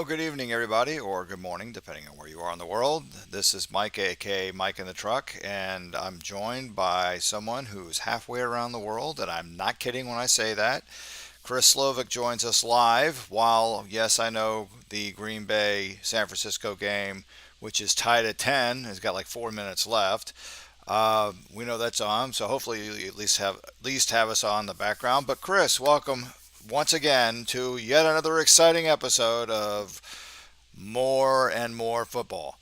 Well, good evening, everybody, or good morning, depending on where you are in the world. This is Mike, aka Mike in the Truck, and I'm joined by someone who's halfway around the world, and I'm not kidding when I say that. Chris Slovick joins us live. While, yes, I know the Green Bay San Francisco game, which is tied at 10, has got like 4 minutes left. We know that's on, so hopefully you at least have us on the background. But Chris, welcome once again to yet another exciting episode of More and More Football.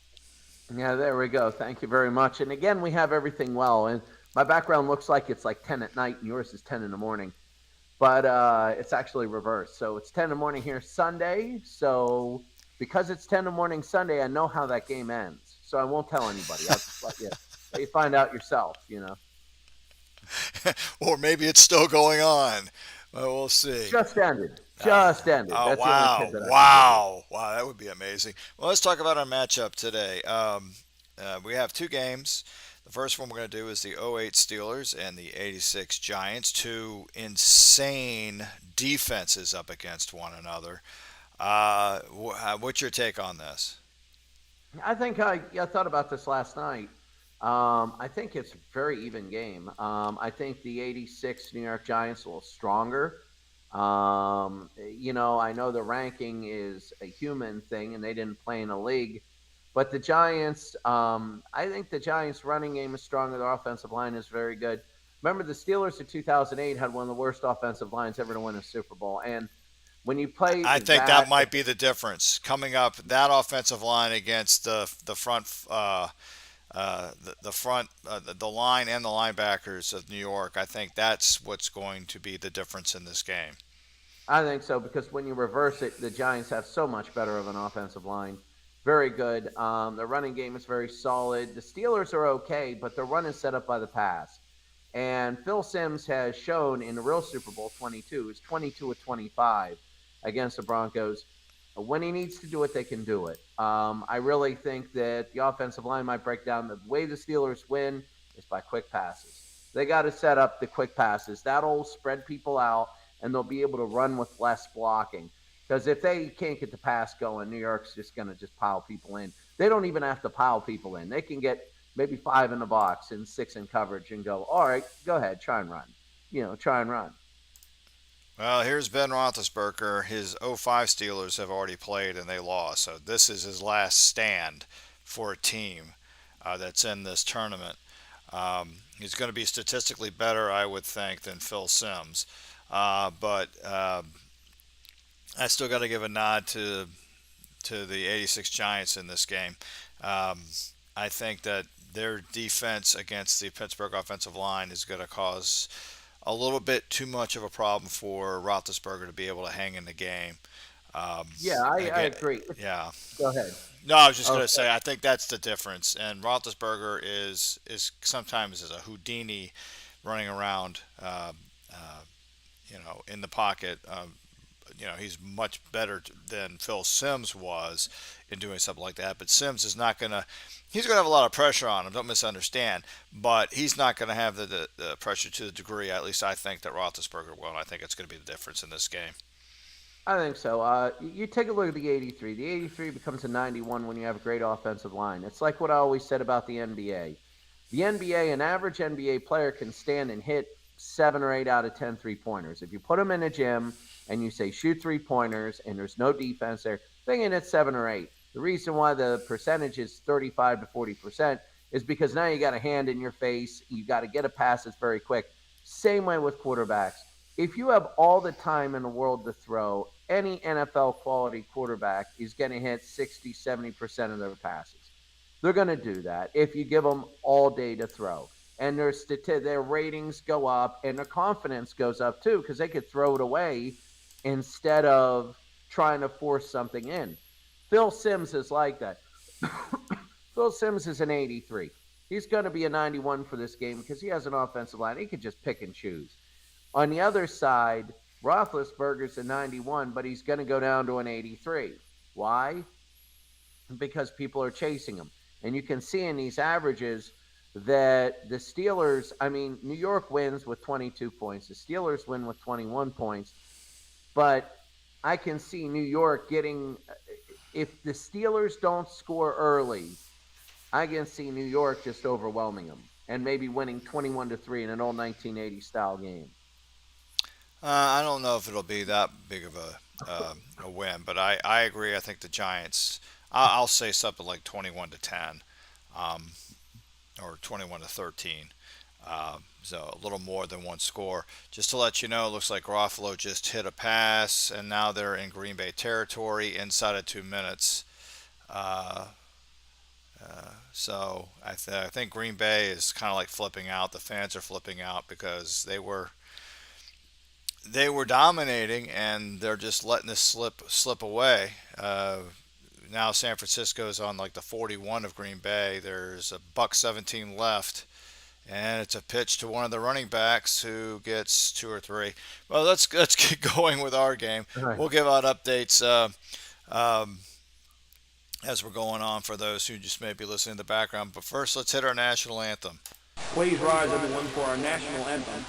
Yeah, there we go. Thank you very much. And again, we have everything well. And my background looks like it's like 10 at night, and yours is 10 in the morning. But it's actually reversed. So it's 10 in the morning here Sunday. So because it's 10 in the morning Sunday, I know how that game ends. So I won't tell anybody. I'll just let you find out yourself. Or maybe it's still going on. Well, we'll see. Just ended. Uh, Just ended. oh That's the only wow, tidbit I can give you. wow, that would be amazing. Well, let's talk about our matchup today. We have two games. The first one we're going to do is the '08 Steelers and the '86 Giants, two insane defenses up against one another. What's your take on this? I think I thought about this last night. I think it's a very even game. I think the '86 New York Giants are a little stronger. I know the ranking is a human thing, and they didn't play in a league. But the Giants, I think the Giants' running game is stronger. Their offensive line is very good. Remember, the Steelers in 2008 had one of the worst offensive lines ever to win a Super Bowl. And when you play I think that that, might be the difference coming up. That offensive line against the front, the front, the line and the linebackers of New York. I think that's what's going to be the difference in this game. I think so because when you reverse it, the Giants have so much better of an offensive line. Very good. The running game is very solid. The Steelers are okay, but their run is set up by the pass. And Phil Simms has shown in the real Super Bowl 22 is 22 of 25 against the Broncos. When he needs to do it, they can do it. I really think that the offensive line might break down. The way the Steelers win is by quick passes. They got to set up the quick passes. That'll spread people out, and they'll be able to run with less blocking. Because if they can't get the pass going, New York's just going to just pile people in. They don't even have to pile people in. They can get maybe five in the box and six in coverage and go, all right, go ahead, try and run. Try and run. Well, here's Ben Roethlisberger. His '05 Steelers have already played and they lost, so this is his last stand for a team that's in this tournament. He's going to be statistically better, I would think, than Phil Simms, but I still got to give a nod to the '86 Giants in this game. Um, I think that their defense against the Pittsburgh offensive line is going to cause a little bit too much of a problem for Roethlisberger to be able to hang in the game. Um, Yeah, I again, agree. yeah. Go ahead. No, I was just going to Okay. say I think that's the difference. And Roethlisberger is sometimes is a Houdini running around, uh, in the pocket. He's much better than Phil Simms was in doing something like that. But Simms is not going to. He's going to have a lot of pressure on him. Don't misunderstand. But he's not going to have the pressure to the degree, at least I think, that Roethlisberger will. And I think it's going to be the difference in this game. I think so. You take a look at the '83. The '83 becomes a '91 when you have a great offensive line. It's like what I always said about the NBA. The NBA, an average NBA player can stand and hit 7 or 8 out of 10 3 pointers. If you put them in a gym and you say shoot 3 pointers and there's no defense there, they can hit 7 or 8. The reason why the percentage is 35 to 40% is because now you got a hand in your face. You got to get a pass that's very quick. Same way with quarterbacks. If you have all the time in the world to throw, any NFL quality quarterback is going to hit 60, 70% of their passes. They're going to do that if you give them all day to throw. And their ratings go up and their confidence goes up too because they could throw it away instead of trying to force something in. Phil Simms is like that. Phil Simms is an 83. He's going to be a 91 for this game because he has an offensive line. He can just pick and choose. On the other side, Roethlisberger's a 91, but he's going to go down to an 83. Why? Because people are chasing him. And you can see in these averages that the Steelers, I mean, New York wins with 22 points. The Steelers win with 21 points. But I can see New York getting If the Steelers don't score early, I can see New York just overwhelming them and maybe winning 21-3 in an old 1980 style game. I don't know if it'll be that big of a win, but I agree. I think the Giants. I'll say something like 21-10, um, or 21-13. So a little more than one score. Just to let you know, it looks like Garofalo just hit a pass, and now they're in Green Bay territory inside of 2 minutes. Uh, so I think Green Bay is kind of like flipping out. The fans are flipping out because they were dominating, and they're just letting this slip away. Now San Francisco's on like the 41 of Green Bay. There's a buck 17 left, and it's a pitch to one of the running backs who gets two or three. Well, let's get going with our game. All right. We'll give out updates um, as we're going on for those who just may be listening in the background. But first, let's hit our national anthem. Please rise, everyone, for our national anthem.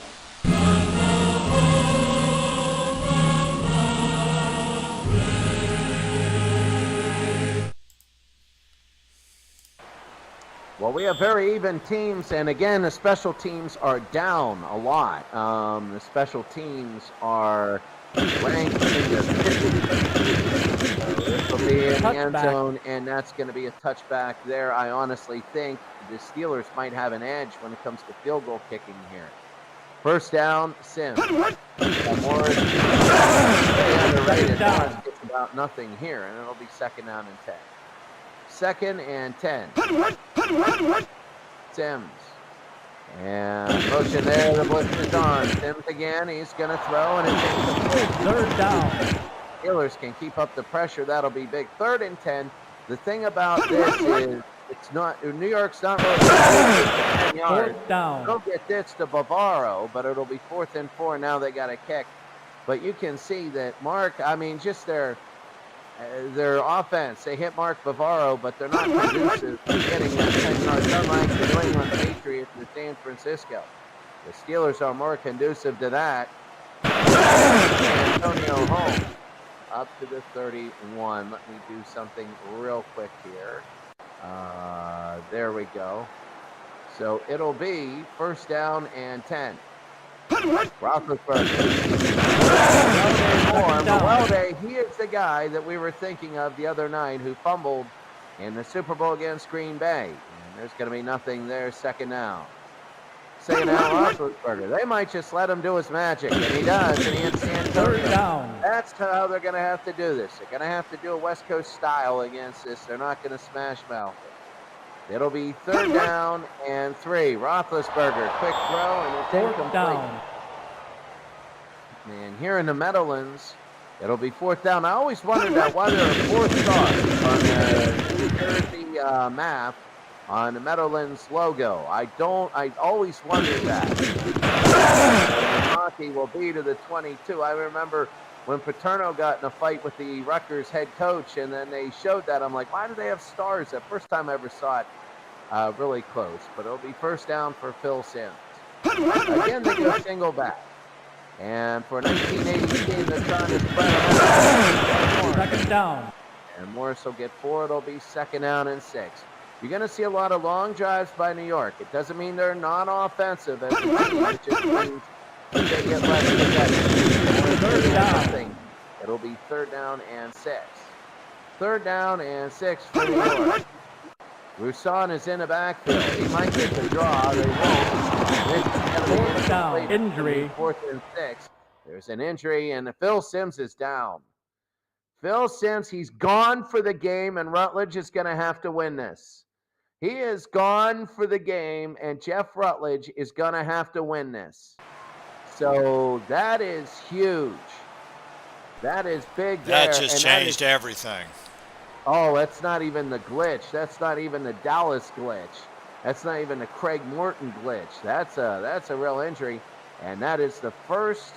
Well, we have very even teams, and again, the special teams are down a lot. The special teams are ranked in the 50s. So this will be in the end zone, and that's going to be a touchback there. I honestly think the Steelers might have an edge when it comes to field goal kicking here. First down, Sims. Morris, underrated. Morris gets about nothing here, and it'll be second down and 10. Second and 10. Sims. And motion there, the blitz is on. Sims again, he's going to throw, and it's incomplete. Third down. Steelers can keep up the pressure. That'll be big. Third and 10. The thing about this is it's not, New York's not really 10 yards. Fourth down. They'll get this to Bavaro, but it'll be 4th and 4. Now they got a kick. But you can see that Mark, I mean, just their offense, they hit Mark Bavaro, but they're not conducive to getting that 10 yards, unlike the New England Patriots in San Francisco. The Steelers are more conducive to that. Antonio Holmes up to the 31. Let me do something real quick here. There we go. So it'll be first down and 10. Roethlisberger. Melode, he is the guy that we were thinking of the other night who fumbled in the Super Bowl against Green Bay. And there's going to be nothing there, second down. Second down, Roethlisberger. They might just let him do his magic, and he does, and he hits San Antonio. Third down. That's how they're going to have to do this. They're going to have to do a West Coast style against this. They're not going to smash mouth it. It'll be third down and 3. Roethlisberger, quick throw, and it's incomplete. Down. And here in the Meadowlands, it'll be 4th down. I always wondered that why there are 4 stars on the New Jersey map on the Meadowlands logo. I always wondered that. The hockey will be to the 22. I remember when Paterno got in a fight with the Rutgers head coach, and then they showed that. I'm like, why do they have stars? The first time I ever saw it really close. But it'll be first down for Phil Sims. Again, they go single back. And for 1980 team, they're trying to spread them. Second down. And Morris will get 4. It'll be second down and 6. You're going to see a lot of long drives by New York. It doesn't mean they're non-offensive as a team. It just means that they get less possession. Third down. It'll be third down and 6. Third down and 6 for New York. Roussan is in the backfield. He might get the draw. They won't. Fourth down. Injury. 4th and 6. There's an injury, and Phil Sims is down. Phil Sims, he's gone for the game, and Rutledge is going to have to win this. He is gone for the game, and Jeff Rutledge is going to have to win this. So that is huge. That is big there. That just changed everything. Oh, that's not even the glitch. That's not even the Dallas glitch. That's not even the Craig Morton glitch. That's a real injury, and that is the first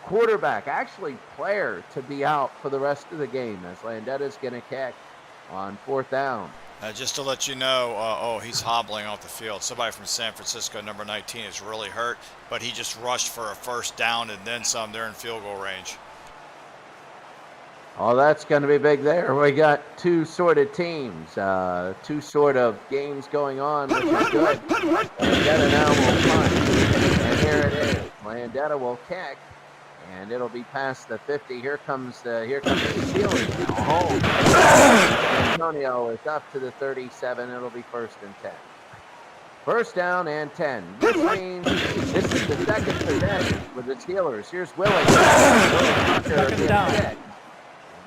quarterback, actually player, to be out for the rest of the game as Landetta's going to kick on 4th down. Just to let you know, he's hobbling off the field. Somebody from San Francisco, number 19, is really hurt, but he just rushed for a first down and then some. They're in field goal range. Oh, that's going to be big there. We got two sort of teams, two sort of games going on, which is good. Landetta now will punt. And here it is. Landetta will kick. And it'll be past the 50. Here comes the Steelers now home. Antonio is up to the 37. It'll be 1st and 10. First down and 10. This means this is the second possession with the Steelers. Here's Willie. Second down. And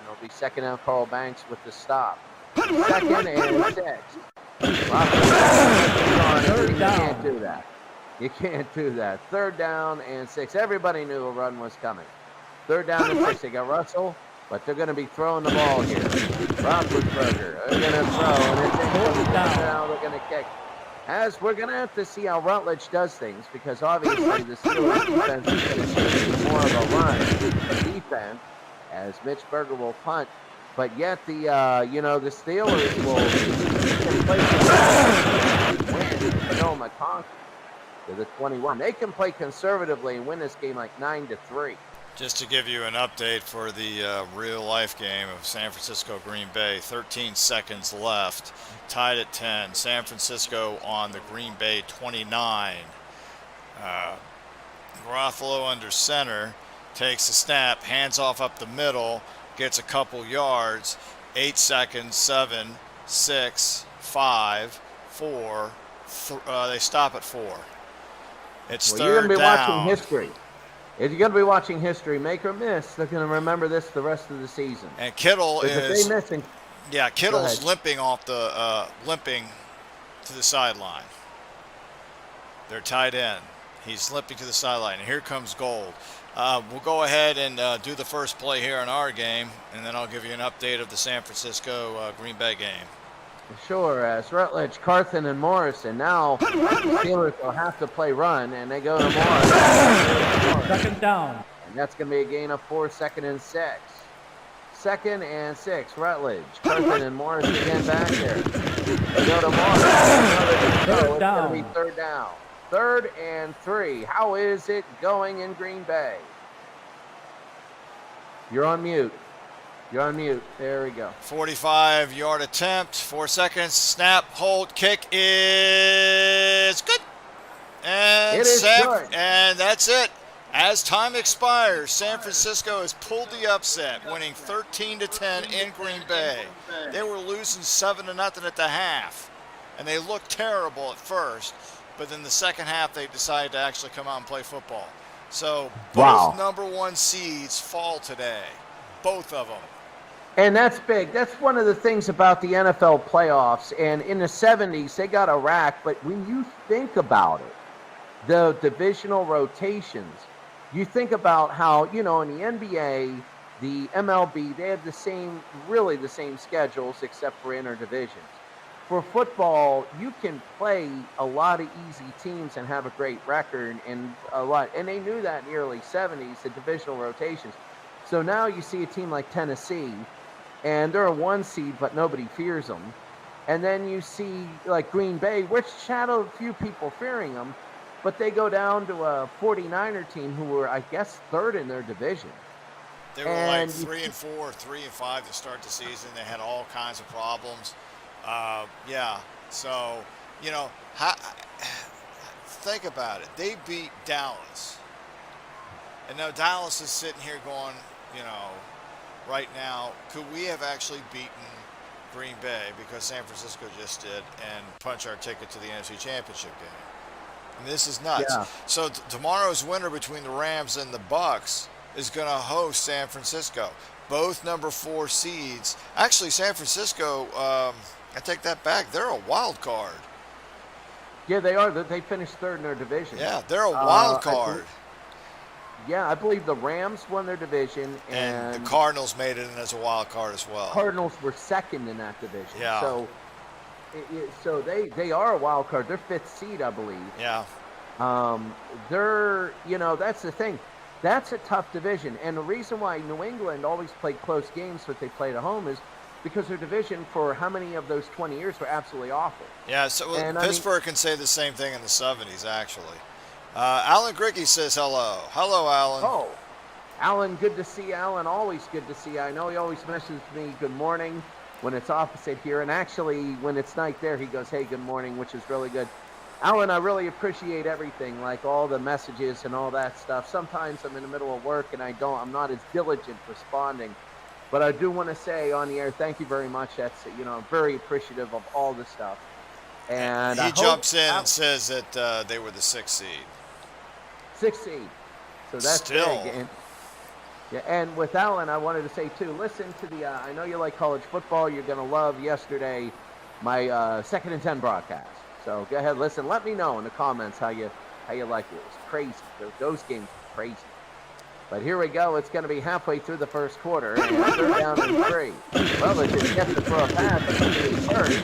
it'll be second down. Carl Banks with the stop. Second and 6. Third down. You can't do that. You can't do that. 3rd down and 6. Everybody knew a run was coming. 3rd down and 6. They got Russell, but they're going to be throwing the ball here. Roethlisberger. They're going to throw, and it's a down. Now they're going to kick. As we're going to have to see how Rutledge does things, because obviously the Steelers defense is going to be more of a run defense, as Mitch Berger will punt. But yet the Steelers will play win. Sonoma Conquer to the 21. They can play conservatively and win this game like 9-3. Just to give you an update for the real-life game of San Francisco-Green Bay, 13 seconds left, tied at 10. San Francisco on the Green Bay 29. Garofalo under center, takes the snap, hands off up the middle, gets a couple yards, 8 seconds, 7, 6, 5, 4, they stop at 4. It's Well, third you're going to be down. watching history. If you're going to be watching history, make or miss, they're going to remember this the rest of the season. And Kittle If they miss, yeah, Kittle's limping off the limping to the sideline. They're tied in. He's limping to the sideline. And here comes Gold. We'll go ahead and do the first play here in our game, and then I'll give you an update of the San Francisco Green Bay game. Sure, as Rutledge, Carthen, and Morrison. Now, the Steelers will have to play run, and they go to Morrison. Second down. And that's going to be a gain of 4, 2nd and 6. 2nd and 6, Rutledge, Carthen, and Morris again back there. They go to Morris. It's going to be 3rd down. 3rd and 3. How is it going in Green Bay? You're on mute. You're on mute. There we go. 45-yard attempt, 4 seconds, snap, hold, kick is good. And It is good. And that's it. As time expires, San Francisco has pulled the upset, winning 13-10 in Green Bay. They were losing 7-0 at the half, and they looked terrible at first, but in the second half they decided to actually come out and play football. So both number 1 seeds fall today, both of them. And that's big. That's one of the things about the NFL playoffs. And in the 70s, they got a rack. But when you think about it, the divisional rotations, you think about how, in the NBA, the MLB, they have really the same schedules except for interdivisions. For football, you can play a lot of easy teams and have a great record and a lot. And they knew that in the early 70s, the divisional rotations. So now you see a team like Tennessee, and they're a 1 seed, but nobody fears them. And then you see like Green Bay, which had a few people fearing them, but they go down to a 49er team who were, I guess, 3rd in their division. They were like 3-4, 3-5 to start the season. They had all kinds of problems. So, think about it. They beat Dallas. And now Dallas is sitting here going, right now, could we have actually beaten Green Bay because San Francisco just did and punch our ticket to the NFC Championship game? And this is nuts. Yeah. So tomorrow's winner between the Rams and the Bucks is going to host San Francisco. Both number 4 seeds. Actually, San Francisco, I take that back. They're a wild card. Yeah, they are. They finished 3rd in their division. Yeah, they're a wild card. I believe the Rams won their division. And the Cardinals made it in as a wild card as well. Cardinals were 2nd in that division. Yeah. So they are a wild card. They're 5th seed, I believe. Yeah. They're, that's the thing. That's a tough division. And the reason why New England always played close games but they played at home is because their division for how many of those 20 years were absolutely awful. Yeah, so Pittsburgh can say the same thing in the 70s, actually. Alan Griggy says hello. Hello, Alan. Oh, Alan, good to see you. Alan, always good to see you. I know he always messages me good morning when it's opposite here. And actually, when it's night there, he goes, hey, good morning, which is really good. Alan, I really appreciate everything, like all the messages and all that stuff. Sometimes I'm in the middle of work and I'm not as diligent responding. But I do want to say on the air, thank you very much. That's, I'm very appreciative of all the stuff. And he jumps in and says that they were the 6th seed. 6th seed. So that's Still. big. And, yeah, and with Alan, I wanted to say too, listen to the, I know you like college football. You're going to love yesterday, my 2nd and 10 broadcast. So go ahead, listen. Let me know in the comments how you like it. It was crazy. Those games were crazy. But here we go. It's going to be halfway through the first quarter. And 3rd down and 3. Well, let's just get to throw a pass. First.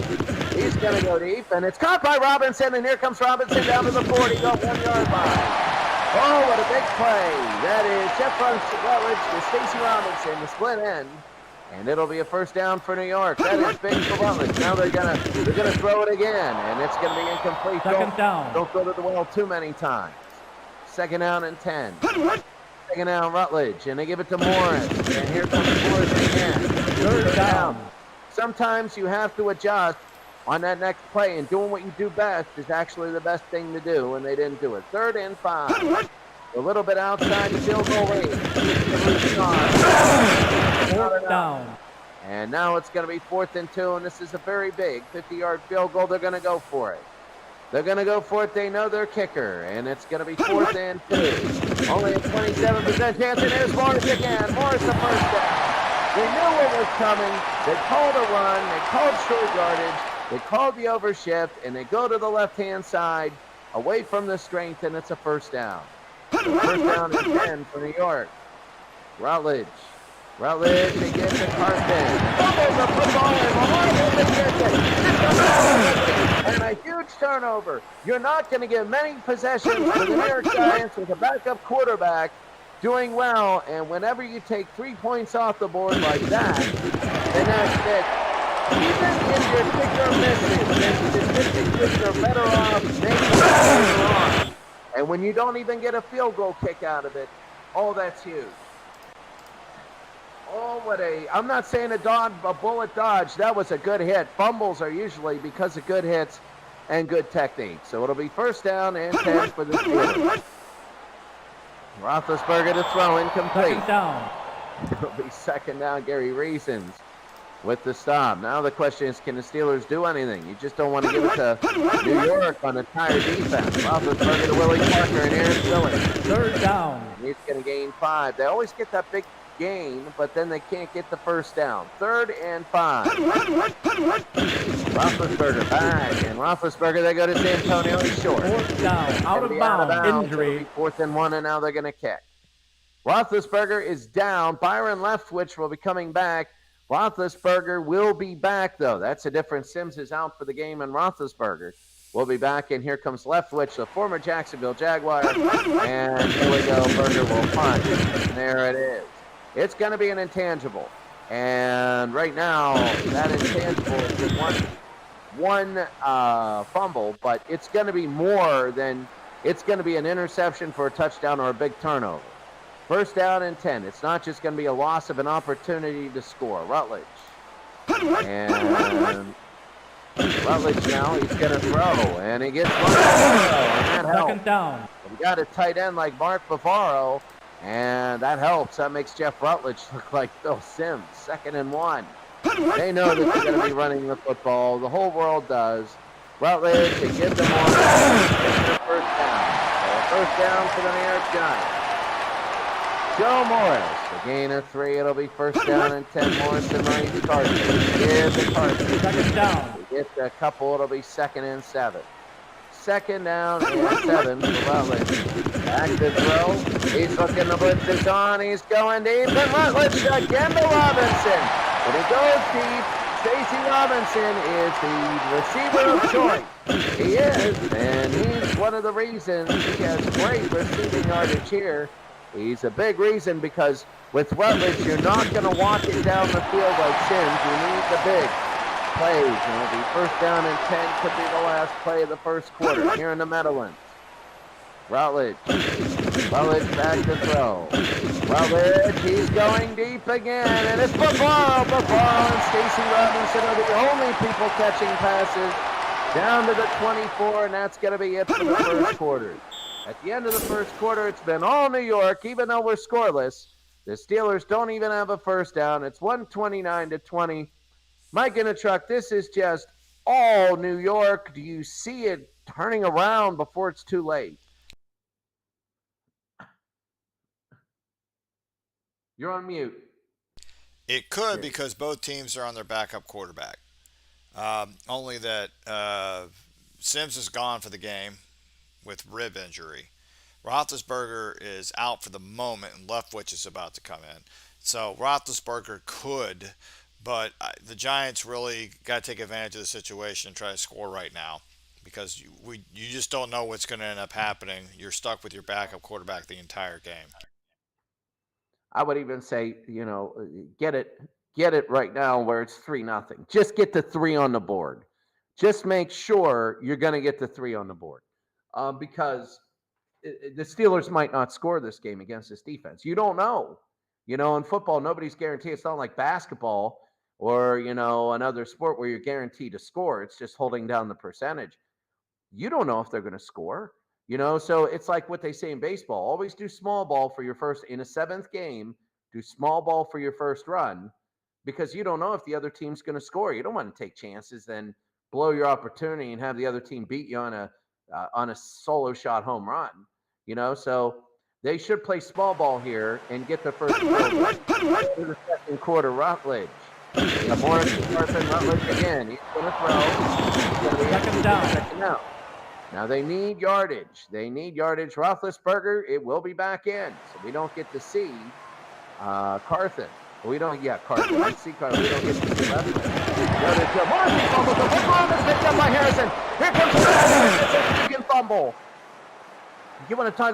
He's going to go deep. And it's caught by Robinson. And here comes Robinson down to the 40. Got 1 yard line. Oh, what a big play. That is Jeff Rutledge to Stacy Robinson, the split end. And it'll be a 1st down for New York. That is big for Rutledge. Now they're gonna throw it again. And it's going to be incomplete. 2nd down. Don't go to the well too many times. 2nd down and 10. 2nd down, Rutledge. And they give it to Morris. And here comes Morris again. 3rd down. Sometimes you have to adjust on that next play, and doing what you do best is actually the best thing to do, and they didn't do it. 3rd and 5. A little bit outside the field goal range. 4th down. And now it's going to be 4th and 2, and this is a very big 50-yard field goal. They're going to go for it. They're going to go for it. They know their kicker, and it's going to be 4th and 2. Only a 27% chance, and here's Morris again. Morris the 1st down. They knew what was coming. They called a run. They called short yardage. They called the overshift, and they go to the left-hand side, away from the strength, and it's a 1st down. 1st down and 10 for New York. Rutledge, they get to Carson. Fumbles the football, and Lamar gets it. And a huge turnover. You're not going to get many possessions for the New York Giants with a backup quarterback doing well, and whenever you take 3 points off the board like that, then that's it. Even if your kicker misses, then statistics you're better off making it on. And when you don't even get a field goal kick out of it, oh, that's huge. Oh, I'm not saying a bullet dodge. That was a good hit. Fumbles are usually because of good hits and good technique. So it'll be 1st down and 10 for the Steelers. Roethlisberger to throw, incomplete. 2nd down. It'll be 2nd down, Gary Reasons with the stop. Now the question is, can the Steelers do anything? You just don't want to give it to New York on a tired defense. Roethlisberger to Willie Parker and Aaron Phillips. 3rd down. And he's going to gain 5. They always get that big gain, but then they can't get the 1st down. 3rd and 5. Roethlisberger back, and Roethlisberger, they go to Santonio. He's short. 4th down. Out of bounds. Injury. 4th and 1, and now they're going to kick. Roethlisberger is down. Byron Leftwich will be coming back. Roethlisberger will be back, though. That's a difference. Sims is out for the game, and Roethlisberger will be back. And here comes Leftwich, the former Jacksonville Jaguar. And here we go. Berger will punch. And there it is. It's going to be an intangible. And right now, that intangible is just one fumble, but it's going to be more than, it's going to be an interception for a touchdown or a big turnover. 1st down and 10. It's not just going to be a loss of an opportunity to score. Rutledge. And Rutledge now, he's going to throw. And he gets one. And that helps. 2nd down. We got a tight end like Mark Bavaro. And that helps. That makes Jeff Rutledge look like Phil Sims. 2nd and 1. They know that they're going to be running the football. The whole world does. Rutledge, they give them one. It's the 1st down. So 1st down for the New York Giants. Joe Morris, a gain of 3. It'll be 1st down and 10. Morris and Maurice Carson. Give the Carson. 2nd down. They get a couple. It'll be 2nd and 7. 2nd down and 7 for Rutledge. Back to throw. He's looking, the blitz is on. He's going deep. And Rutledge again to Robinson. When he goes deep, Stacy Robinson is the receiver of choice. He is, and he's one of the reasons he has great receiving yardage here. He's a big reason because with Rutledge, you're not going to walk it down the field like Sims. You need the big plays. And it'll be 1st down and 10. Could be the last play of the 1st quarter here in the Meadowlands. Rutledge Rutledge back to throw. Rutledge, he's going deep again, and it's Bavaro and Stacy Robinson are the only people catching passes down to the 24, and that's going to be it for the first quarter. At the end of the first quarter, it's been all New York, even though we're scoreless. The Steelers don't even have a first down. It's 129-20. Mike in a truck, this is just all New York. Do you see it turning around before it's too late? You're on mute. It could because both teams are on their backup quarterback. Only that Sims is gone for the game with rib injury. Roethlisberger is out for the moment, and Leftwich is about to come in. So Roethlisberger could, but the Giants really got to take advantage of the situation and try to score right now because you just don't know what's going to end up happening. You're stuck with your backup quarterback the entire game. I would even say, get it right now where it's 3-0. Just get the 3 on the board. Just make sure you're going to get the 3 on the board because the Steelers might not score this game against this defense. You don't know. In football, nobody's guaranteed. It's not like basketball or, another sport where you're guaranteed to score. It's just holding down the percentage. You don't know if they're going to score. So it's like what they say in baseball. Always do small ball for your first, in a 7th game, do small ball for your first run because you don't know if the other team's going to score. You don't want to take chances, then blow your opportunity and have the other team beat you on a solo shot home run. So they should play small ball here and get the first goal in the second quarter. Rutledge. Morris Carson Rutledge again. He's going to throw. Second down. Now they need yardage. Roethlisberger, it will be back in. So we don't get to see Carthen. Carthen. I see Carthen. We don't get to see Leftwich. Morris fumbles. The football is picked up by Harrison. Here comes the second fumble. You want to talk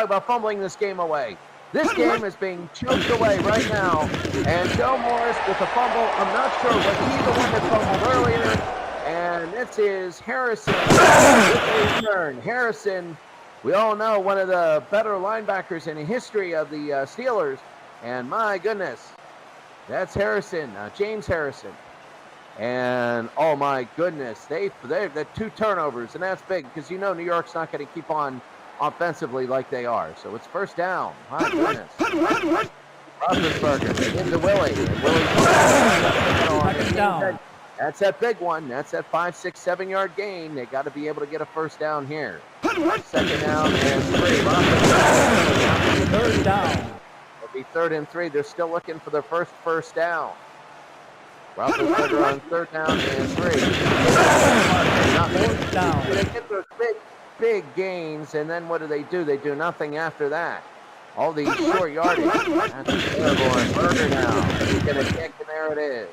about fumbling this game away. This game is being choked away right now. And Joe Morris with the fumble. I'm not sure was he the one that fumbled earlier. And this is Harrison with the return. Harrison, we all know, one of the better linebackers in the history of the Steelers. And my goodness, that's Harrison, James Harrison. And oh my goodness, they've got 2 turnovers, and that's big because New York's not going to keep on offensively like they are. So it's first down. My goodness. Roethlisberger into Willie. And Willie's Second down. That's that big one. That's that 5, 6, 7-yard gain. They got to be able to get a first down here. Second down and 3. Third down. It'll be 3rd and 3. They're still looking for their first down. Roethlisberger on 3rd down and 3. Fourth down. They get those big gains, and then what do? They do nothing after that. All these short yardage. That's terrible. And Berger now. He's going to kick, and there it is.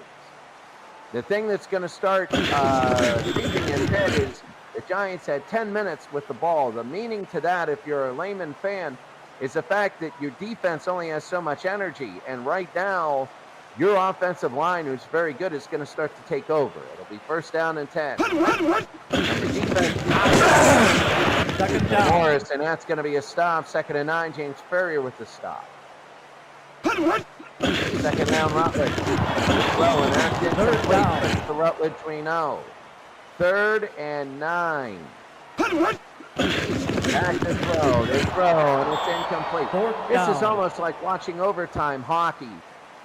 The thing that's going to start creeping in head is the Giants had 10 minutes with the ball. The meaning to that, if you're a layman fan, is the fact that your defense only has so much energy. And right now, your offensive line, who's very good, is going to start to take over. It'll be first down and 10. Number defense. Second down. Morris, and that's going to be a stop. 2nd and 9, James Ferrier with the stop. Second down, Rutledge. Well, and that's Third down. For Rutledge, we know. 3rd and 9. Back to throw. They throw, and it's incomplete. This is almost like watching overtime hockey.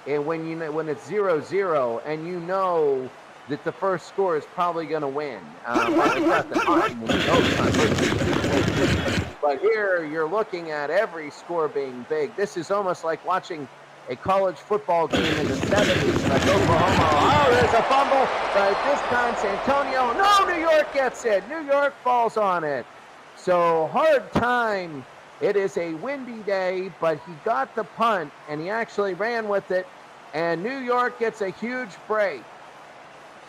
And when it's 0-0, and you know that the first score is probably going to win. But here you're looking at every score being big. This is almost like watching a college football game in the 70s, like Oklahoma. Oh, there's a fumble, but this time Santonio. No, New York gets it. New York falls on it. So hard time. It is a windy day, but he got the punt, and he actually ran with it, and New York gets a huge break.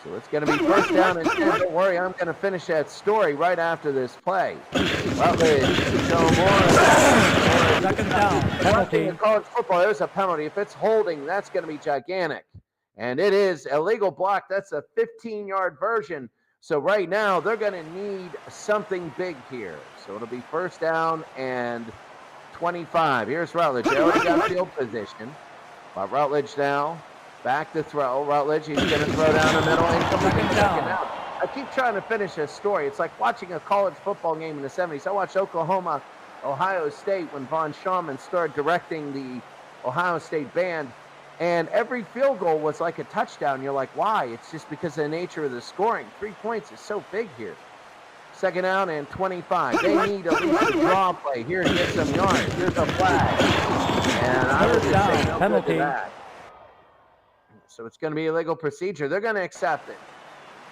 So it's going to be first down and 10. Don't worry, I'm going to finish that story right after this play. Rutledge, Joe Morris. Second down. Penalty. In college football, there's a penalty. If it's holding, that's going to be gigantic. And it is illegal block. That's a 15-yard version. So right now, they're going to need something big here. So it'll be first down and 25. Here's Rutledge. They already got field position. But Rutledge now back to throw. Rutledge, he's going to throw down the middle. Incomplete. Second down. I keep trying to finish a story. It's like watching a college football game in the 70s. I watched Oklahoma, Ohio State when Von Schaumann started directing the Ohio State band. And every field goal was like a touchdown. You're like, why? It's just because of the nature of the scoring. 3 points is so big here. Second down and 25. They need at least a draw play here to get some yards. Here's a flag. And I would just say no good to that. So it's going to be illegal procedure. They're going to accept it.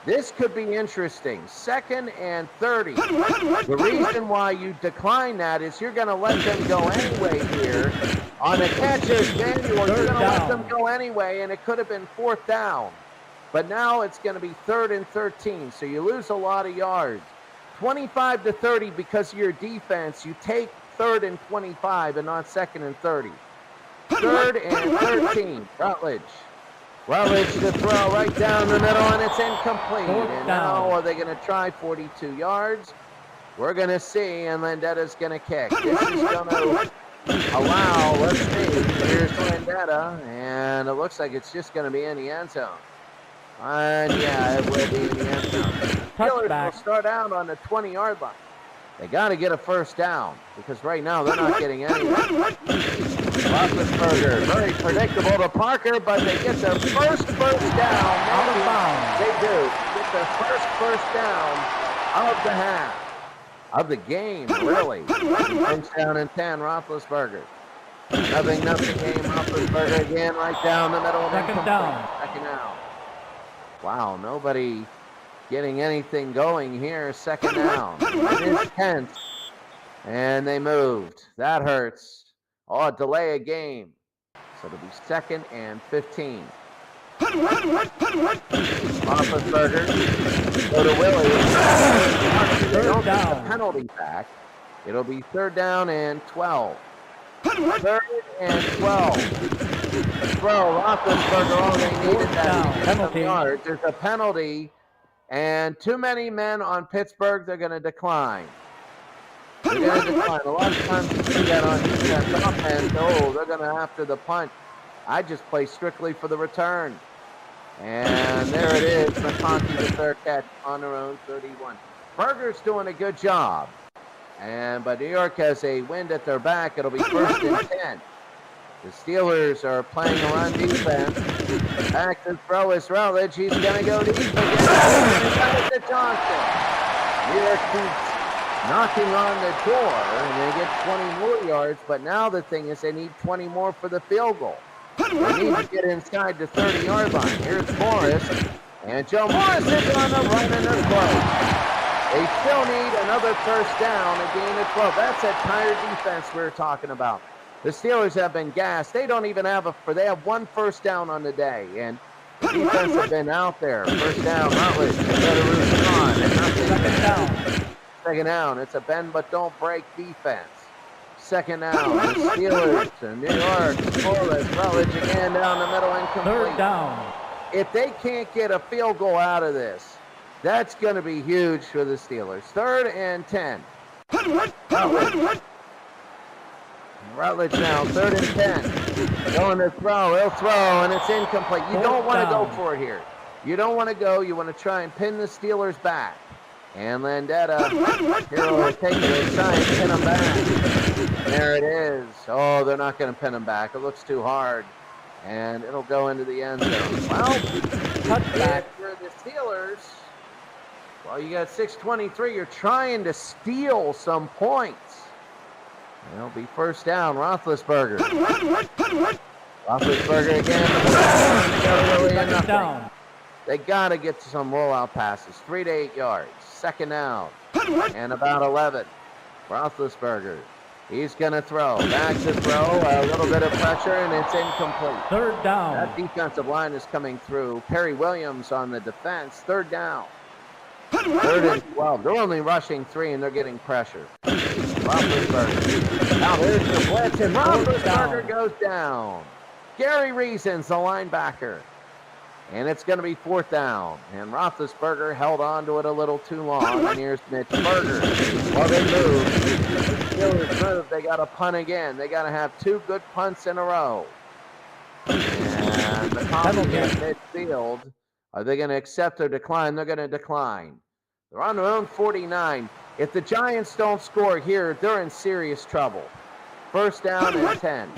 This could be interesting. 2nd and 30. The reason why you decline that is you're going to let them go anyway here. On the catcher's manual, you're going to let them go anyway, and it could have been 4th down. But now it's going to be 3rd and 13, so you lose a lot of yards. 25 to 30 because of your defense. You take 3rd and 25 and not 2nd and 30. 3rd and 13. Rutledge. Rutledge to throw right down the middle, and it's incomplete. And now are they going to try 42 yards? We're going to see, and Landetta's going to kick. This is going to allow, let's see, here's Landetta, and it looks like it's just going to be in the end zone. And yeah, it will be in the end zone. Steelers will start out on the 20-yard line. They got to get a first down because right now they're not getting anything. Roethlisberger, very predictable to Parker, but they get their first down. Out of bounds. They do. Get their first down of the half. Of the game, really. First down and 10, Roethlisberger. Nothing game. Roethlisberger again, right down the middle. Second down. Second down. Wow, nobody getting anything going here. Second down. It is tense. And they moved. That hurts. Oh, delay a game. So it'll be 2nd and 15. Roethlisberger. Go to Willie. They don't get the penalty back. It'll be 3rd down and 12. 3rd and 12. Throw. Roethlisberger. All they needed that penalty. Yards. There's a penalty. And too many men on Pittsburgh. They're going to decline. They're going to decline. A lot of times you see that on defense. Offense. Oh, they're going to after the punt. I just play strictly for the return. And there it is. McConkey, the 3rd catch on their own 31. Berger's doing a good job. But New York has a wind at their back. It'll be 1st and 10. The Steelers are playing a run defense. Back to throw is Rutledge. He's going to go deep again. To Johnson. New York keeps knocking on the door, and they get 20 more yards. But now the thing is they need 20 more for the field goal. They need to get inside the 30-yard line. Here's Morris. And Joe Morris is on the run, and they're close. They still need another first down, a gain of 12. That's that tired defense we were talking about. The Steelers have been gassed. They don't even have they have 1 first down on the day, and the defense have been out there. First down, Rutledge. Second down. Second down. It's a bend but don't break defense. Second down. The Steelers to New York. Scoreless. Rutledge again down the middle, incomplete. 3rd down. If they can't get a field goal out of this, that's going to be huge for the Steelers. 3rd and 10. Rutledge now, 3rd and 10. Going to throw. He'll throw, and it's incomplete. You don't want to go for it here. You don't want to go. You want to try and pin the Steelers back. And Landetta, here will take it and try and pin them back. There it is. Oh, they're not going to pin them back. It looks too hard. And it'll go into the end zone. Well, touchback for the Steelers. Well, you got 6:23. You're trying to steal some points. It'll be first down. Roethlisberger. Roethlisberger again. Second down. They got to get some rollout passes. 3 to 8 yards. Second down. And about 11. Roethlisberger. He's going to throw. Back to throw. A little bit of pressure, and it's incomplete. 3rd down. That defensive line is coming through. Perry Williams on the defense. 3rd down. 3rd and 12. They're only rushing 3, and they're getting pressure. Roethlisberger. Now there's the blitz, and Roethlisberger goes down. Gary Reason's the linebacker. And it's going to be 4th down. And Roethlisberger held on to it a little too long. And here's Mitch Berger. Well, they move. Steelers move, they got to punt again. They got to have 2 good punts in a row. And the penalty in midfield. Are they going to accept or decline? They're going to decline. They're on their own 49. If the Giants don't score here, they're in serious trouble. First down and 10.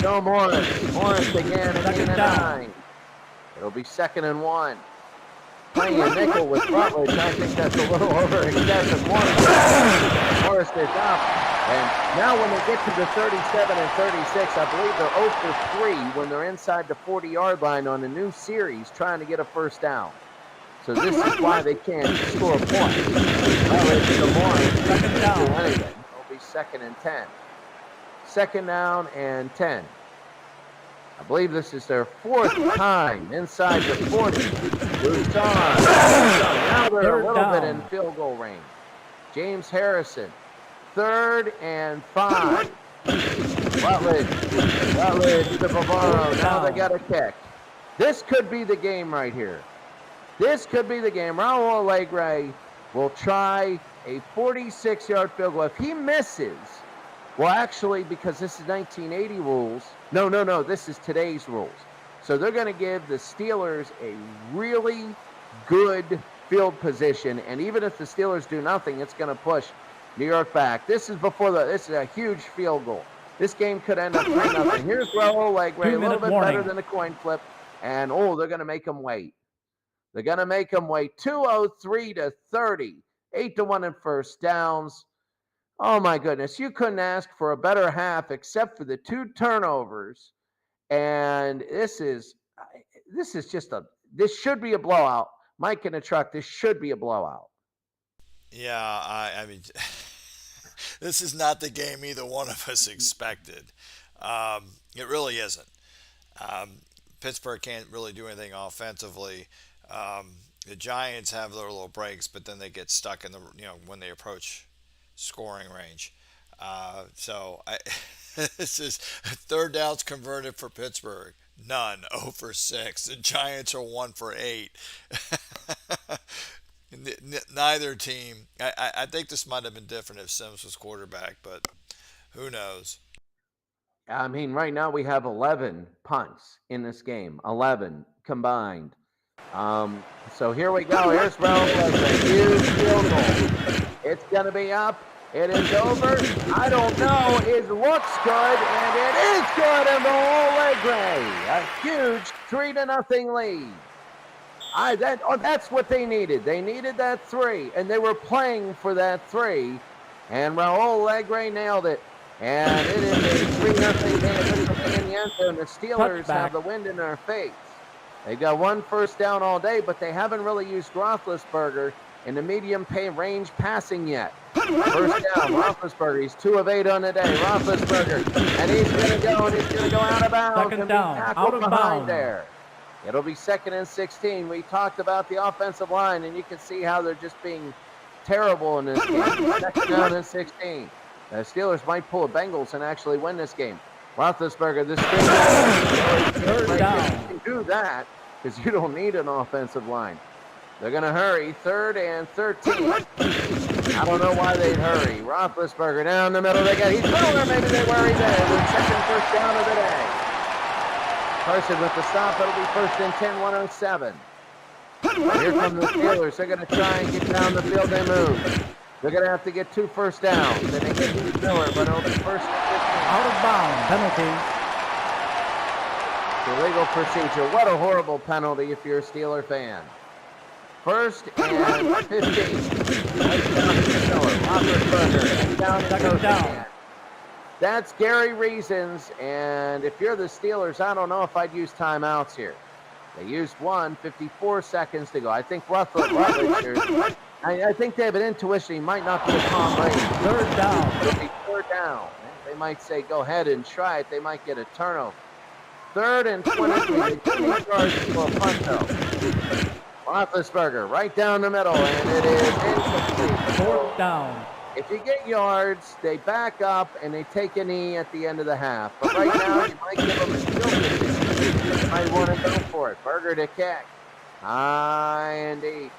Joe Morris. Morris again at 8 and 9. It'll be 2nd and 1. Playing a nickel with Rutledge, I think that's a little over excessive. Morris is up. And now when they get to the 37 and 36, I believe they're 0 for 3 when they're inside the 40-yard line on a new series trying to get a first down. So this is why they can't score a point. Well, it's the Morris. 2nd down. Anyway, it'll be 2nd and 10. 2nd down and 10. I believe this is their 4th time inside the 40. Bouchard. Now they're a little bit in field goal range. James Harrison. 3rd and 5. Rutledge to Bavaro. Now they got a kick. This could be the game right here. This could be the game. Raul Alegre will try a 46-yard field goal. If he misses, well, actually, because this is 1980 rules. No, this is today's rules. So they're going to give the Steelers a really good field position. And even if the Steelers do nothing, it's going to push New York back. This is a huge field goal. This game could end up 3-0. Here's Raul Alegre, a little bit better than a coin flip. And, they're going to make him wait. They're going to make him wait. 2:03 to 30. 8-1 in first downs. Oh, my goodness. You couldn't ask for a better half except for the 2 turnovers. And this should be a blowout. Mike in the truck, this should be a blowout. Yeah, I mean, this is not the game either one of us expected. It really isn't. Pittsburgh can't really do anything offensively. The Giants have their little breaks, but then they get stuck in when they approach scoring range. This is 3rd downs converted for Pittsburgh. None. 0 for 6. The Giants are 1 for 8. Neither team. I think this might have been different if Sims was quarterback, but who knows? I mean, right now we have 11 punts in this game. 11 combined. So here we go. Here's Raul with a huge field goal. It's going to be up. It is over. I don't know. It looks good, and it is good. And Raul Alegre, a huge 3-0 lead. That's what they needed. They needed that 3, and they were playing for that 3. And Raul Alegre nailed it. And it is a 3-0 game. This will be in the end zone. The Steelers have the wind in their face. They got 1 first down all day, but they haven't really used Roethlisberger in the medium range passing yet. First down, Roethlisberger. He's 2 of 8 on the day. Roethlisberger, and he's going to go, and he's going to go out of bounds. 2nd down, out of bounds. There. It'll be 2nd and 16. We talked about the offensive line, and you can see how they're just being terrible in this game. 2nd down and 16. The Steelers might pull a Bengals and actually win this game. Roethlisberger, this thing. 3rd down. You can do that because you don't need an offensive line. They're going to hurry. 3rd and 13. I don't know why they'd hurry. Roethlisberger down the middle. He's over. Maybe they worry there. The 2nd first down of the day. Carson with the stop. It'll be 1st and 10, 107. Here come the Steelers. They're going to try and get down the field. They move. They're going to have to get 2 first downs. Then they get Heath Miller, but it'll be 1st and 15. Out of bounds. Penalty. Illegal procedure. What a horrible penalty if you're a Steeler fan. 1st and 15. Second down. That's Gary Reasons, and if you're the Steelers, I don't know if I'd use timeouts here. They used 1, 54 seconds to go. I think Rutledge, I think they have an intuition he might not be a Tom Brady. 3rd down. It'll be 3rd down. They might say, go ahead and try it. They might get a turnover. 3rd and 23. 20 yards for a punt, though. Roethlisberger right down the middle, and it is incomplete. 4th down. If you get yards, they back up and they take a knee at the end of the half. But right now, you might give them a field goal. You might want to go for it. Berger to kick. High and deep.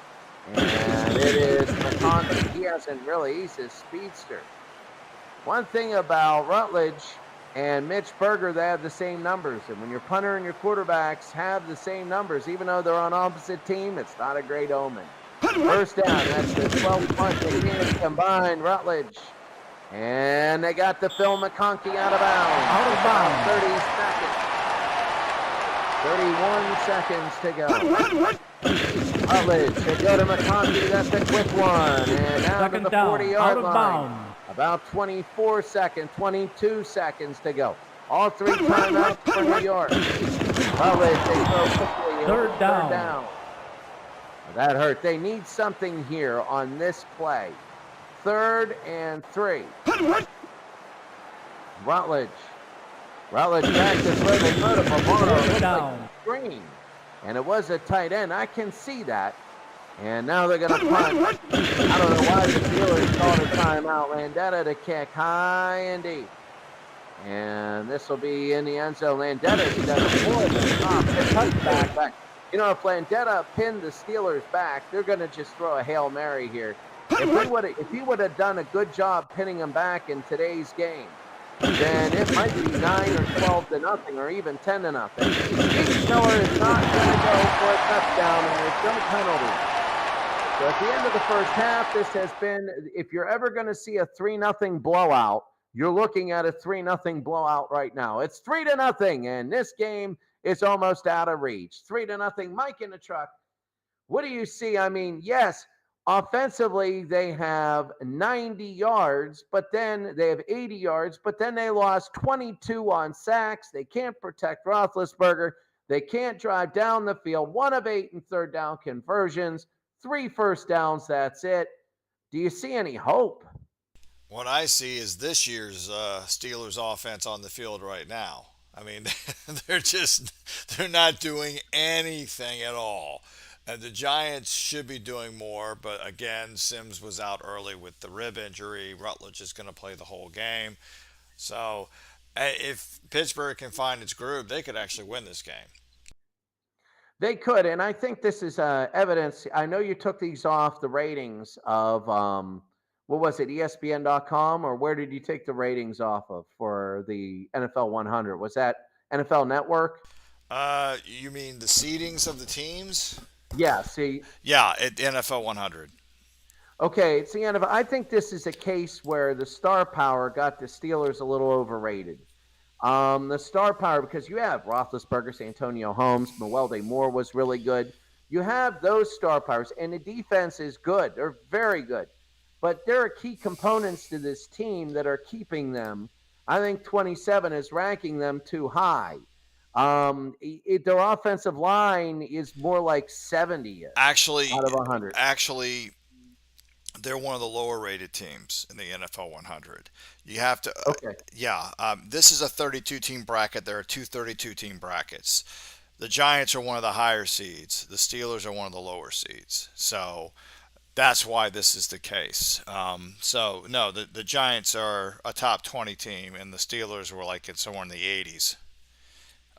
And it is McCollum. McConkey. He hasn't really. He's a speedster. One thing about Rutledge and Mitch Berger, they have the same numbers. And when your punter and your quarterbacks have the same numbers, even though they're on opposite team, it's not a great omen. First down, that's the 12th punt they can combine, Rutledge. And they got the Phil McConkey out of bounds. Out of bounds. 30 seconds. 31 seconds to go. Rutledge, they go to McConkey, that's a quick one. And now to the 40-yard line. Bounds. About 24 seconds, 22 seconds to go. All three timeouts for New York. Rutledge, they throw quickly. Third down. That hurt. They need something here on this play. 3rd and 3. Rutledge back to throw. They throw to Bavaro. Down. Screen. And it was a tight end. I can see that. And now they're going to punt. I don't know why the Steelers called a timeout. Landetta to kick high and deep. And this will be in the end zone. Landetta's done a touchback back. You know, if Landetta pinned the Steelers back, they're going to just throw a Hail Mary here. If he would have done a good job pinning him back in today's game, then it might be 9 or 12-0 or even 10-0. Keith Miller is not going to go for a touchdown, and there's no penalty. So at the end of the first half, this has been, if you're ever going to see a 3-0 blowout, you're looking at a 3-0 blowout right now. It's 3-0, and this game is almost out of reach. 3-0. Mike in the truck. What do you see? I mean, yes, offensively, they have 90 yards, but then they have 80 yards, but then they lost 22 on sacks. They can't protect Roethlisberger. They can't drive down the field. 1 of 8 in third down conversions, 3 first downs. That's it. Do you see any hope? What I see is this year's Steelers offense on the field right now. I mean, they're not doing anything at all. And the Giants should be doing more, but again, Sims was out early with the rib injury. Rutledge is going to play the whole game. So if Pittsburgh can find its groove, they could actually win this game. They could, and I think this is evidence. I know you took these off the ratings of, what was it, ESPN.com, or where did you take the ratings off of for the NFL 100? Was that NFL Network? You mean the seedings of the teams? Yeah, see. Yeah, at NFL 100. Okay, it's the NFL. I think this is a case where the star power got the Steelers a little overrated. The star power, because you have Roethlisberger, Santonio Holmes, Mewelde Moore was really good. You have those star powers, and the defense is good. They're very good. But there are key components to this team that are keeping them. I think 27 is ranking them too high. Their offensive line is more like 70 actually out of 100. Actually, they're one of the lower rated teams in the NFL 100. You have to, okay. This is a 32 team bracket. There are 2 32 team brackets. The Giants are one of the higher seeds. The Steelers are one of the lower seeds. So that's why this is the case. The Giants are a top 20 team, and the Steelers were like somewhere in the 80s.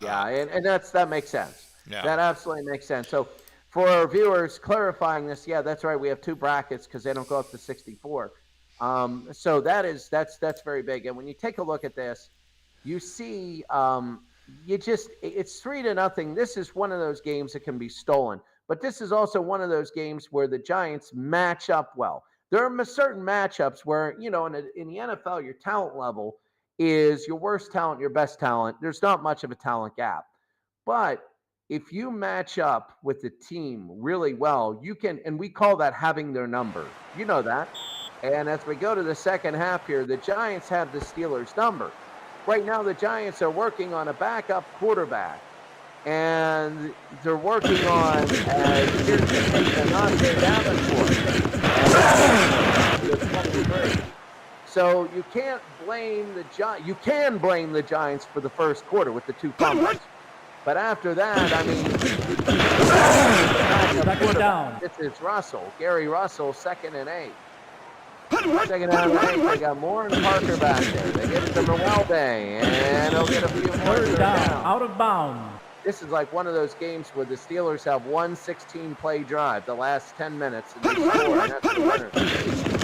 Yeah, and that makes sense. Yeah. That absolutely makes sense. So for our viewers, clarifying this, yeah, that's right. We have 2 brackets because they don't go up to 64. So that's very big. And when you take a look at this, you see it's 3-0. This is one of those games that can be stolen. But this is also one of those games where the Giants match up well. There are certain matchups where, in the NFL, your talent level is your worst talent, your best talent. There's not much of a talent gap. But if you match up with the team really well, you can, and we call that having their number. You know that. And as we go to the second half here, the Giants have the Steelers' number. Right now, the Giants are working on a backup quarterback. And they're working on, here's the thing, Deontay Davenport. So you can't blame the Giants. You can blame the Giants for the first quarter with the 2 fumbles. But after that, I mean, this is Russell, Gary Russell, 2nd and 8. 2nd down and 8. They got Moore and Parker back there. They give it to Mewelde, and they'll get a few more. Third down, out of bounds. This is like one of those games where the Steelers have one 16-play drive, the last 10 minutes, and they score, and that's the winner.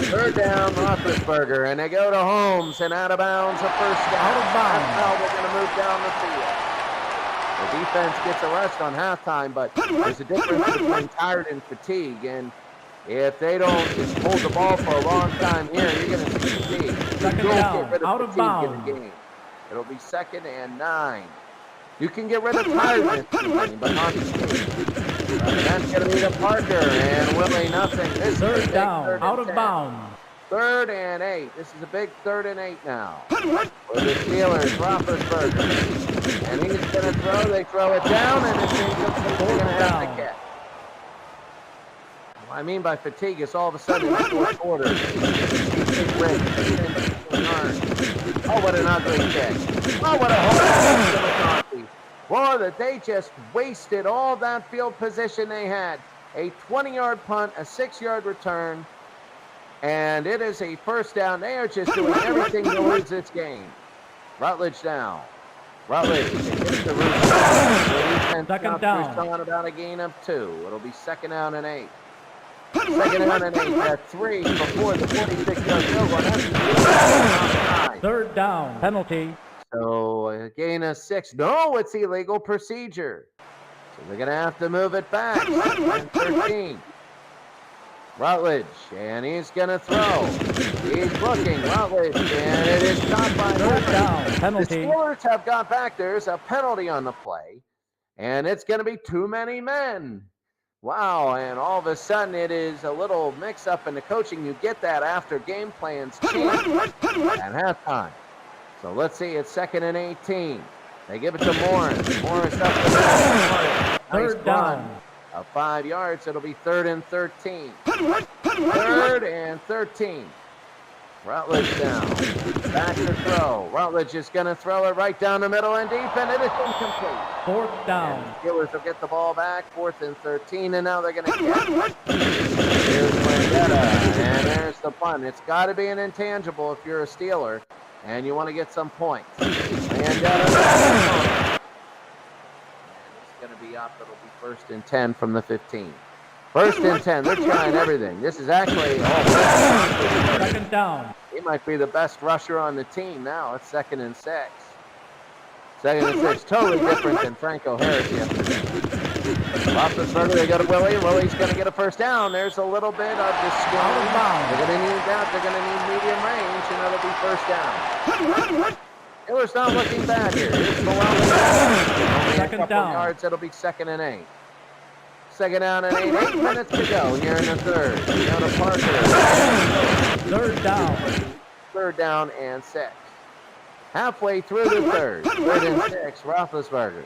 Third down, Roethlisberger, and they go to Holmes and out of bounds, a first down. Out of bounds. That's how they're going to move down the field. The defense gets a rest on halftime, but there's a difference between tired and fatigue. And if they don't just hold the ball for a long time here, you're going to see fatigue. Second You don't down, get rid of out of fatigue in bounds. the game. It'll be 2nd and 9. You can get rid of tiredness in the game, but not fatigue. That's going to be to Parker, and Willie nothing. This is a Third big down, third out and of 10. bounds. 3rd and 8. This is a big 3rd and 8 now. For the Steelers, Roethlisberger. And he's going to throw. They throw it down, and it's incomplete. They're going to have to catch. What I mean by fatigue is all of a sudden in the fourth quarter. Oh, what an ugly kick. Oh, what a hole. Boy, that they just wasted all that field position they had. A 20-yard punt, a 6-yard return, and it is a first down. They are just doing everything to lose this game. Rutledge down. Rutledge gets the root. Second down. On about a gain of 2. It'll be 2nd down and 8. 2nd down and 8 at 3 before the 46-yard field goal. That's 3rd down, penalty. so a gain of 6. No, it's illegal procedure. So they're going to have to move it back. 13. Rutledge, and he's going to throw. He's looking, Rutledge, and it is caught by 3rd down, The penalty. Steelers have got back. There's a penalty on the play, and it's going to be too many men. Wow, and all of a sudden it is a little mix-up in the coaching. You get that after game plans change at halftime. So let's see, it's 2nd and 18. They give it to Morris. Morris up the middle. Nice 3rd down. run of 5 yards. It'll be 3rd and 13. 3rd and 13. Rutledge down. Back to throw. Rutledge is going to throw it right down the middle and deep, and it is incomplete. 4th down. And the Steelers will get the ball back. 4th and 13, and now they're going to catch it. Here's Landetta, and there's the punt. It's got to be an intangible if you're a Steeler, and you want to get some points. Landetta. And it's going to be up. It'll be 1st and 10 from the 15. 1st and 10. They're trying everything. This is actually 2nd down. he might be the best rusher on the team now. It's 2nd and 6. 2nd and 6. Totally different than Franco Harris yesterday. Roethlisberger, they go to Willie. Willie's going to get a first down. There's a little bit of the screen. Out of bounds. They're going to need that. They're going to need medium range, and that'll be first down. Steelers not looking bad here. Here's Malone. Second down. Yards. It'll be 2nd and 8. 2nd down and 8. 8 minutes to go here in the 3rd. They go to Parker. 3rd down. 3rd down and 6. Halfway through the 3rd. 3rd and 6. Roethlisberger.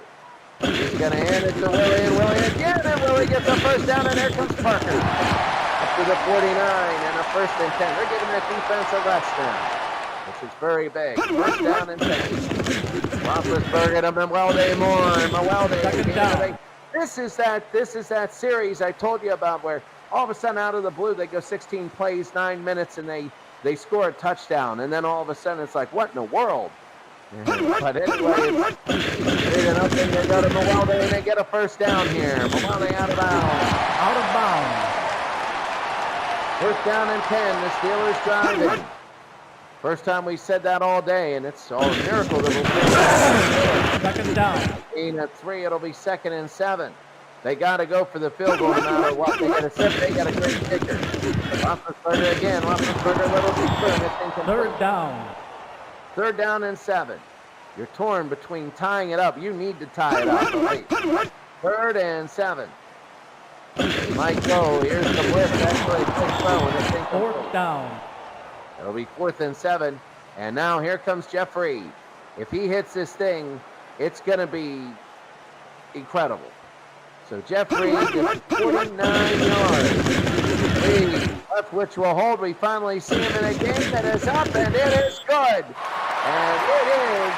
He's going to hand it to Willie, and Willie again, and Willie gets a first down, and there comes Parker. Up to the 49, and a 1st and 10. They're giving that defense a rest now, which is very big. 1st down and 10. Roethlisberger to Mewelde Moore. Mewelde. 2nd down. This is that series I told you about where all of a sudden out of the blue they go 16 plays, 9 minutes, and they score a touchdown, and then all of a sudden it's like, what in the world? But anyway, it's 3-0. They go to Mewelde, and they get a first down here. Mewelde out of bounds. Out of bounds. 1st down and 10. The Steelers driving. First time we said that all day, and it's all a miracle that we'll 2nd down. gain at 3. It'll be 2nd and 7. They got to go for the field goal no matter what. They got to sip. They got a great kicker. Roethlisberger again. Roethlisberger a little deeper, and it's incomplete. 3rd down. 3rd down and 7. You're torn between tying it up. You need to tie it up. Wait. 3rd and 7. Might go. Here's the blitz. Actually, a quick throw, and it's incomplete. 4th down. It'll be 4th and 7. And now here comes Jeff Reed. If he hits this thing, it's going to be incredible. So Jeff Reed gets 49 yards. Reed, left which will hold. We finally see him in a game that is up, and it is good. And it is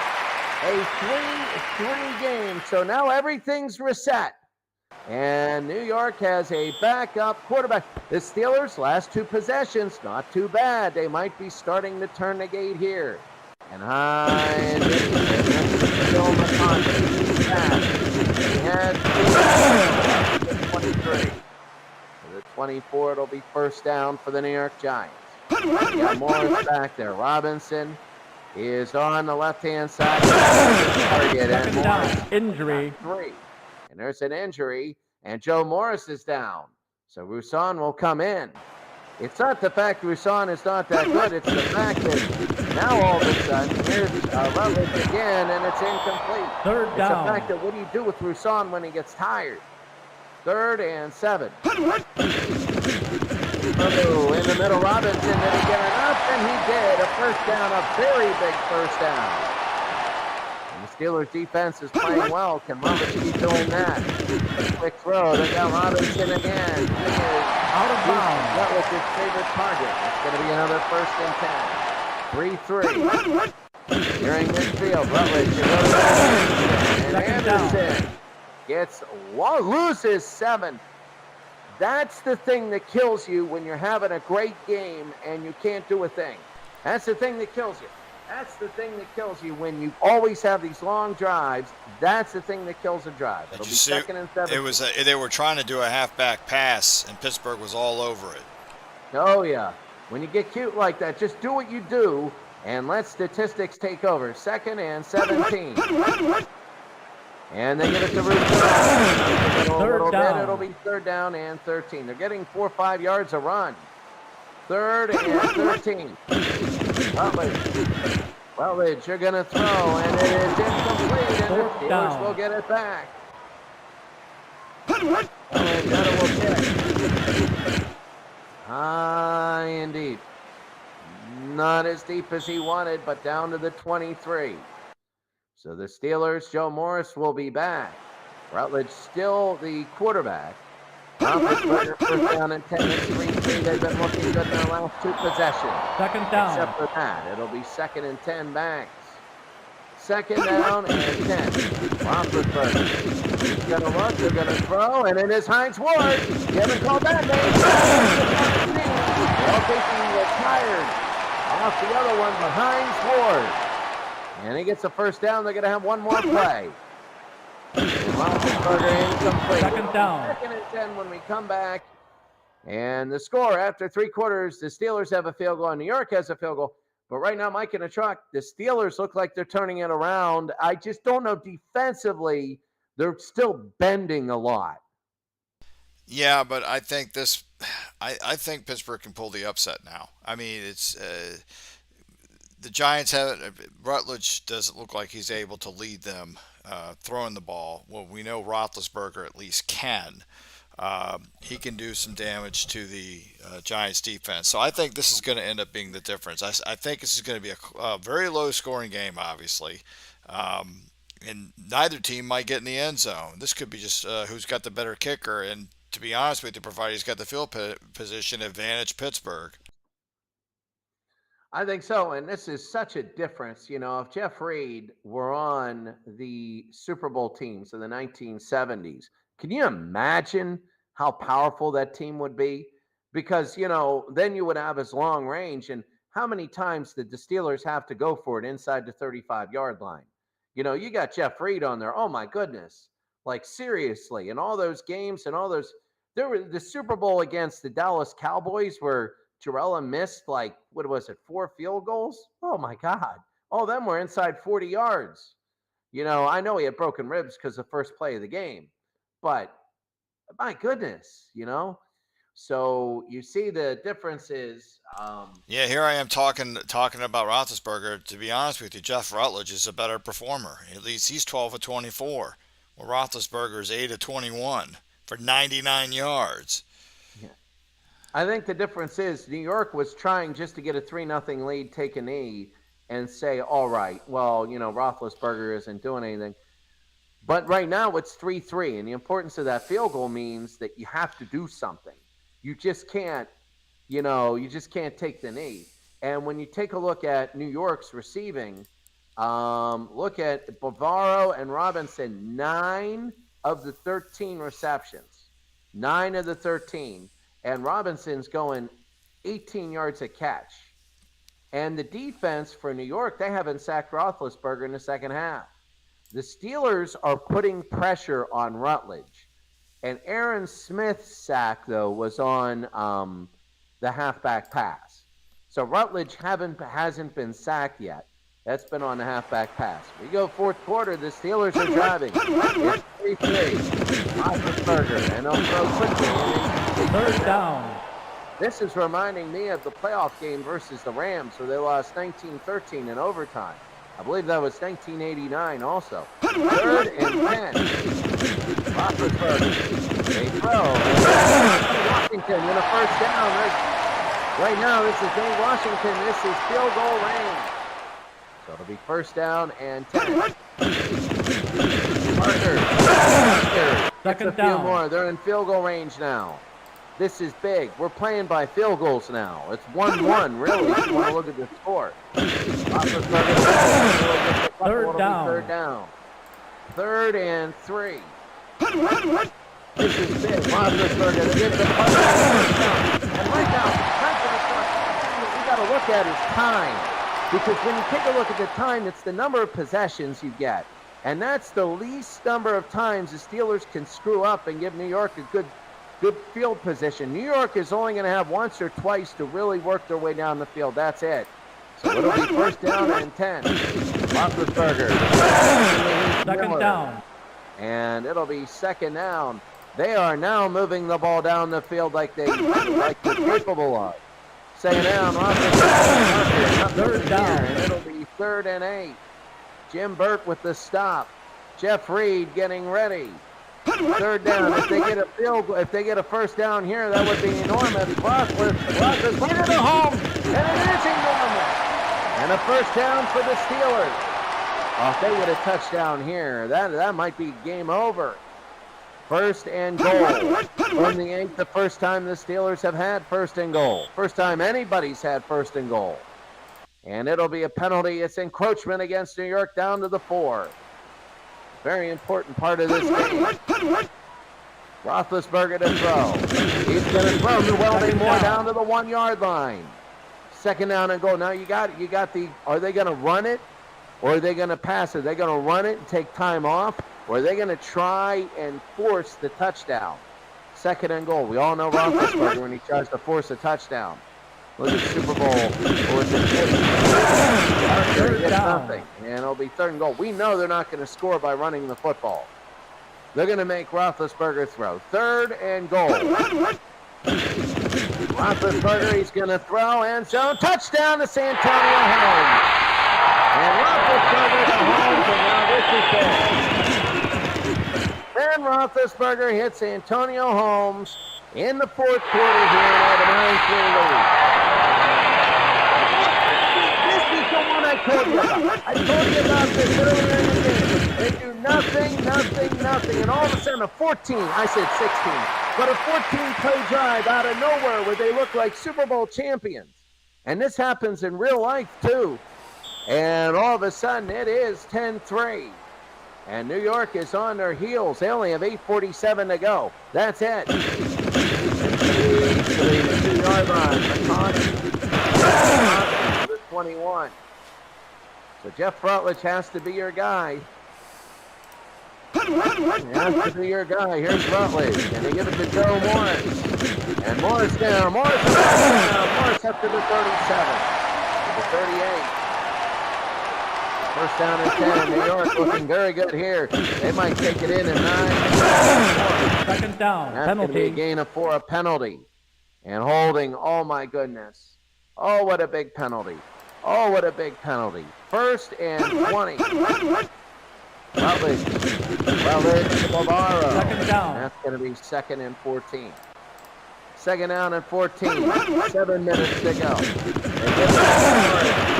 a 3-3 game. So now everything's reset. And New York has a backup quarterback. The Steelers' last 2 possessions, not too bad. They might be starting to turn the gate here. And high and Bill McConaughey. He has 23. For the 24, it'll be first down for the New York Giants. You got Morris back there. Robinson is on the left-hand side. Target, and Second down. Morris Injury. 3. And there's an injury, and Joe Morris is down. So Roussan will come in. It's not the fact Roussan is not that good. It's the fact that now all of a sudden, here's Rutledge again, and it's incomplete. Third It's down. the fact that what do you do with Roussan when he gets tired? 3rd and 7. Oh, in the middle, Robinson, did he get enough? And he did. A first down, a very big first down. And the Steelers defense is playing well. Can Roberts keep doing that? Quick throw. They got Robinson again. He is Out of bounds. That was his favorite target. It's going to be another 1st and 10. 3-3. During midfield, Rutledge to go to the and Second down. Anderson loses 7. That's the thing that kills you when you're having a great game and you can't do a thing. That's the thing that kills you. That's the thing that kills you when you always have these long drives. That's the thing that kills a drive. It'll be 2nd and 7. It was they were trying to do a halfback pass, and Pittsburgh was all over it. Oh, yeah. When you get cute like that, just do what you do and let statistics take over. 2nd and 17. And they get it to Roussan. Third down. It'll be 3rd down and 13. They're getting 4 or 5 yards a run. 3rd and 13. Rutledge, you're going to throw, and it is incomplete, and the Steelers will get it back. Rutledge will kick. High and deep. Not as deep as he wanted, but down to the 23. So the Steelers, Joe Morris will be back. Rutledge still the quarterback. Roethlisberger first down and 10 and 3-3. They've been looking good in their last 2 possessions. Second down. Except for that, it'll be 2nd and 10 backs. 2nd down and 10. Roethlisberger. He's going to look, they're going to throw, and it is Hines Ward. You haven't called that name. Well, thinking he retired off the other one, but Hines Ward. And he gets a first down. They're going to have one more play. Roethlisberger incomplete. Second down. 2nd and 10 when we come back. And the score after 3 quarters, the Steelers have a field goal and New York has a field goal. But right now, Mike in a truck, the Steelers look like they're turning it around. I just don't know defensively. They're still bending a lot. Yeah, but I think I think Pittsburgh can pull the upset now. I mean, it's the Giants have Rutledge doesn't look like he's able to lead them throwing the ball. Well, we know Roethlisberger at least can. He can do some damage to the Giants defense. So I think this is going to end up being the difference. I think this is going to be a very low scoring game, obviously. And neither team might get in the end zone. This could be just who's got the better kicker. And to be honest with you, provided he's got the field position advantage, Pittsburgh. I think so, and this is such a difference. You know, if Jeff Reed were on the Super Bowl teams of the 1970s, can you imagine how powerful that team would be? Because, you know, then you would have his long range, and how many times did the Steelers have to go for it inside the 35-yard line? You know, you got Jeff Reed on there. Oh, my goodness. Like, seriously, in all those games and all those – there were the Super Bowl against the Dallas Cowboys where – Jarella missed, like, what was it, 4 field goals? Oh, my God. All of them were inside 40 yards. You know, I know he had broken ribs because the first play of the game. But, my goodness, you know. So, you see the difference is yeah, here I am talking about Roethlisberger. To be honest with you, Jeff Rutledge is a better performer. At least he's 12 of 24. Well, Roethlisberger is 8 of 21 for 99 yards. I think the difference is New York was trying just to get a 3-0 lead, take a knee, and say, all right, well, you know, Roethlisberger isn't doing anything. But right now it's 3-3, and the importance of that field goal means that you have to do something. You just can't, you know, you just can't take the knee. And when you take a look at New York's receiving, look at Bavaro and Robinson, 9 of the 13 receptions. 9 of the 13. And Robinson's going 18 yards a catch. And the defense for New York, they haven't sacked Roethlisberger in the second half. The Steelers are putting pressure on Rutledge. And Aaron Smith's sack, though, was on the halfback pass. So Rutledge hasn't been sacked yet. That's been on the halfback pass. We go fourth quarter. The Steelers are driving. It's 3-3. Roethlisberger, and they'll throw quickly. Third down. This is reminding me of the playoff game versus the Rams, where they lost 19-13 in overtime. I believe that was 1989 also. Third and 10. Roethlisberger. They throw. Washington in a first down. Right now, this is Dave Washington. This is field goal range. So it'll be first down and 10. Parker. Second few down. more. They're in field goal range now. This is big. We're playing by field goals now. It's 1-1, really, if you want to look at the score. Third down. Third down. Third and 3. This is big. Roethlisberger. They get the punt. And right now, what we got to look at is time. Because when you take a look at the time, it's the number of possessions you get. And that's the least number of times the Steelers can screw up and give New York a good field position. New York is only going to have once or twice to really work their way down the field. That's it. So it'll be first down and 10. Roethlisberger. Second down. And it'll be second down. They are now moving the ball down the field like they're capable of. Second down, Third down. And it'll be third and 8. Jim Burt with the stop. Jeff Reed getting ready. Third down. If they get a field goal, if they get a first down here, that would be enormous. Roethlisberger to home, and it is enormous. And a first down for the Steelers. Oh, if they get a touchdown here, that might be game over. First and goal from the 8th, the first time the Steelers have had first and goal. First time anybody's had first and goal. And it'll be a penalty. It's encroachment against New York down to the 4. Very important part of this game. Roethlisberger to throw. He's going to throw to Welding Moore down to the 1-yard line. Second down and goal. Now you got the, are they going to run it or are they going to pass it? Are they going to run it and take time off? Or are they going to try and force the touchdown? Second and goal. We all know Roethlisberger when he tries to force a touchdown. Look at SuperBowl. Third down. Nothing. And it'll be third and goal. We know they're not going to score by running the football. They're going to make Roethlisberger throw. Third and goal. Roethlisberger, he's going to throw. End zone. Touchdown to Santonio Holmes. And Roethlisberger to Holmes. And now this is big. Ben Roethlisberger hits Antonio Holmes in the fourth quarter here and have a 9-3 lead. This is the one I told you about. I told you about this earlier in the game. They do nothing, and all of a sudden a 14, I said 16, but a 14-play drive out of nowhere where they look like Super Bowl champions. And this happens in real life too. And all of a sudden it is 10-3. And New York is on their heels. They only have 8:47 to go. That's it. 2-yard line. The 21. So Jeff Rutledge has to be your guy. He has to be your guy. Here's Rutledge. And they give it to Joe Morris. And Morris down. Morris up to the 37. To the 38. First down and 10. New York looking very good here. They might take it in at 9. Second down. That's Penalty. going to be a gain of 4, a penalty. And holding, oh my goodness. Oh, what a big penalty. Oh, what a big penalty. First and 20. Rutledge, Bavaro. Second down. That's going to be second and 14. Second down and 14. 7 minutes to go.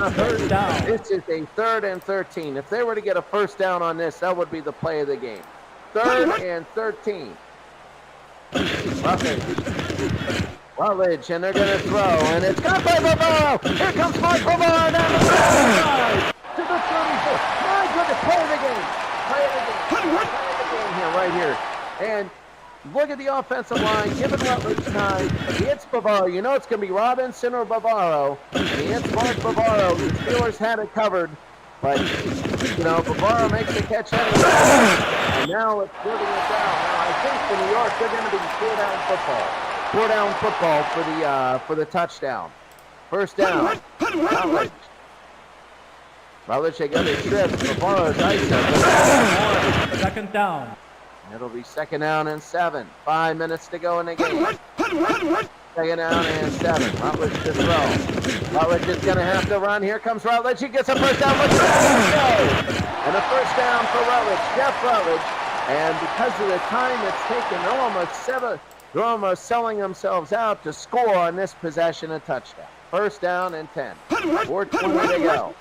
Third down. This is a third and 13. If they were to get a first down on this, that would be the play of the game. Third and 13. Rutledge, and they're going to throw, and it's got by Bavaro. Here comes Mark Bavaro down the side to the 34. My goodness, play of the game. Play of the game here, right here. And look at the offensive line, giving Rutledge time. He hits Bavaro. You know it's going to be Robinson or Bavaro. And he hits Mark Bavaro. The Steelers had it covered. But, you know, Bavaro makes the catch anyway. And now it's moving it down. Now, I think for New York, they're going to be 4-down football. 4-down football for the touchdown. first down. Rutledge. Rutledge, they go to trips. Navarro's ISO. Second down. It'll be second down and 7. 5 minutes to go in the game. Second down and 7. Rutledge to throw. Rutledge is going to have to run. Here comes Rutledge. He gets a first down. Let's go! And a first down for Rutledge. Jeff Rutledge. And because of the time it's taken, they're almost selling themselves out to score on this possession a touchdown. First down and 10. 4:20 to go.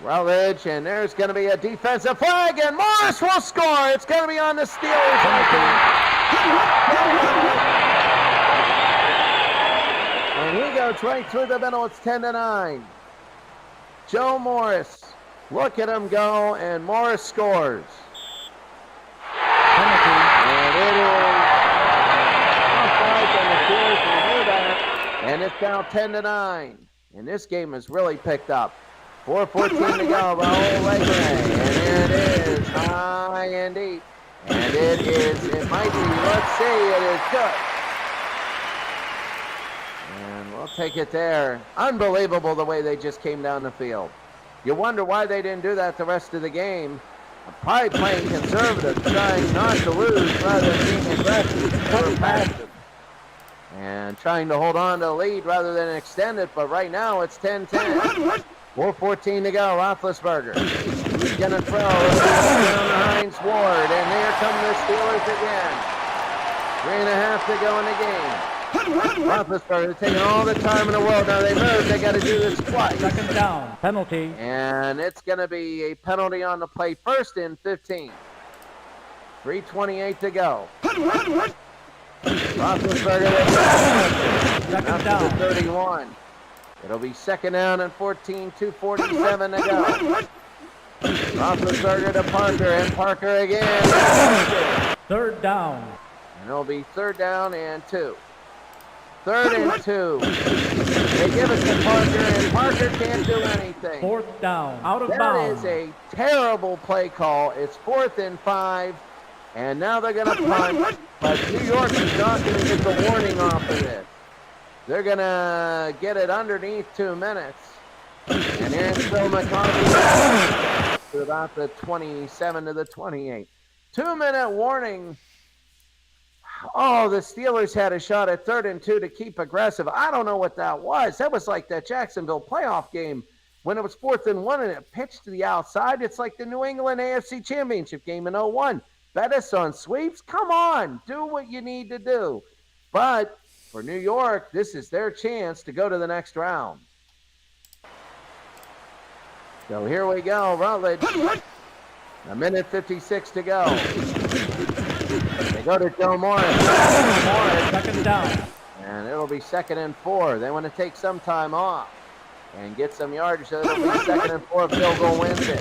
Rutledge, and there's going to be a defensive flag, and Morris will score. It's going to be on the Steelers. And he goes right through the middle. It's 10-9. Joe Morris, look at him go, and Morris scores. And it is offside, and the Steelers will do that. And it's now 10-9. And this game has really picked up. 4:14 to go. Raul Legre. And it is high and deep. And it might be, let's see, it is good. And we'll take it there. Unbelievable the way they just came down the field. You wonder why they didn't do that the rest of the game. Probably playing conservative, trying not to lose rather than being aggressive or passive. And trying to hold on to the lead rather than extend it. But right now it's 10-10. 4:14 to go. Roethlisberger. He's going to throw down the Heinz Ward. And here come the Steelers again. 3.5 to go in the game. Roethlisberger taking all the time in the world. Now they move. They got to do this twice. Second down. Penalty. And it's going to be a penalty on the play. First and 15. 3:28 to go. Roethlisberger. Second down. 31. It'll be second down and 14, 2:47 to go. Roethlisberger to Parker, and Parker again. Third down. And it'll be third down and 2. Third and 2. They give it to Parker, and Parker can't do anything. Fourth down. Out of That bounds. is a terrible play call. It's 4th and 5, and now they're going to punt, but New York is not going to get the warning off of this. They're going to get it underneath 2 minutes. And here's Phil McCarthy to about the 27 to the 28. 2-minute warning. Oh, the Steelers had a shot at 3rd and 2 to keep aggressive. I don't know what that was. That was like that Jacksonville playoff game when it was 4th and 1 and it pitched to the outside. It's like the New England AFC Championship game in 01. Bet us on sweeps? Come on, do what you need to do. But for New York, this is their chance to go to the next round. So here we go, Rutledge. 1:56 to go. They go to Joe Morris. Second down. And it'll be 2nd and 4. They want to take some time off and get some yardage. So it'll be 2nd and 4. Field goal wins it.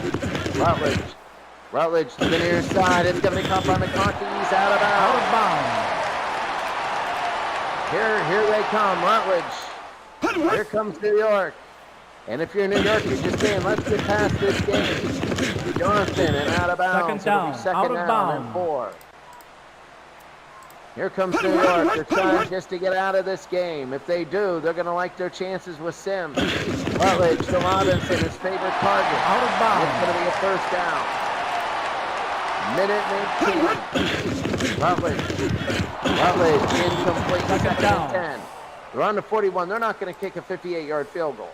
Rutledge to the near side. It's going to come from McConkey. He's out of bounds. Out of bounds. Here they come, Rutledge. Here comes New York. And if you're New York, you're just saying, let's get past this game. Johnson and out of bounds. Second down. Second Out of down bounds. and 4. Here comes New York. They're trying just to get out of this game. If they do, they're going to like their chances with Sims. Rutledge to Robinson, his favorite target. Out of bounds. It's going to be a first down. Minute 18. Rutledge incomplete. Second down. And 10. They're on the 41. They're not going to kick a 58-yard field goal.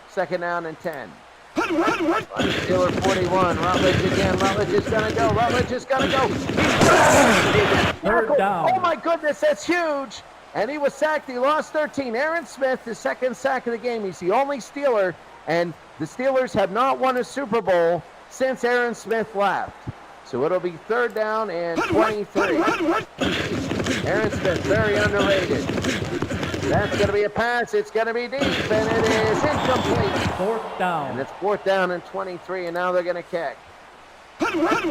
Second down and 10. Steeler 41. Rutledge again. Rutledge is going to go. Rutledge is going to go. Third down. Oh my goodness, that's huge. And he was sacked. He lost 13. Aaron Smith, his second sack of the game. He's the only Steeler, and the Steelers have not won a Super Bowl since Aaron Smith left. So it'll be third down and 23. Aaron Smith, very underrated. That's going to be a pass. It's going to be deep, and it is incomplete. Fourth down. And it's fourth down and 23, and now they're going to kick. New York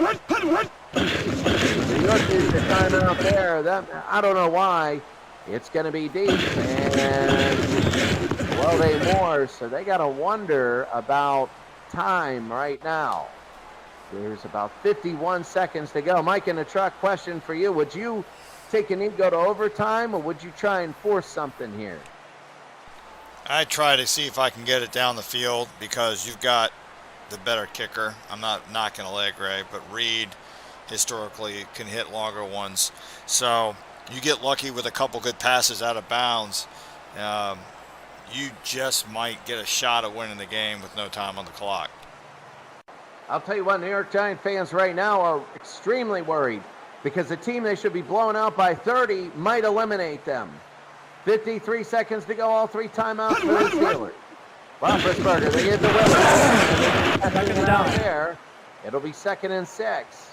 needs the timeout there. I don't know why. It's going to be deep, and well, they more, so they got to wonder about time right now. There's about 51 seconds to go. Mike in the truck, question for you. Would you take a knee, go to overtime, or would you try and force something here? I try to see if I can get it down the field because you've got the better kicker. I'm not knocking Allegre, but Reed historically can hit longer ones. So you get lucky with a couple good passes out of bounds. Um, you just might get a shot at winning the game with no time on the clock. I'll tell you what, New York Giant fans right now are extremely worried because the team they should be blowing out by 30 might eliminate them. 53 seconds to go, all 3 timeouts for the Steelers. Roethlisberger, they get the winner. Second down. There. It'll be 2nd and 6.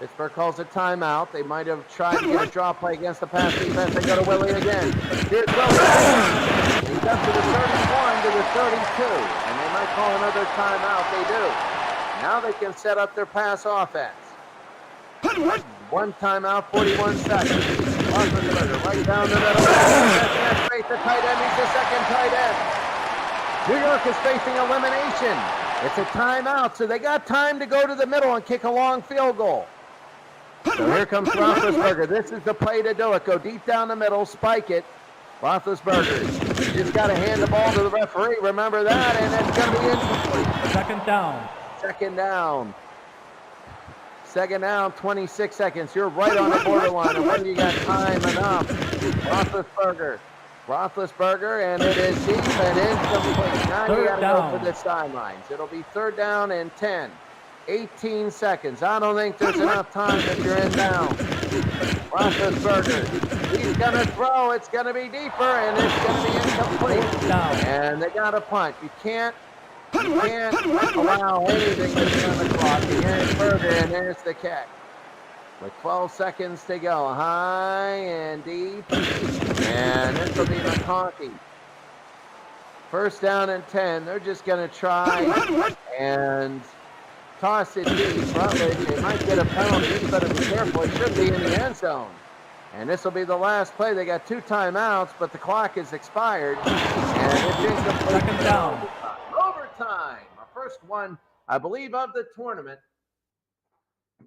Pittsburgh calls a timeout. They might have tried to get a draw play against the pass defense. They go to Willie again. Here's Willie. He's up to the 31 to the 32. And they might call another timeout. They do. Now they can set up their pass offense. 1 timeout, 41 seconds. Roethlisberger right down the middle. The tight end. He's the 2nd tight end. New York is facing elimination. It's a timeout, so they got time to go to the middle and kick a long field goal. So here comes Roethlisberger. This is the play to do it. Go deep down the middle, spike it. Roethlisberger, you just got to hand the ball to the referee. Remember that, and it's going to be incomplete. Second down. Second down. Second down, 26 seconds. You're right on the borderline, and when you got time enough. Roethlisberger, and it is deep and incomplete. Now you got to go for the sidelines. It'll be 3rd down and 10. 18 seconds. I don't think there's enough time if you're in down. Roethlisberger, he's going to throw. It's going to be deeper, and it's going to be incomplete. And they got a punt. You can't allow anything to be on the clock. And here's Berger, and there's the kick. With 12 seconds to go. High and deep. And this will be McConkey. 1st down and 10. They're just going to try and toss it deep. Rutledge, they might get a penalty. He's better be careful. He should be in the end zone. And this will be the last play. They got 2 timeouts, but the clock is expired. And it's incomplete. Second down. Overtime. Our first one, I believe, of the tournament.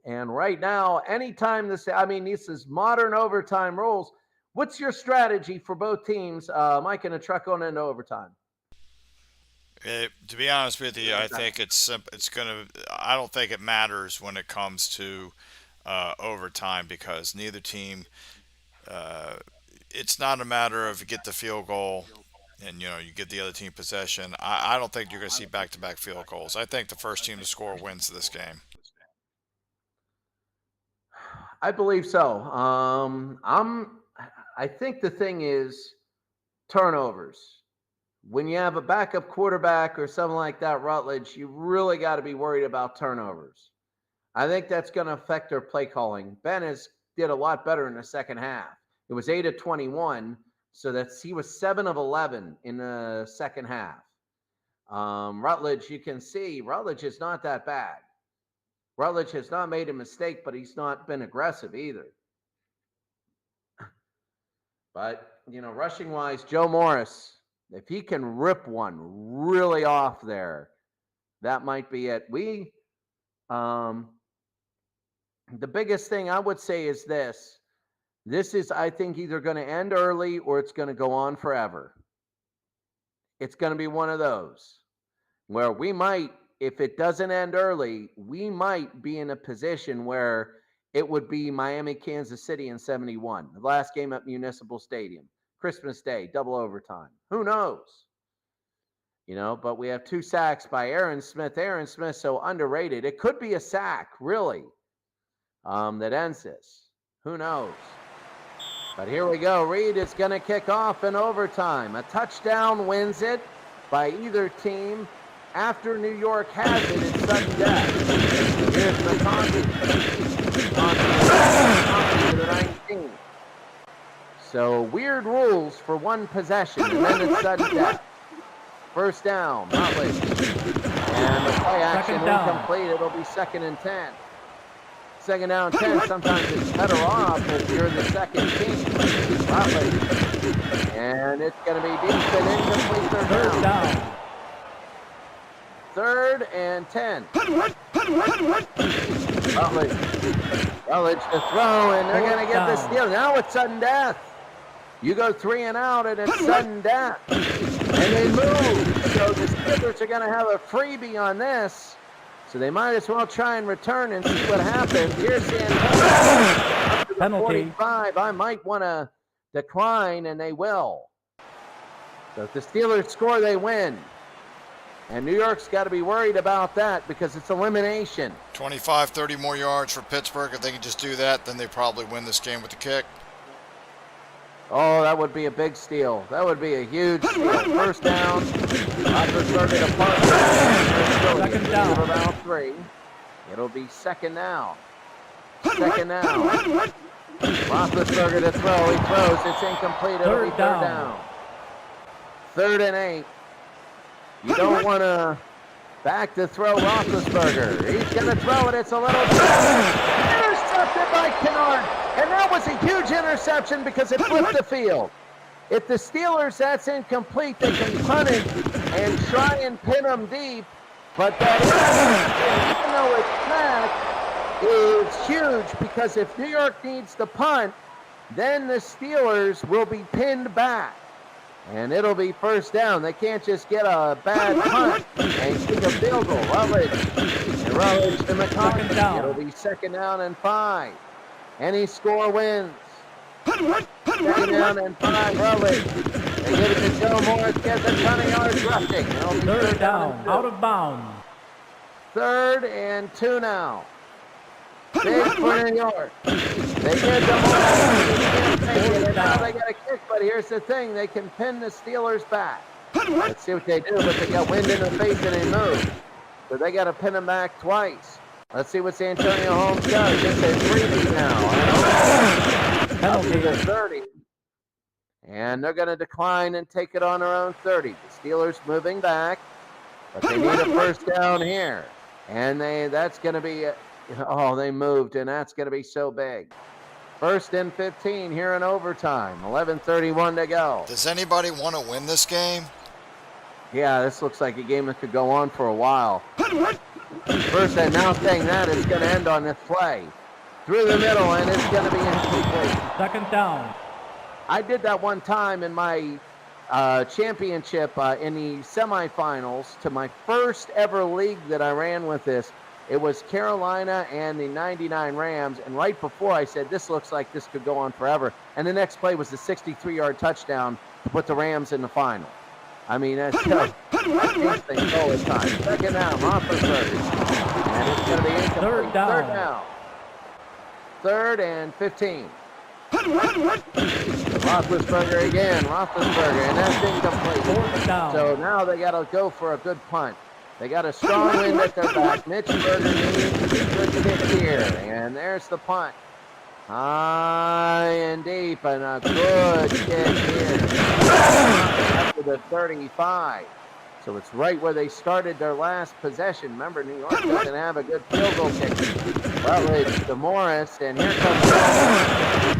And right now, anytime this is modern overtime rules. What's your strategy for both teams, Mike, and a truck going into overtime? To be honest with you, I think I don't think it matters when it comes to overtime because neither team. It's not a matter of you get the field goal and you get the other team possession. I don't think you're going to see back-to-back field goals. I think the first team to score wins this game. I believe so. I think the thing is turnovers. When you have a backup quarterback or something like that, Rutledge, you really got to be worried about turnovers. I think that's going to affect their play calling. Bennis did a lot better in the second half. It was 8 of 21, so he was 7 of 11 in the second half. Rutledge, you can see, Rutledge is not that bad. Rutledge has not made a mistake, but he's not been aggressive either. But, rushing-wise, Joe Morris, if he can rip one really off there, that might be it. The biggest thing I would say is this. This is, I think, either going to end early or it's going to go on forever. It's going to be one of those where we might, if it doesn't end early, we might be in a position where it would be Miami, Kansas City in 71. The last game at Municipal Stadium. Christmas Day, double overtime. Who knows? But we have 2 sacks by Aaron Smith. Aaron Smith, so underrated. It could be a sack, really, that ends this. Who knows? But here we go. Reed is going to kick off in overtime. A touchdown wins it by either team. After New York has it, it's sudden death. Here's McConkey. To the 19. So weird rules for one possession, and then it's sudden death. 1st down, Rutledge. And the play action incomplete. It'll be 2nd and 10. 2nd down, 10. Sometimes it's better off if you're the second team. Rutledge. And it's going to be deep and incomplete. 3rd down. 3rd and 10. Rutledge to throw, and they're going to get the Down. steal. Now it's sudden death. You go 3 and out, and it's sudden death. And they move. So the Steelers are going to have a freebie on this. So they might as well try and return and see what happens. Here's Santana. Penalty. 45. I might want to decline, and they will. So if the Steelers score, they win. And New York's got to be worried about that because it's elimination. 25, 30 more yards for Pittsburgh. If they can just do that, then they probably win this game with the kick. Oh, that would be a big steal. That would be a huge steal. First down. Roethlisberger to Parker. Second down. About 3. It'll be second down. Second down. Roethlisberger to throw. He throws. It's incomplete. It'll be third down. 3rd and 8. You don't want to back to throw Roethlisberger. He's going to throw it. It's a little intercepted by Kennard. And that was a huge interception because it flipped the field. If the Steelers, that's incomplete, they can punt it and try and pin them deep. But that interception, even though it's back, is huge because if New York needs to punt, then the Steelers will be pinned back. And it'll be first down. They can't just get a bad punt and kick a field goal. Rutledge to McCarthy. It'll be second down and 5. Any score wins. Second down and 5, Rutledge. They give it to Joe Morris, gets a ton of yards rushing. Third down, out of bounds. 3rd and 2 now. Big for New York. They get the ball. Now they got a kick, but here's the thing. They can pin the Steelers back. Let's see what they do, but they got wind in the face and they move. So they got to pin them back twice. Let's see what Santonio Holmes does. It's a freebie now. Penalty to 30. And they're going to decline and take it on their own 30. The Steelers moving back, but they need a first down here. And that's going to be... they moved, and that's going to be so big. 1st and 15 here in overtime. 11:31 to go. Does anybody want to win this game? Yeah, this looks like a game that could go on for a while. First, and now saying that it's going to end on this play. Through the middle, and it's going to be incomplete. Second down. I did that one time in my championship in the semifinals to my first ever league that I ran with this. It was Carolina and the 99 Rams, and right before I said, this looks like this could go on forever, and the next play was the 63-yard touchdown to put the Rams in the final. I mean, that's just things all the time. Second down, Roethlisberger, and it's going to be incomplete. Third down. 3rd and 15. Roethlisberger again, and that's incomplete. Fourth down. So now they got to go for a good punt. They got a strong wind at their back. Mitch Berger needs a good kick here. And there's the punt. High and deep, and a good kick here. After the 35. So it's right where they started their last possession. Remember, New York doesn't have a good field goal kick. Rutledge to Morris, and here comes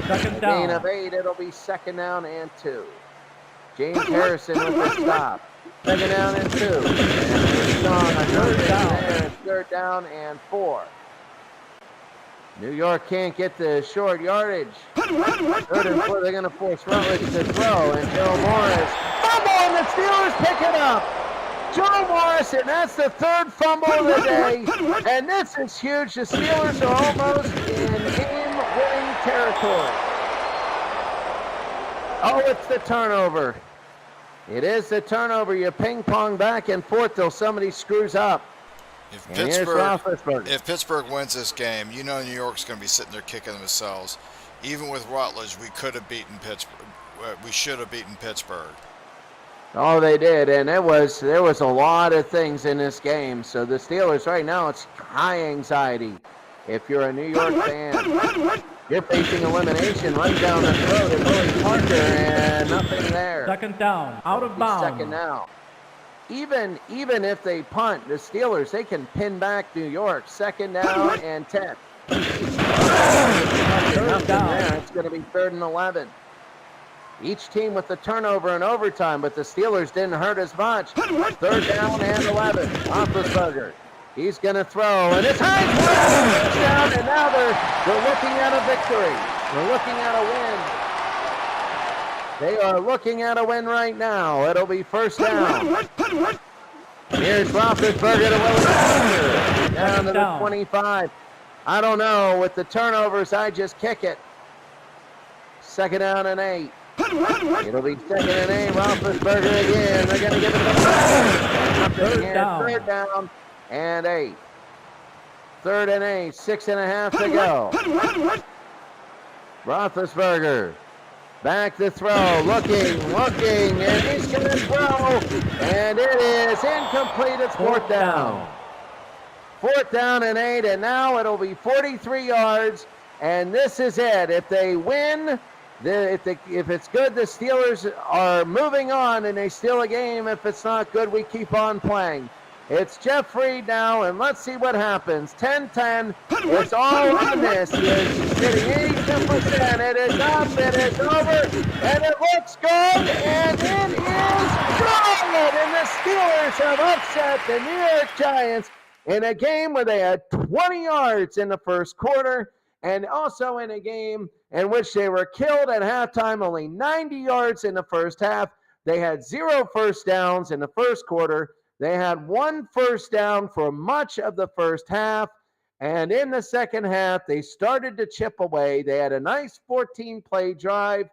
second down. Gain down. of 8. It'll be second down and 2. James Harrison with the stop. Second down and 2. And it's on a third down. There. It's 3rd down and 4. New York can't get the short yardage. 3rd and 4. They're going to force Rutledge to throw. And Joe Morris. Fumble, and the Steelers pick it up. Joe Morris, and that's the 3rd fumble of the day. And this is huge. The Steelers are almost in game-winning territory. Oh, it's the turnover. It is the turnover. You ping-pong back and forth till somebody screws up. If And here's Roethlisberger. If Pittsburgh wins this game, you know New York's going to be sitting there kicking themselves. Even with Rutledge, we could have beaten Pittsburgh. We should have beaten Pittsburgh. Oh, they did, and there was a lot of things in this game. So the Steelers right now, it's high anxiety. If you're a New York fan, you're facing elimination right down the throat of Willie Parker, and nothing there. Second down, out of bounds. Second down. Even if they punt, the Steelers, they can pin back New York. Second down and 10. Third down. There. It's going to be 3rd and 11. Each team with the turnover in overtime, but the Steelers didn't hurt as much. 3rd down and 11. Roethlisberger He's going to throw, and it's high for a touchdown, and now they're looking at a victory. They're looking at a win. They are looking at a win right now. It'll be first down. Here's Roethlisberger to Willis down to the 25. I don't know. With the turnovers, I just kick it. Second down and 8. It'll be second and 8. Roethlisberger again. They're going to give it third down and 8. Third and 8. 6.5 to go. Roethlisberger back to throw. Looking, and he's going to throw. And it is incomplete. It's fourth down. Fourth down and 8, and now it'll be 43 yards. And this is it. If they win, if it's good, the Steelers are moving on and they steal a game. If it's not good, we keep on playing. It's Jeff Fried now, and let's see what happens. 10-10. It's all on this. He's hitting 82%. It is up. It is over. And it looks good. And it is good. And the Steelers have upset the New York Giants in a game where they had 20 yards in the first quarter, and also in a game in which they were killed at halftime, only 90 yards in the first half. They had 0 first downs in the first quarter. They had 1 first down for much of the first half, and in the second half, they started to chip away. They had a nice 14-play drive.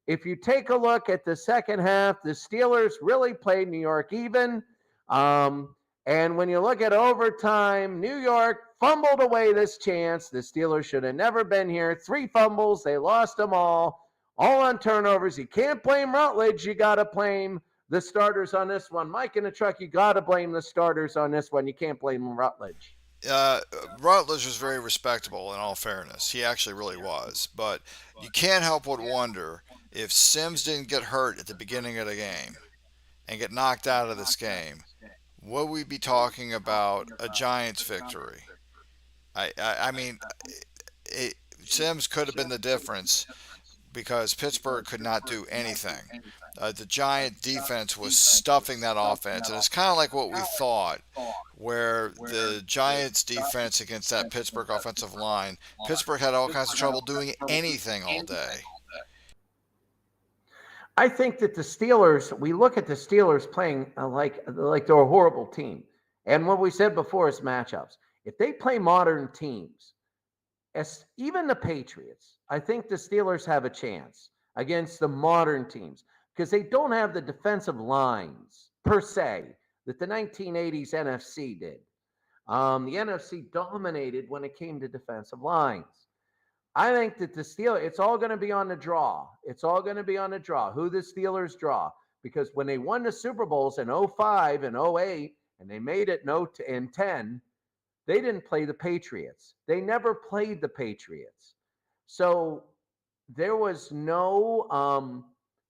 If you take a look at the second half, the Steelers really played New York even. And when you look at overtime, New York fumbled away this chance. The Steelers should have never been here. 3 fumbles. They lost them all on turnovers. You can't blame Rutledge. You got to blame the starters on this one. Mike in the truck, you got to blame the starters on this one. You can't blame Rutledge. Rutledge was very respectable in all fairness. He actually really was. But you can't help but wonder if Sims didn't get hurt at the beginning of the game and get knocked out of this game, would we be talking about a Giants victory? I mean, Sims could have been the difference because Pittsburgh could not do anything. The Giant defense was stuffing that offense, and it's kind of like what we thought, where the Giants defense against that Pittsburgh offensive line, Pittsburgh had all kinds of trouble doing anything all day. I think that the Steelers, we look at the Steelers playing like they're a horrible team. And what we said before is matchups. If they play modern teams, as even the Patriots, I think the Steelers have a chance against the modern teams because they don't have the defensive lines per se that the 1980s NFC did. The NFC dominated when it came to defensive lines. I think that the Steelers, it's all going to be on the draw. It's all going to be on the draw, who the Steelers draw. Because when they won the Super Bowls in 05 and 08, and they made it in 10, they didn't play the Patriots. They never played the Patriots. So there was no,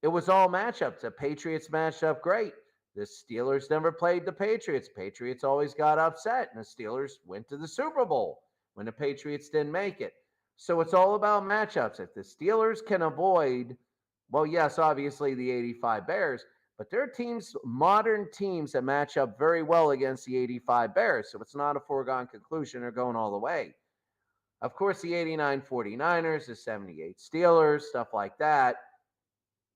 it was all matchups. The Patriots matched up great. The Steelers never played the Patriots. Patriots always got upset, and the Steelers went to the Super Bowl when the Patriots didn't make it. So it's all about matchups. If the Steelers can avoid, well, yes, obviously the 85 Bears, but they're teams, modern teams that match up very well against the 85 Bears. So it's not a foregone conclusion they're going all the way. Of course, the 89 49ers, the 78 Steelers, stuff like that,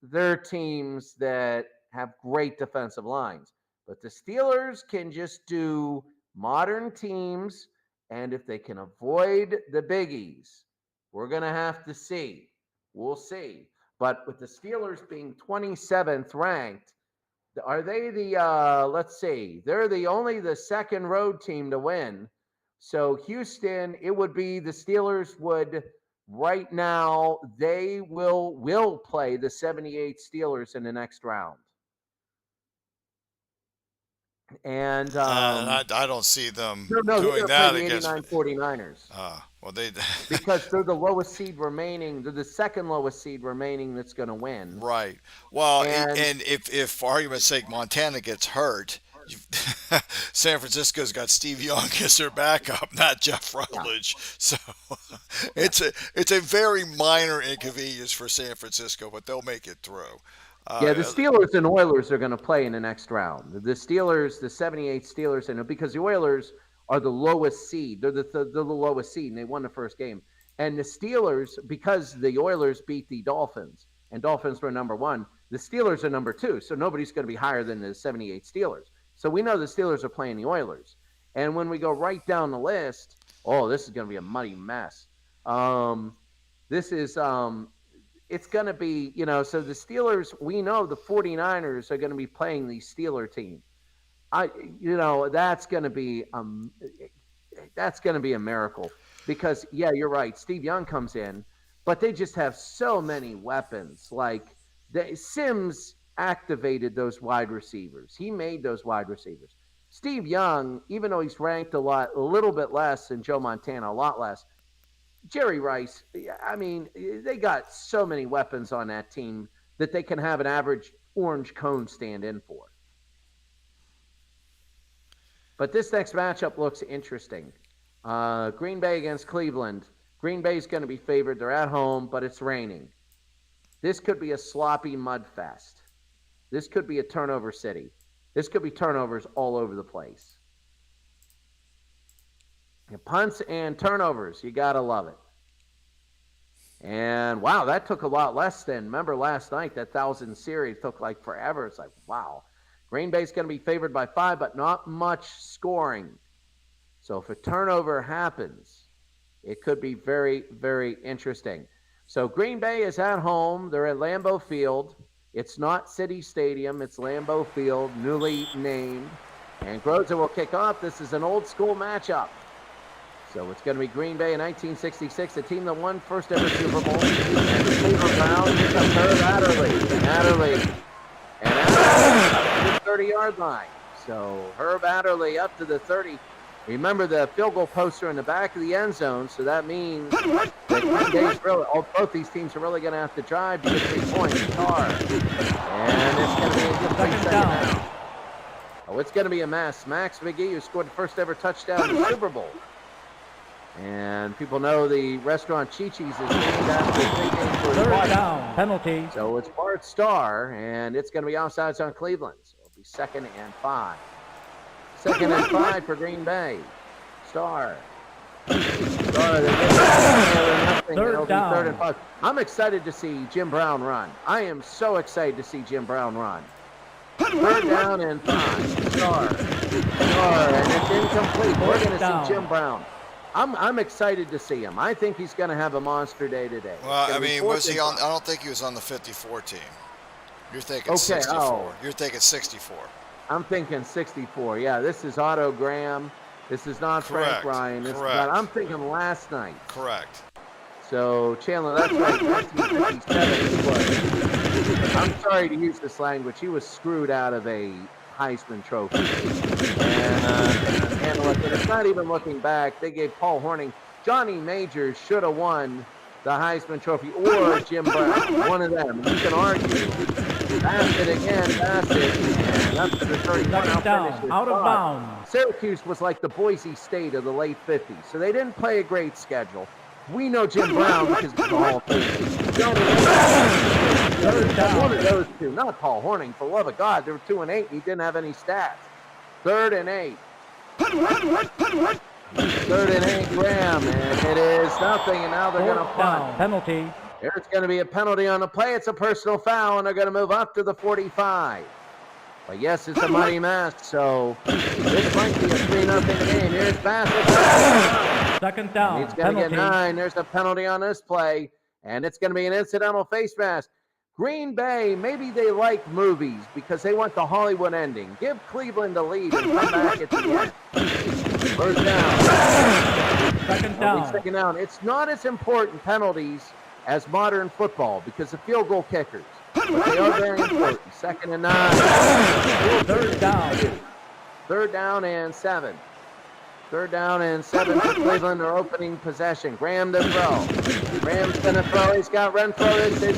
they're teams that have great defensive lines. But the Steelers can just do modern teams, and if they can avoid the biggies, we're going to have to see. We'll see. But with the Steelers being 27th ranked, are they let's see, they're only the second road team to win. So Houston, it would be the Steelers would, right now, they will play the 78 Steelers in the next round. And I don't see them doing that the against 89 49ers. Well, they because they're the lowest seed remaining. They're the second lowest seed remaining that's going to win. Right. Well, and if for argument's sake Montana gets hurt, San Francisco's got Steve Young as their backup, not Jeff Rutledge. Yeah. So it's a very minor inconvenience for San Francisco, but they'll make it through. The Steelers and Oilers are going to play in the next round. The Steelers, the 78 Steelers, and because the Oilers are the lowest seed. They're the lowest seed, and they won the first game. And the Steelers, because the Oilers beat the Dolphins, and Dolphins were number 1, the Steelers are number 2. So nobody's going to be higher than the 78 Steelers. So we know the Steelers are playing the Oilers. And when we go right down the list, this is going to be a muddy mess. This is it's going to be, so the Steelers, we know the 49ers are going to be playing the Steeler team. That's going to be a miracle because, yeah, you're right. Steve Young comes in, but they just have so many weapons. Like Sims activated those wide receivers. He made those wide receivers. Steve Young, even though he's ranked a little bit less than Joe Montana, a lot less, Jerry Rice, I mean, they got so many weapons on that team that they can have an average orange cone stand in for. But this next matchup looks interesting. Green Bay against Cleveland. Green Bay's going to be favored. They're at home, but it's raining. This could be a sloppy mud fest. This could be a turnover city. This could be turnovers all over the place. Punts and turnovers, you got to love it. And, wow, that took a lot less than, remember last night, that 1,000 series took like forever. It's like, wow. Green Bay's going to be favored by 5, but not much scoring. So if a turnover happens, it could be very, very interesting. So Green Bay is at home. They're at Lambeau Field. It's not City Stadium. It's Lambeau Field, newly named. And Groza will kick off. This is an old school matchup. So it's going to be Green Bay in 1966, a team that won first ever Super Bowl. And the Cleveland Browns pick up Herb Adderley. And Adderley up to the 30-yard line. So Herb Adderley up to the 30. Remember the field goal poster in the back of the end zone, so that means that both these teams are really going to have to drive to get 3 points. And it's going to be a good second down. It's going to be a mess. Max McGee, who scored the first ever touchdown in the Super Bowl. And people know the restaurant Chi-Chi's is named after the big game for his wife. Down, penalty. So it's Bart Starr, and it's going to be offsides on Cleveland. So it'll be 2nd and 5. 2nd and 5 for Green Bay. Starr. They're getting Third down. 3rd and 5. I'm excited to see Jim Brown run. I am so excited to see Jim Brown run. 3rd down and 5. Starr. And it's incomplete. We're going to see Jim Brown. I'm excited to see him. I think he's going to have a monster day today. Well, I mean, was he on? I don't think he was on the 54 team. You're thinking 64. You're thinking 64. I'm thinking 64. Yeah, this is Otto Graham. This is not Frank Ryan. This is not, I'm thinking last night. Correct. So, Chandler, that's right. 1957. I'm sorry to use this language. He was screwed out of a Heisman Trophy. And look, it's not even looking back. They gave Paul Hornung. Johnny Majors should have won the Heisman Trophy or Jim Brown. One of them. You can argue. Bassett again. And up to the 31. Down, out of bounds. Syracuse was like the Boise State of the late 50s. So they didn't play a great schedule. We know Jim Brown because he's the Hall of Fame. One of those two, not Paul Hornung, for the love of God. They were 2 and 8. He didn't have any stats. 3rd and 8. 3rd and 8, Graham, and it is nothing. And now they're going to punt. Penalty. There's going to be a penalty on the play. It's a personal foul, and they're going to move up to the 45. But yes, it's a muddy mess. So this might be a 3-0 game. Here's Bassett. 2nd down. He's going to get 9. There's a penalty on this play, and it's going to be an incidental face mask. Green Bay, maybe they like movies because they want the Hollywood ending. Give Cleveland the lead and come back at the end. 1st down. 2nd down. 2nd down. It's not as important penalties as modern football because of field goal kickers. But they are very important. 2nd and 9. 3rd down. 3rd down and 7. 3rd down and 7 for Cleveland. Their opening possession. Graham to throw. Graham's going to throw. He's got Renfro. This is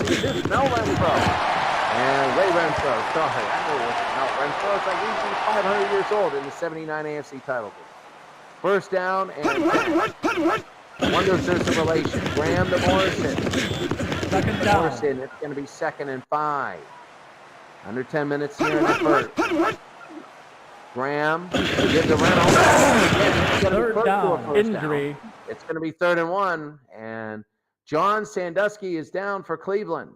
Mel Renfro. And Ray Renfro. Sorry, I know it wasn't Mel Renfro. It's like he's 500 years old in the 79 AFC title game. 1st down and 10. I wonder if there's a relation. Graham to Morrison. 2nd down. Morrison, it's going to be 2nd and 5. Under 10 minutes here in the 1st. Graham. They give to Reynolds. Again, it's going to be Third close to a down. first Injury. down. It's going to be 3rd and 1. And John Sandusky is down for Cleveland.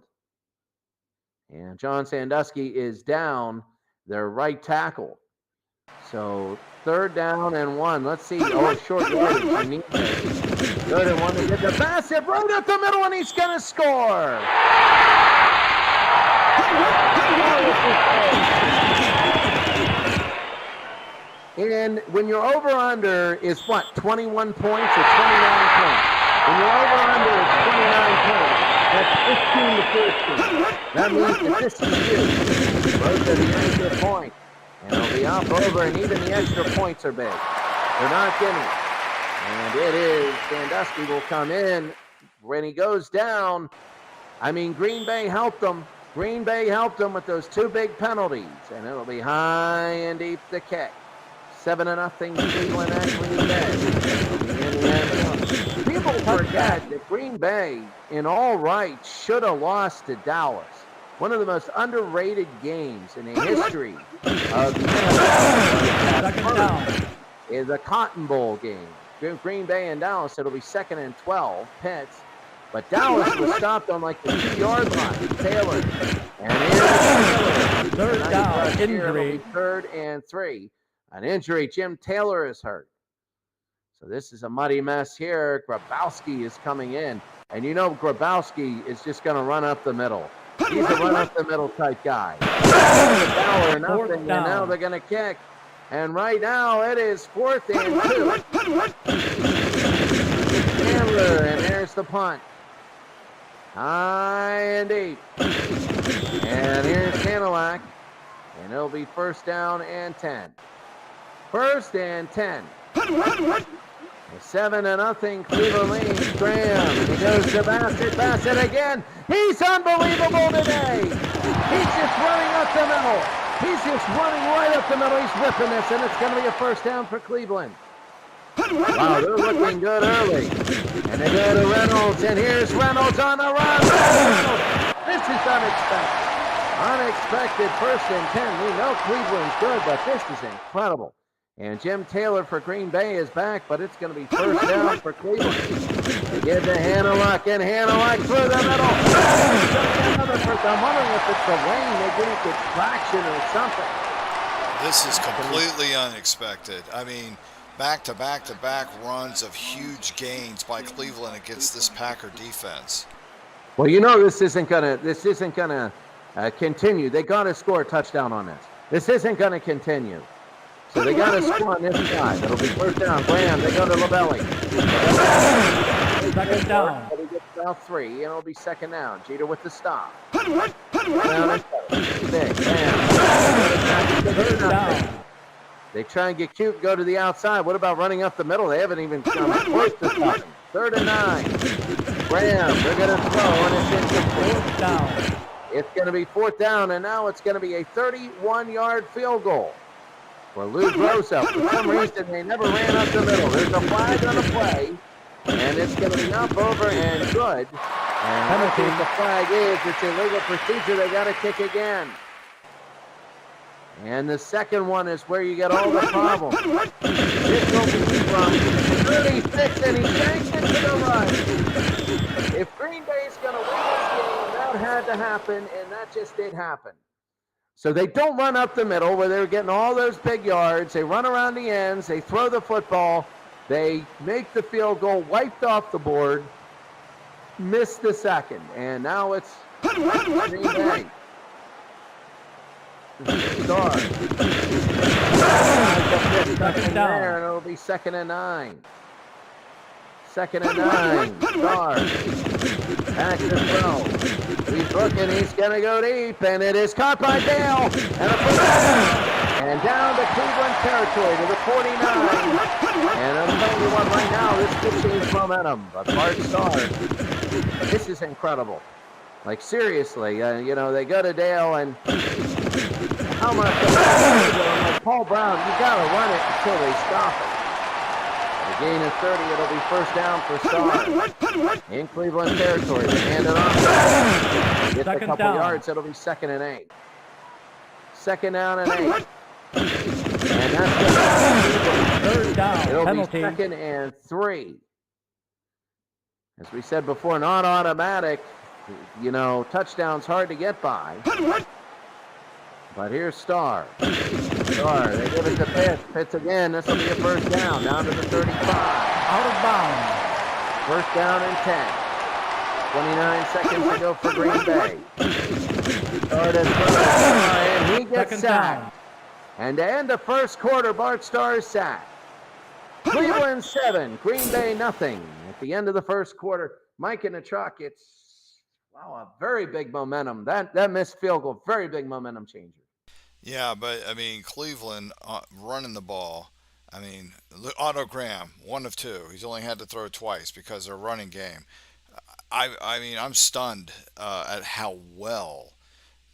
And John Sandusky is down, their right tackle. So 3rd down and 1. Let's see. Oh, short yardage. You need it. 3rd and 1. They get the basket right up the middle, and he's going to score. And when your over-under is what, 21 points or 29 points? When your over-under is 29 points, that's 15 to 14. That means that this is huge. Both of the extra point. And it'll be up, over, and even the extra points are big. They're not gimmies. And it is, Sandusky will come in. When he goes down, I mean, Green Bay helped them. Green Bay helped them with those 2 big penalties. And it'll be high and deep the kick. 7-0 Cleveland at Green Bay. People forget that Green Bay, in all rights, should have lost to Dallas. One of the most underrated games in the history of the NFL is a Cotton Bowl game. Green Bay and Dallas, it'll be 2nd and 12, Pitts. But Dallas was stopped on like the 2-yard line. Taylor. And here's Taylor. 3rd down. Injury. 3rd and 3. An injury. Jim Taylor is hurt. So this is a muddy mess here. Grabowski is coming in. And you know Grabowski is just going to run up the middle. He's a run-up-the-middle type guy. $1 or nothing, and now they're going to kick. And right now, it is 4th and 2. Chandler, and there's the punt. High and deep. And here's Cadillac. And it'll be 1st down and 10. 1st and 10. 7-0 Cleveland leads. Graham. He goes to Bassett again. He's unbelievable today. He's just running up the middle. He's just running right up the middle. He's whipping this, and it's going to be a 1st down for Cleveland. Wow, they're looking good early. And they go to Reynolds, and here's Reynolds on the run. This is unexpected. Unexpected 1st and 10. We know Cleveland's good, but this is incredible. And Jim Taylor for Green Bay is back, but it's going to be 1st down for Cleveland. They give to Hanneluck, and Hanneluck through the middle. Another first. I'm wondering if it's the rain. They didn't get traction or something. This is completely unexpected. I mean, back-to-back-to-back runs of huge gains by Cleveland against this Packer defense. Well, you know this isn't gonna continue. They got to score a touchdown on this. This isn't going to continue. So they got to score on this side. That'll be 1st down. Graham, they go to Labelli. 2nd down. He gets about 3, and it'll be 2nd down. Jeter with the stop. Big. Bam. 3rd down. They try and get cute and go to the outside. What about running up the middle? They haven't even come close to stopping. 3rd and 9. Graham, they're going to throw, and it's incomplete. 4th down. It's going to be 4th down, and now it's going to be a 31-yard field goal for Lou Grosso. For some reason, they never ran up the middle. There's a flag on the play, and it's going to be up, over, and good. And penalty. The flag is, it's illegal procedure. They got to kick again. And the second one is where you get all the problems. This will be from 36, and he shanks it to the right. If Green Bay's going to win this game, that had to happen, and that just did happen. So they don't run up the middle where they're getting all those big yards. They run around the ends. They throw the football. They make the field goal, wiped off the board, missed the second. And now it's Green Bay. Star. 2nd down. There, and it'll be 2nd and 9. 2nd and 9. Star. Back to throw. He's looking. He's going to go deep, and it is caught by Dale. And down to Cleveland territory to the 49. And I'm telling you what, right now, this could change momentum. But Bart Starr, this is incredible. Like, seriously, you know, they go to Dale, and how much? Like Paul Brown, you got to run it until they stop it. A gain of 30, it'll be 1st down for Starr. In Cleveland territory, they hand it off. Gets a couple yards, it'll be 2nd and 8. 2nd down and 8. And that's Third down. it'll Penalty. be 2nd and 3. As we said before, not automatic. Touchdown's hard to get by. But here's Starr. Starr, they give it to Pitts. Pitts again. This will be a first down. Down to the 35. Out of bounds. First down and 10. 29 seconds to go for Green Bay. Starr to throw. And he gets Second sacked. down. And to end the first quarter, Bart Starr is sacked. Cleveland 7, Green Bay nothing. At the end of the first quarter, Mike in the truck, it's a very big momentum. That missed field goal, very big momentum changer. Yeah, but I mean, Cleveland running the ball. I mean, Otto Graham, 1 of 2. He's only had to throw twice because of their running game. I mean, I'm stunned at how well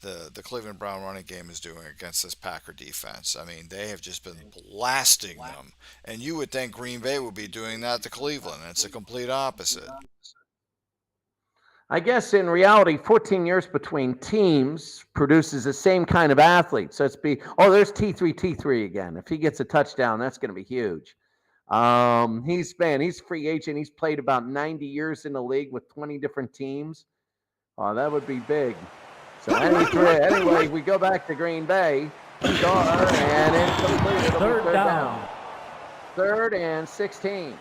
the Cleveland Brown running game is doing against this Packer defense. I mean, they have just been blasting them. And you would think Green Bay would be doing that to Cleveland. It's the complete opposite. I guess in reality, 14 years between teams produces the same kind of athlete. So there's T3 again. If he gets a touchdown, that's going to be huge. He's free agent. He's played about 90 years in the league with 20 different teams. Oh, that would be big. So anyway, we go back to Green Bay. Starr and incomplete. It'll Third be down. 3rd and 16.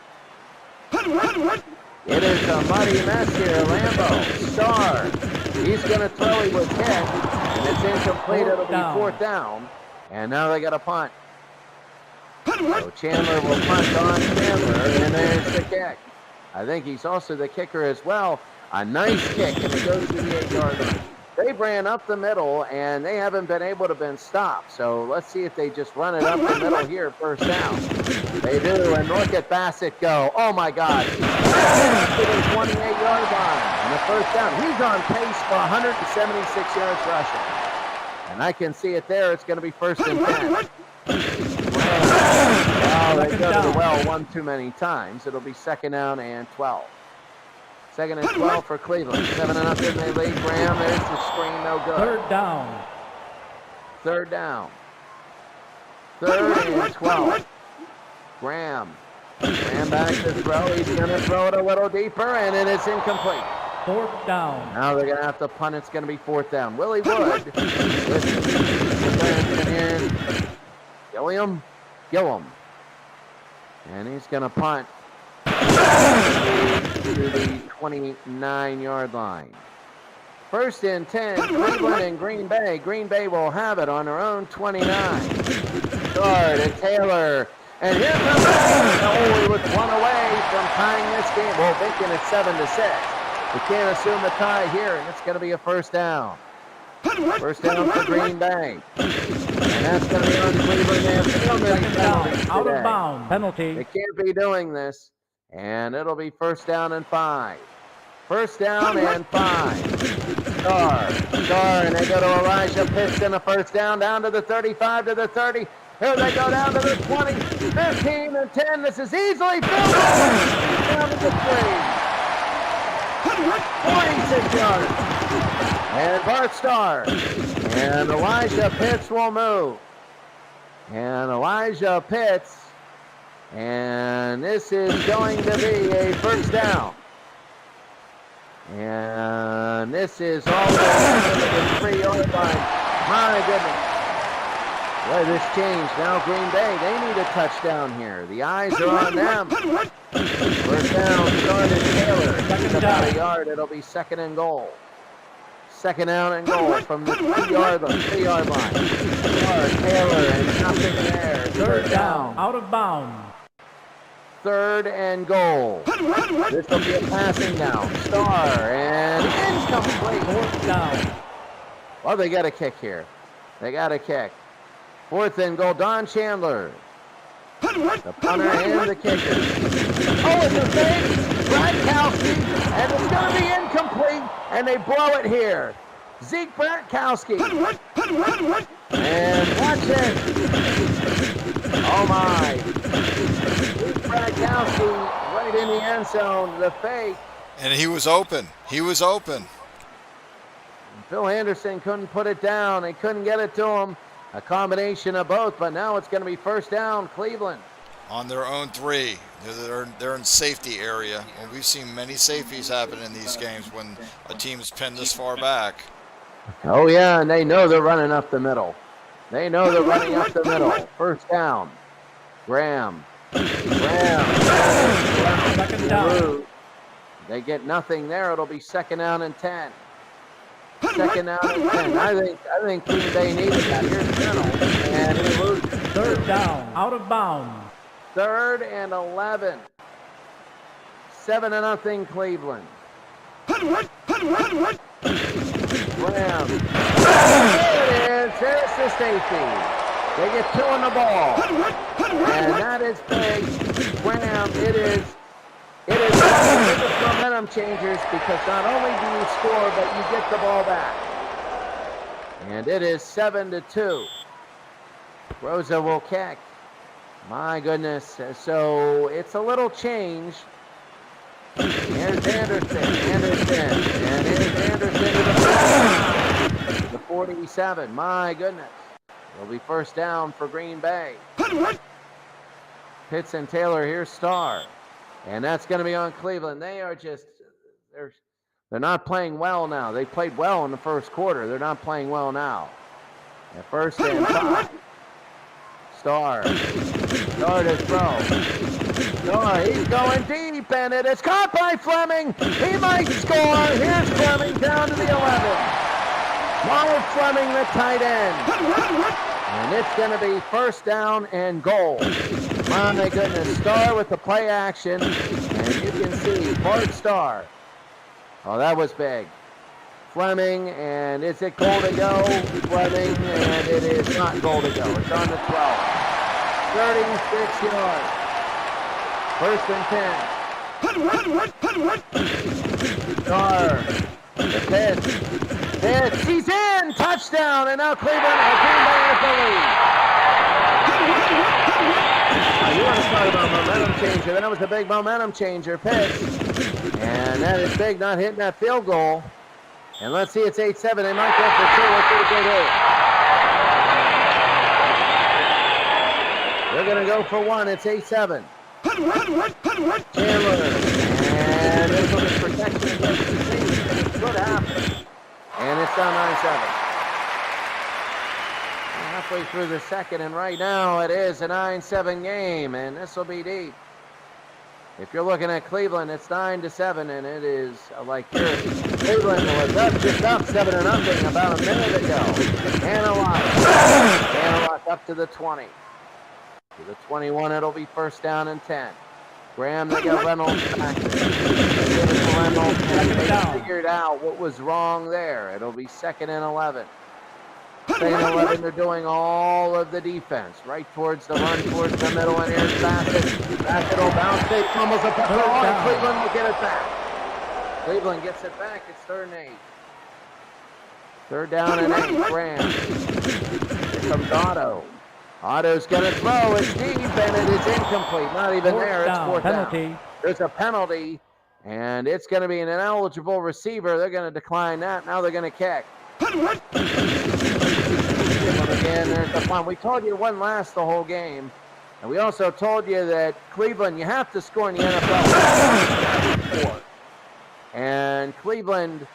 It is a muddy mess here. Lambeau, Starr. He's going to throw. He was hit. And it's incomplete. It'll be 4th down. And now they got a punt. So Chandler will punt on Chandler. And there's the kick. I think he's also the kicker as well. A nice kick. And it goes to the 8-yard line. They ran up the middle, and they haven't been able to been stopped. So let's see if they just run it up the middle here, first down. They do, and look at Bassett go. Oh, my God. To the 28-yard line. And the first down. He's on pace for 176 yards rushing. And I can see it there. It's going to be 1st and 10. Well, they go to the well one too many times. It'll be 2nd down and 12. 2nd and 12 for Cleveland. 7-0 they lead. Graham, there's the screen, no good. Third down. 3rd down. 3rd and 12. Graham back to throw. He's going to throw it a little deeper, and it is incomplete. 4th down. Now they're going to have to punt. It's going to be 4th down. Willie Wood with Gilliam. And he's going to punt to the 29-yard line. 1st and 10, Cleveland and Green Bay. Green Bay will have it on their own 29. Starr to Taylor. And here comes he was 1 away from tying this game. Well, thinking it's 7-6. We can't assume the tie here, and it's going to be a 1st down. 1st down for Green Bay. And that's going to be on Cleveland. They have so many penalties today. Out of bounds. Penalty. They can't be doing this. And it'll be 1st down and 5. 1st down and 5. Starr, and they go to Elijah Pitts in the 1st down to the 35 to the 30. Here they go down to the 20, 15 and 10. This is easily filled. Down to the 3. 46 yards. And Bart Starr. And Elijah Pitts will move. And Elijah Pitts. And this is going to be a 1st down. And this is all the way to the 3-yard line. My goodness. Boy, this changed. Now Green Bay, they need a touchdown here. The eyes are on them. 1st down, started Taylor. It's about a yard. It'll be 2nd and goal. 2nd down and goal from the 3-yard line. Taylor and nothing there. 3rd down. Out of bounds. 3rd and goal. This will be a passing down. Starr and incomplete. 4th down. Well, they got a kick here. They got a kick. 4th and goal. Don Chandler. The punter and the kicker. Oh, it's a fake. Bratkowski. And it's going to be incomplete. And they blow it here. Zeke Bratkowski. And watch it. Oh, my. Zeke Bratkowski right in the end zone. The fake. And he was open. He was open. Phil Anderson couldn't put it down. They couldn't get it to him. A combination of both, but now it's going to be first down, Cleveland. On their own 3. They're in safety area. Well, we've seen many safeties happen in these games when a team's pinned this far back. Oh, yeah, and they know they're running up the middle. They know they're running up the middle. First down. Graham. Second down. They get nothing there. It'll be second down and 10. Second down and 10. I think Green Bay needed that. Here's Reynolds, and he loses. Third down. Out of bounds. Third and 11. 7-0 Cleveland. Graham. There it is. There's the safety. They get 2 on the ball. And that is big. Graham, it is one of the biggest momentum changers because not only do you score, but you get the ball back. And it is 7-2. Rosa will kick. My goodness. So it's a little change. Here's Anderson. And here's Anderson to the 47. My goodness. It'll be first down for Green Bay. Pitts and Taylor, here's Starr. And that's going to be on Cleveland. They are they're not playing well now. They played well in the first quarter. They're not playing well now. At first and 5. Starr to throw. Starr, he's going deep, and it is caught by Fleming. He might score. Here's Fleming down to the 11. Marv Fleming, the tight end. And it's going to be first down and goal. My goodness, Starr with the play action. And you can see Bart Starr. Oh, that was big. Fleming, and is it goal to go? Fleming, and it is not goal to go. It's on the 12. 36 yards. First and 10. Starr. The pitch. He's in. Touchdown. And now Green Bay has the lead. You want to talk about momentum changer. That was a big momentum changer pitch. And that is big, not hitting that field goal. And let's see, it's 8-7. They might go for 2. Let's see what they do. They're going to go for 1. It's 8-7. Chandler. And this one is protection against the team. It could happen. And it's down 9-7. Halfway through the second, and right now it is a 9-7 game, and this will be deep. If you're looking at Cleveland, it's 9-7, and it is like Cleveland was just up 7-0 about a minute ago. Analock up to the 20. To the 21, it'll be first down and 10. Graham, they got Reynolds back there. Reynolds, and they figured out what was wrong there. It'll be second and 11. Second and 11, they're doing all of the defense. Right towards the run, towards the middle, and here's Bassett. Bassett will bounce. They fumbles a pepper on. Cleveland will get it back. Cleveland gets it back. It's third and 8. Third down and 8. Graham. Here comes Otto. Otto's going to throw. It's deep, and it is incomplete. Not even there. It's fourth down. There's a penalty, and it's going to be an ineligible receiver. They're going to decline that. Now they're going to kick. Again, there's the punt. We told you it wouldn't last the whole game. And we also told you that Cleveland, you have to score in the NFL. And Cleveland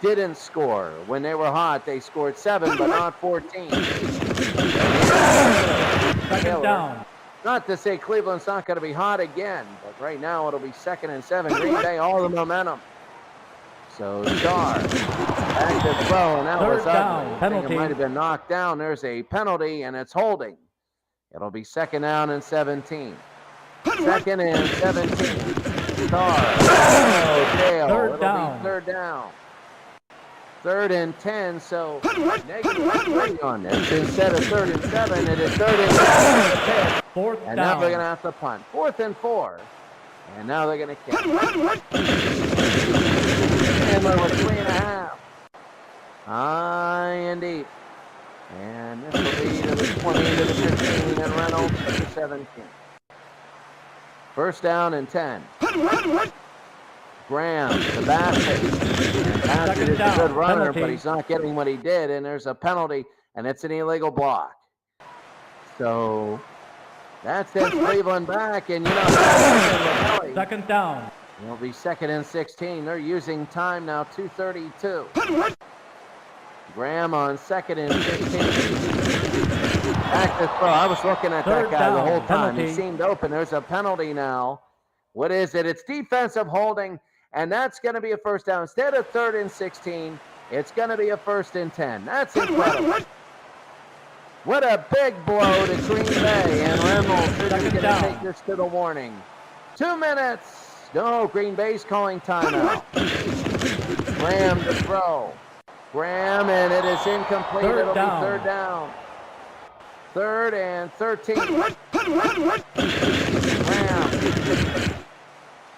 didn't score. When they were hot, they scored 7, but not 14. Second down. Not to say Cleveland's not going to be hot again, but right now it'll be second and 7. Green Bay, all the momentum. So Starr back to throw, and that was ugly. I think it might have been knocked down. There's a penalty, and it's holding. It'll be second down and 17. Second and 17. Starr. It'll be third down. Third and 10, so -3 on this. Instead of third and 7, it is third and 7. Fourth and down. Now they're going to have to punt. 4th and 4. And now they're going to kick. Chandler with 3.5. High and deep. And this will be to the 20, to the 15, and Reynolds to the 17. First down and 10. Graham to Bassett. And Bassett is a good runner, but he's not getting what he did, and there's a penalty. and it's an illegal block. So that sends Cleveland back, and Second down. It'll be 2nd and 16. They're using time now, 2:32. Graham on 2nd and 16. Back to throw. I was looking at that guy the whole time. He seemed open. There's a penalty now. What is it? It's defensive holding, and that's going to be a first down. Instead of 3rd and 16, it's going to be a 1st and 10. That's incredible. What a big blow to Green Bay, and Reynolds is going to take this to the warning. 2 minutes. No, Green Bay's calling timeout. Graham to throw. Graham, and it is incomplete. It'll be 3rd down. 3rd and 13. Graham.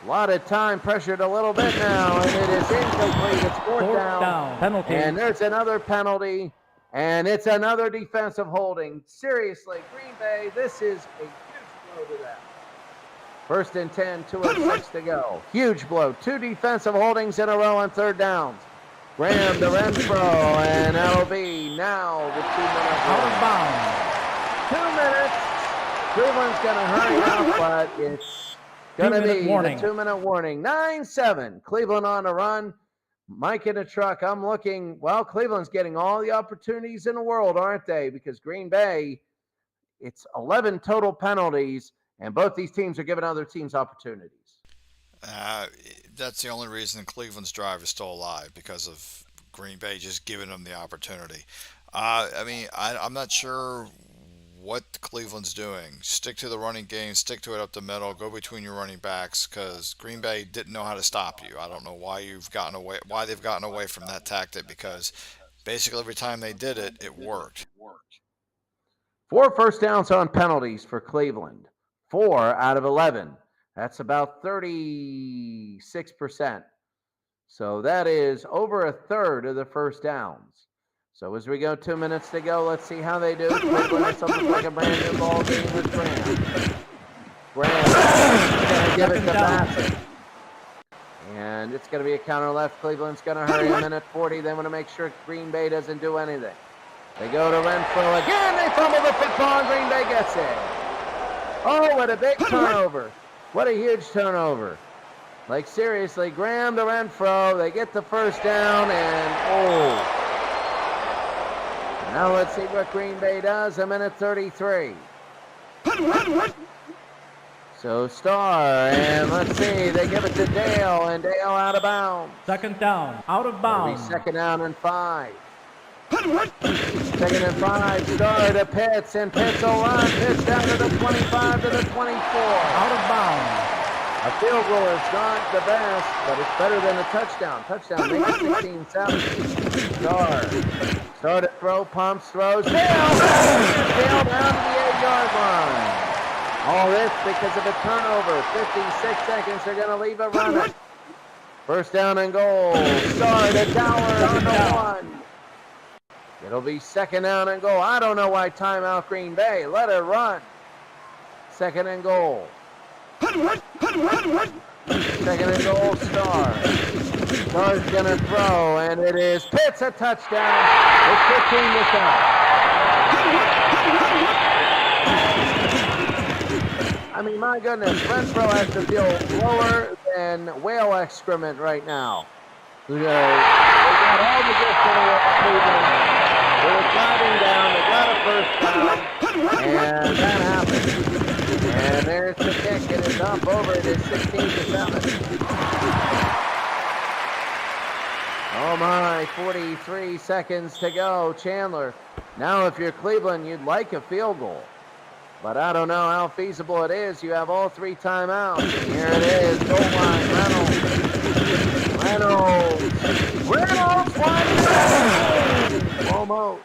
A lot of time, pressured a little bit now, and it is incomplete. It's 4th down. Penalty. And there's another penalty, and it's another defensive holding. Seriously, Green Bay, this is a huge blow to them. 1st and 10, 2:06 to go. Huge blow. 2 defensive holdings in a row on 3rd downs. Graham to Renfro, and that'll be now the 2-minute Out of bounds. 2 minutes. Cleveland's going to hurry up, but it's going to be the 2-minute warning. 9-7. Cleveland on the run. Mike in the truck. I'm looking. Well, Cleveland's getting all the opportunities in the world, aren't they? Because Green Bay, it's 11 total penalties, and both these teams are giving other teams opportunities. That's the only reason Cleveland's drive is still alive, because of Green Bay just giving them the opportunity. I'm not sure what Cleveland's doing. Stick to the running game, stick to it up the middle, go between your running backs, because Green Bay didn't know how to stop you. I don't know why they've gotten away from that tactic, because basically every time they did it, it worked. 4 first downs on penalties for Cleveland. 4 out of 11. That's about 36%. So that is over a third of the first downs. So as we go 2 minutes to go, let's see how they do. Cleveland is something like a brand new ball game with Graham. Graham's going to give it to Bassett. And it's going to be a counter left. Cleveland's going to hurry a minute 40. They want to make sure Green Bay doesn't do anything. They go to Renfro again. They fumble the football, and Green Bay gets it. Oh, what a big turnover. What a huge turnover. Like, seriously, Graham to Renfro. They get the first down, and Now let's see what Green Bay does. A minute 33. So Starr, and let's see. They give it to Dale, and Dale out of bounds. 2nd down. Out of bounds. It'll be 2nd down and 5. 2nd and 5, Starr to Pitts, and Pitts will run. Pitts down to the 25, to the 24. Out of bounds. A field goal is not the best, but it's better than a touchdown. Touchdown makes it 16-7. Starr to throw, pumps, throws. Dale down to the 8-yard line. All this because of a turnover. 56 seconds. They're going to leave it running. 1st down and goal. Starr to Dower on the 1. It'll be 2nd down and goal. I don't know why timeout Green Bay. Let it run. 2nd and goal. 2nd and goal, Starr. Starr's going to throw, and it is Pitts, a touchdown. It's 15 to 7. I mean, my goodness, Renfro has to feel lower than whale excrement right now. They got all the gifts in the world. They were driving down, they got a first down, and that happened. And there's the kick, and it's up over. It is 16 to 7. Oh my, 43 seconds to go. Chandler. Now if you're Cleveland, you'd like a field goal. But I don't know how feasible it is. You have all 3 timeouts. And here it is. Goal line. Reynolds. Almost.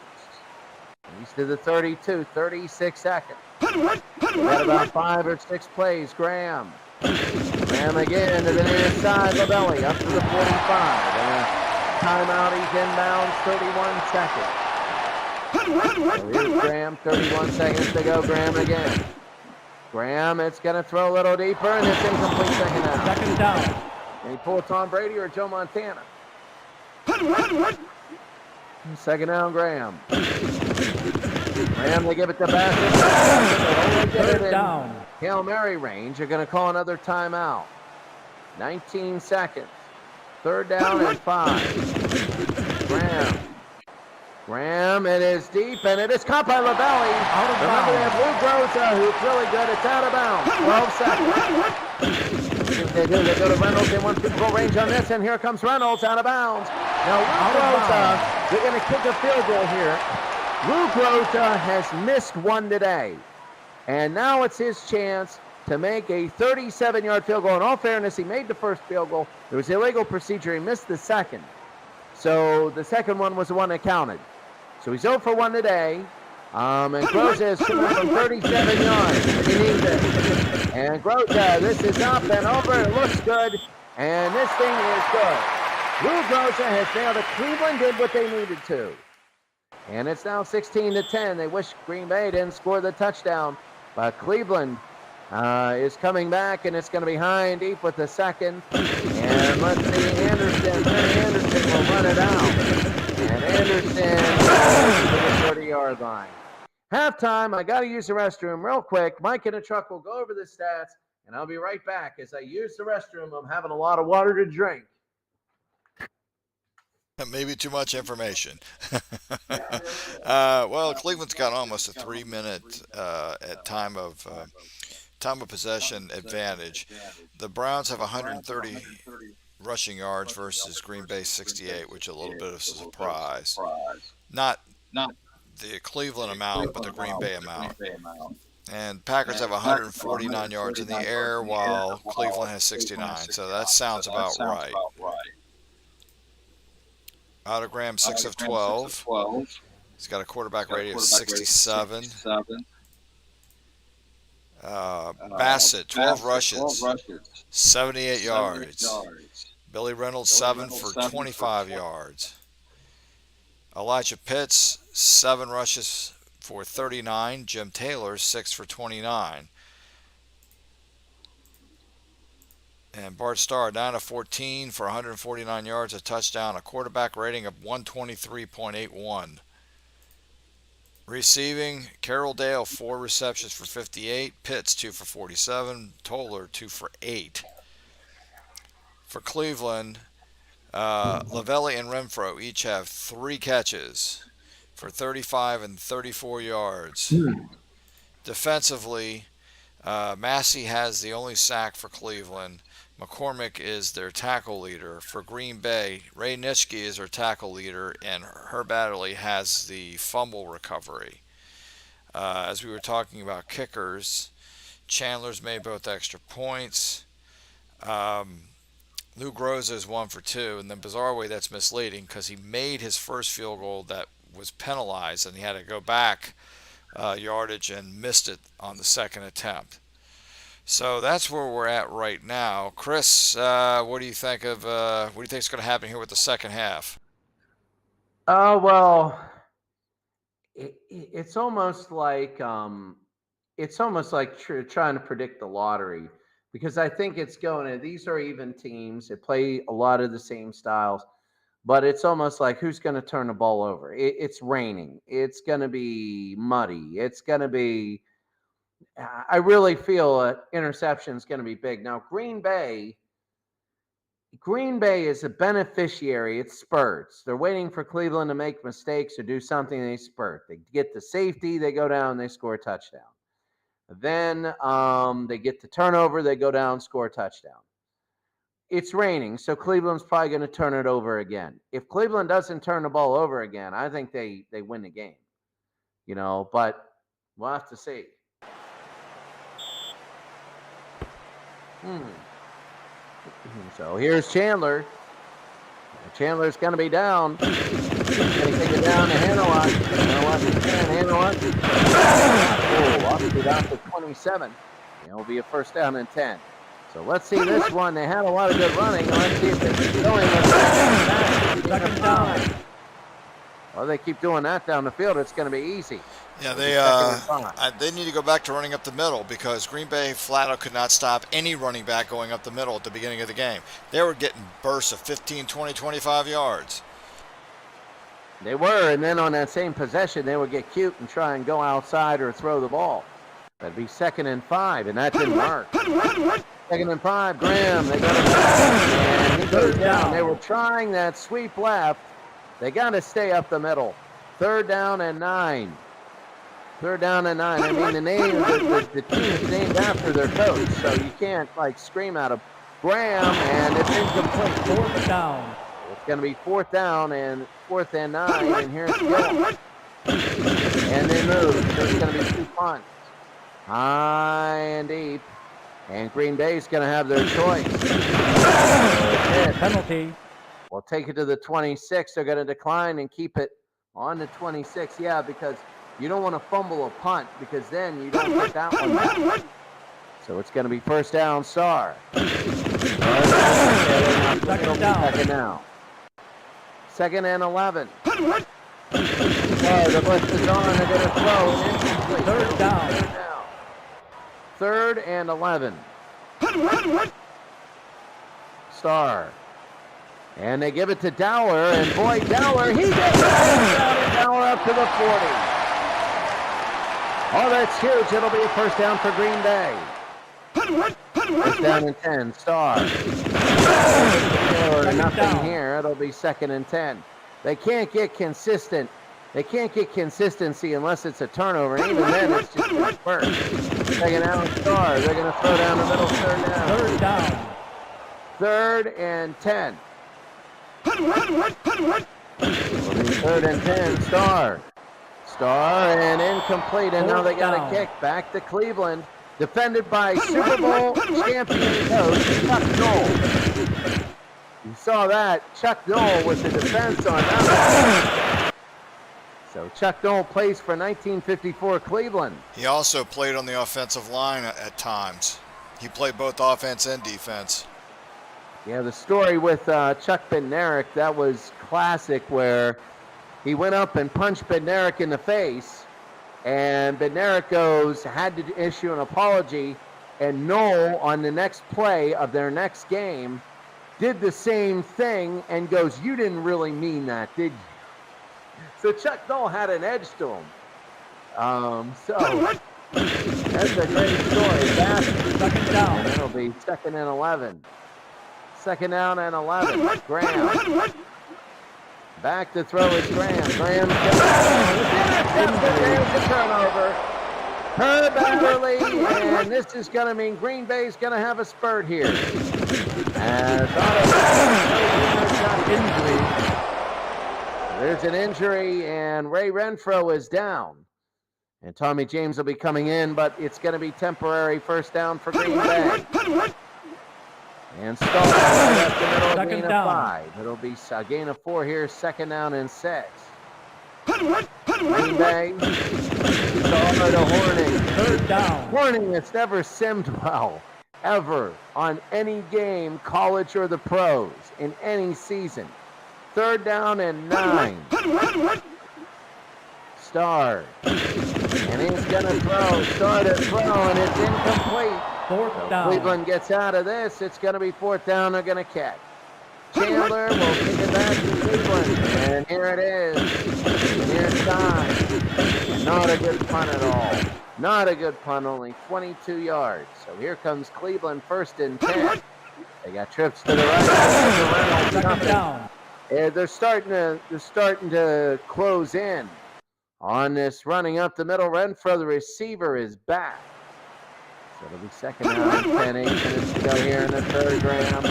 He's to the 32. 36 seconds. Got about 5 or 6 plays. Graham again to the near side. Labelli up to the 45. And a timeout. He's inbounds. 31 seconds. So here's Graham. 31 seconds to go. Graham again. Graham, it's going to throw a little deeper, and it's incomplete. 2nd down. 2nd down. Can he pull Tom Brady or Joe Montana? 2nd down, Graham. Graham, they give it to Bassett. Third down. Hail Mary range. You're going to call another timeout. 19 seconds. Third down and 5. Graham, it is deep, and it is caught by Lavelli. Remember, they have Lou Groza, who's really good. It's out of bounds. 12 seconds. They do. They go to Reynolds. They want field goal range on this, and here comes Reynolds out of bounds. Now, Lou Groza, they're going to kick a field goal here. Lou Groza has missed one today, and now it's his chance to make a 37-yard field goal. In all fairness, he made the first field goal. There was illegal procedure. He missed the second. So the second one was the one that counted. So he's 0 for 1 today. And Groza is shooting from 37 yards. He needs it. And Groza, this is up and over. It looks good. And this thing is good. Lou Groza has nailed it. Cleveland did what they needed to. And it's now 16-10. They wish Green Bay didn't score the touchdown. But Cleveland is coming back, and it's going to be high and deep with the second. And let's see, Anderson will run it out. And Anderson goes to the 30-yard line. Halftime, I got to use the restroom real quick. Mike in the truck will go over the stats, and I'll be right back. As I use the restroom, I'm having a lot of water to drink. Maybe too much information. Well, Cleveland's got almost a 3-minute at time of possession advantage. The Browns have 130 rushing yards versus Green Bay 68, which is a little bit of a surprise. Not the Cleveland amount, but the Green Bay amount. And Packers have 149 yards in the air, while Cleveland has 69. So that sounds about right. Autogram 6 of 12. He's got a quarterback rating of 67. Bassett, 12 rushes, 78 yards. Billy Reynolds, 7 for 25 yards. Elijah Pitts, 7 rushes for 39. Jim Taylor, 6 for 29. And Bart Starr, 9 of 14 for 149 yards, a touchdown, a quarterback rating of 123.81. Receiving, Carroll Dale, 4 receptions for 58. Pitts, 2 for 47. Toller, 2 for 8. For Cleveland, Lavelli and Renfro each have 3 catches for 35 and 34 yards. Defensively, Massey has the only sack for Cleveland. McCormick is their tackle leader. For Green Bay, Ray Nitschke is their tackle leader, and Herb Adderley has the fumble recovery. As we were talking about kickers, Chandler's made both extra points. Lou Groza is 1 for 2, and then bizarrely that's misleading because he made his first field goal that was penalized, and he had to go back yardage and missed it on the second attempt. So that's where we're at right now. Chris, what do you think of what do you think is going to happen here with the second half? Well, it's almost like trying to predict the lottery, because I think it's going. These are even teams that play a lot of the same styles, but it's almost like who's going to turn the ball over. It's raining. It's going to be muddy. It's going to be. I really feel interception is going to be big. Now, Green Bay is a beneficiary. It spurts. They're waiting for Cleveland to make mistakes or do something. They spurt. They get the safety. They go down. They score a touchdown. Then they get the turnover. They go down, score a touchdown. It's raining, so Cleveland's probably going to turn it over again. If Cleveland doesn't turn the ball over again, I think they win the game. But we'll have to see. So here's Chandler. Chandler's going to be down. He's going to kick it down to Hanawat. Hanawat. Oh, up to down to 27. It'll be a first down and 10. So let's see this one. They had a lot of good running. Let's see if they keep going. Second down. Well, they keep doing that down the field. It's going to be easy. Yeah, they need to go back to running up the middle, because Green Bay flat out could not stop any running back going up the middle at the beginning of the game. They were getting bursts of 15, 20, 25 yards. They were, and then on that same possession, they would get cute and try and go outside or throw the ball. That'd be 2nd and 5, and that didn't work. 2nd and 5, Graham, they got it back, and he goes down. They were trying that sweep left. They got to stay up the middle. 3rd down and 9. 3rd down and 9. I mean, the team is named after their coach, so you can't, like, scream at him. Graham, and it's incomplete. 4th down. It's going to be 4th down and 4th and 9, and here's Gill. And they move. So it's going to be 2 punts. High and deep. And Green Bay's going to have their choice. Penalty. We'll take it to the 26. They're going to decline and keep it on the 26. Yeah, because you don't want to fumble a punt, because then you don't get that one back. So it's going to be 1st down, Star. 2nd down. 2nd down. 2nd and 11. The blitz is on. They're going to throw an incomplete. 3rd down. 3rd and 11. Star. And they give it to Dowler, and boy, Dowler, he gets it! Dowler up to the 40. Oh, that's huge. It'll be a 1st down for Green Bay. 1st down and 10, Star. Nothing here. It'll be 2nd and 10. They can't get consistent. They can't get consistency unless it's a turnover, and even then it's just a first. 2nd down, Star. They're going to throw down the middle, 3rd down. 3rd down. 3rd and 10. It'll be 3rd and 10, Star. Star, and incomplete, and now they got a kick back to Cleveland. Defended by Super Bowl champion coach Chuck Noll. You saw that. Chuck Noll with the defense on that. So Chuck Noll plays for 1954 Cleveland. He also played on the offensive line at times. He played both offense and defense. Yeah, the story with Chuck Bednarik, that was classic, where he went up and punched Bednarik in the face. And Bednarik had to issue an apology, and Noll, on the next play of their next game, did the same thing and goes, "You didn't really mean that, did you?" So Chuck Noll had an edge to him. So that's a great story. 2nd down. And it'll be 2nd and 11. 2nd down and 11. Graham. Back to throw is Graham. Graham there's a turnover. Herb Everly, and this is going to mean Green Bay's going to have a spurt here. As there's an injury, and Ray Renfro is down. And Tommy James will be coming in, but it's going to be temporary 1st down for Green Bay. And Star right up the middle, a gain of 5. It'll be a gain of 4 here, 2nd down and 6. Green Bay, Star to Horning. 3rd down. Horning has never simmed well, ever, on any game, college or the pros, in any season. 3rd down and 9. Star. And he's going to throw. Star to throw, and it's incomplete. 4th down. Cleveland gets out of this. It's going to be 4th down. They're going to catch. Chandler will kick it back to Cleveland. And here it is. Near side. Not a good punt at all. Not a good punt, only 22 yards. So here comes Cleveland, 1st and 10. They got trips to the right. 2nd down. And they're starting to close in on this running up the middle. Renfro, the receiver, is back. So it'll be 2nd down, 10, 8 minutes to go here in the 3rd. Graham